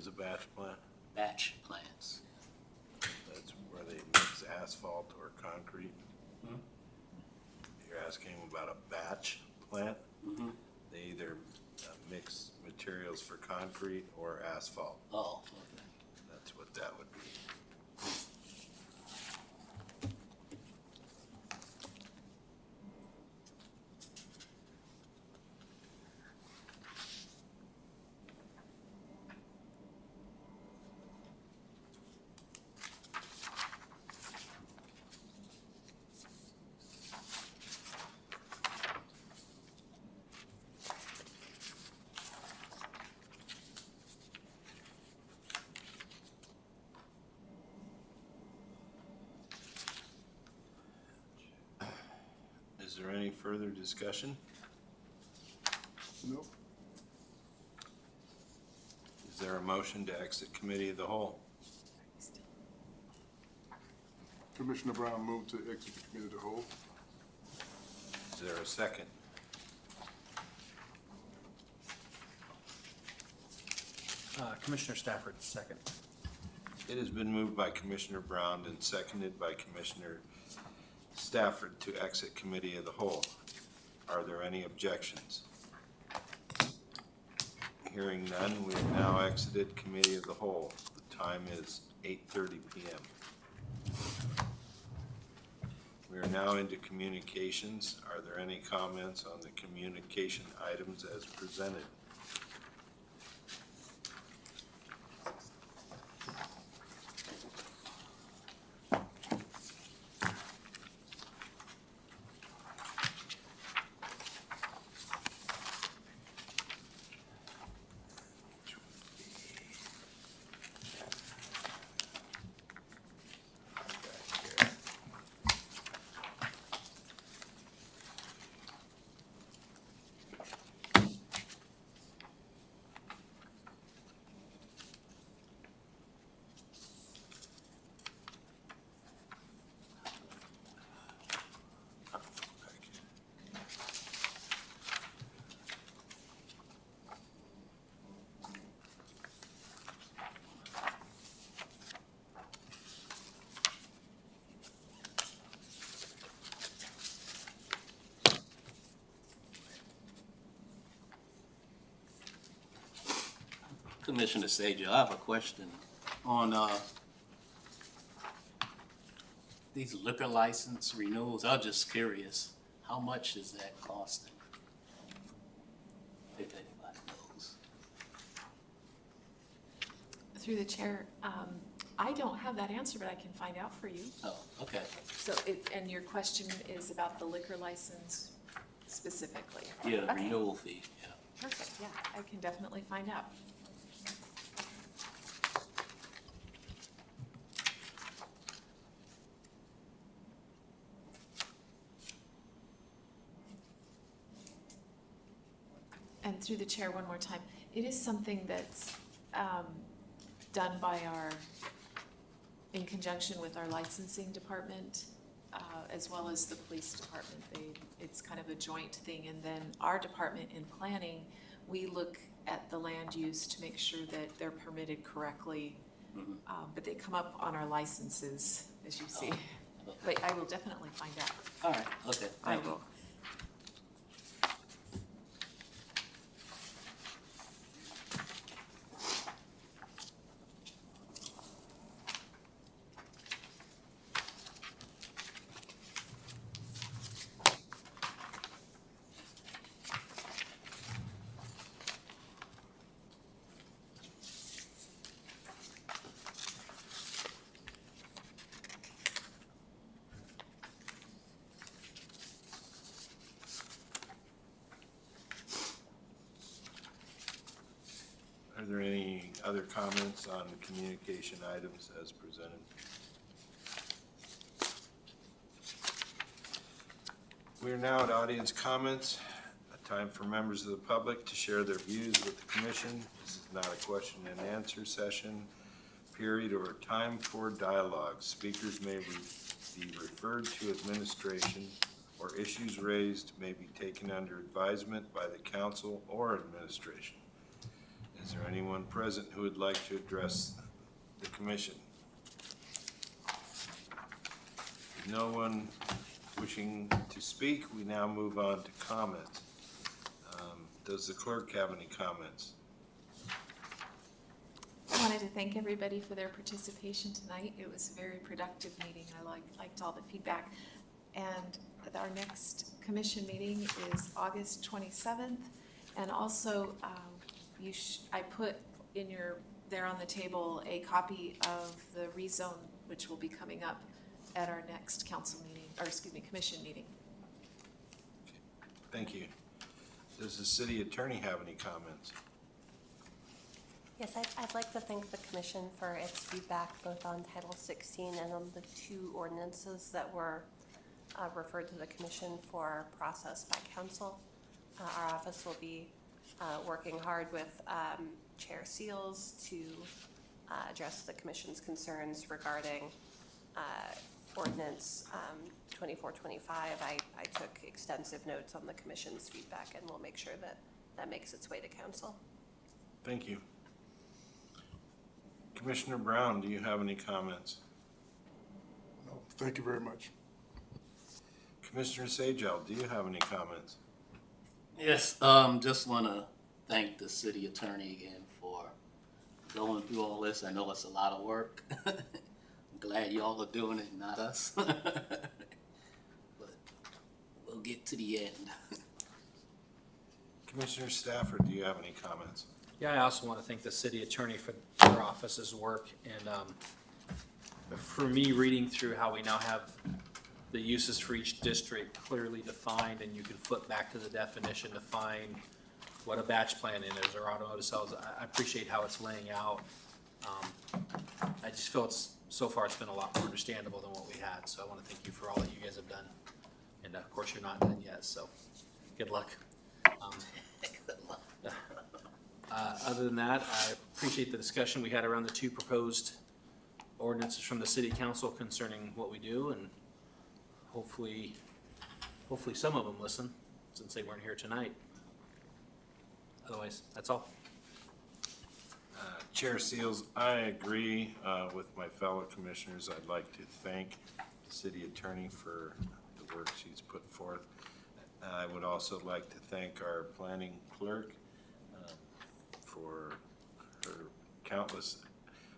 a batch plant? batch plants. That's where they mix asphalt or concrete? Hmm? You're asking about a batch plant? Mm-hmm. They either mix materials for concrete or asphalt. Oh, okay. That's what that would be. Is there any further discussion? Nope. Is there a motion to exit committee of the whole? Commissioner Brown moved to exit the committee of the whole. Is there a second? Commissioner Stafford, second. It has been moved by Commissioner Brown and seconded by Commissioner Stafford to exit committee of the whole. Are there any objections? Hearing none, we have now exited committee of the whole. The time is 8:30 p.m. We are now into communications. Are there any comments on the communication items as presented? Commissioner Sager, I have a question on these liquor license renewals. I'm just curious, how much is that costing? If anybody knows. Through the chair, I don't have that answer, but I can find out for you. Oh, okay. So, and your question is about the liquor license specifically? Yeah, the Okay. renewal fee, yeah. Perfect, yeah, I can definitely find out. And through the chair, one more time, it is something that's done by in conjunction with our licensing department, as well as the police department. It's kind of a joint thing, and then our department in planning, we look at the land use to make sure that they're permitted correctly. But they come up on our licenses, as you see. But I will definitely find out. All right, okay, I thank you. will. Are there any other comments on communication items as presented? We are now at audience comments, a time for members of the public to share their views with the commission. This is not a question and answer session, period, or a time for dialogue. Speakers may be referred to administration, or issues raised may be taken under advisement by the council or administration. Is there anyone present who would like to address the commission? No one wishing to speak, we now move on to comments. Does the clerk have any comments? I wanted to thank everybody for their participation tonight. It was a very productive meeting. I liked all the feedback. And our next commission meeting is August 27th. And also, I put in there on the table a copy of the rezone, which will be coming up at our next commission meeting. Thank you. Does the city attorney have any comments? Yes, I'd like to thank the commission for its feedback both on Title 16 and on the two ordinances that were referred to the commission for process by council. Our office will be working hard with Chair Seals to address the commission's concerns regarding ordinance 2425. I took extensive notes on the commission's feedback, and we'll make sure that makes its way to council. Thank you. Commissioner Brown, do you have any comments? No, thank you very much. Commissioner Sajal, do you have any comments? Yes, just want to thank the city attorney again for going through all this. I know it's a lot of work. I'm glad y'all are doing it, not us. But we'll get to the end. Commissioner Stafford, do you have any comments? Yeah, I also want to thank the city attorney for their office's work. And for me, reading through how we now have the uses for each district clearly defined, and you can flip back to the definition to find what a batch plan is or automotive cells. I appreciate how it's laying out. I just feel so far it's been a lot more understandable than what we had. So I want to thank you for all that you guys have done. And of course, you're not done yet, so good luck. Other than that, I appreciate the discussion we had around the two proposed ordinances from the city council concerning what we do, and hopefully some of them listen, since they weren't here tonight. Otherwise, that's all. Chair Seals, I agree with my fellow commissioners. I'd like to thank the city attorney for the work she's put forth. I would also like to thank our planning clerk for her countless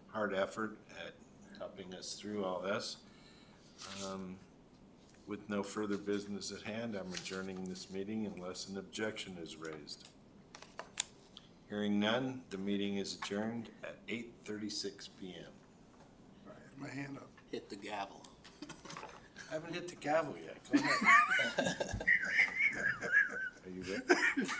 hard effort at helping us through all this. With no further business at hand, I'm adjourning this meeting unless an objection is raised. Hearing none, the meeting is adjourned at 8:36 p.m. All right, my hand up. Hit the gavel. I haven't hit the gavel yet. Go ahead. Are you ready?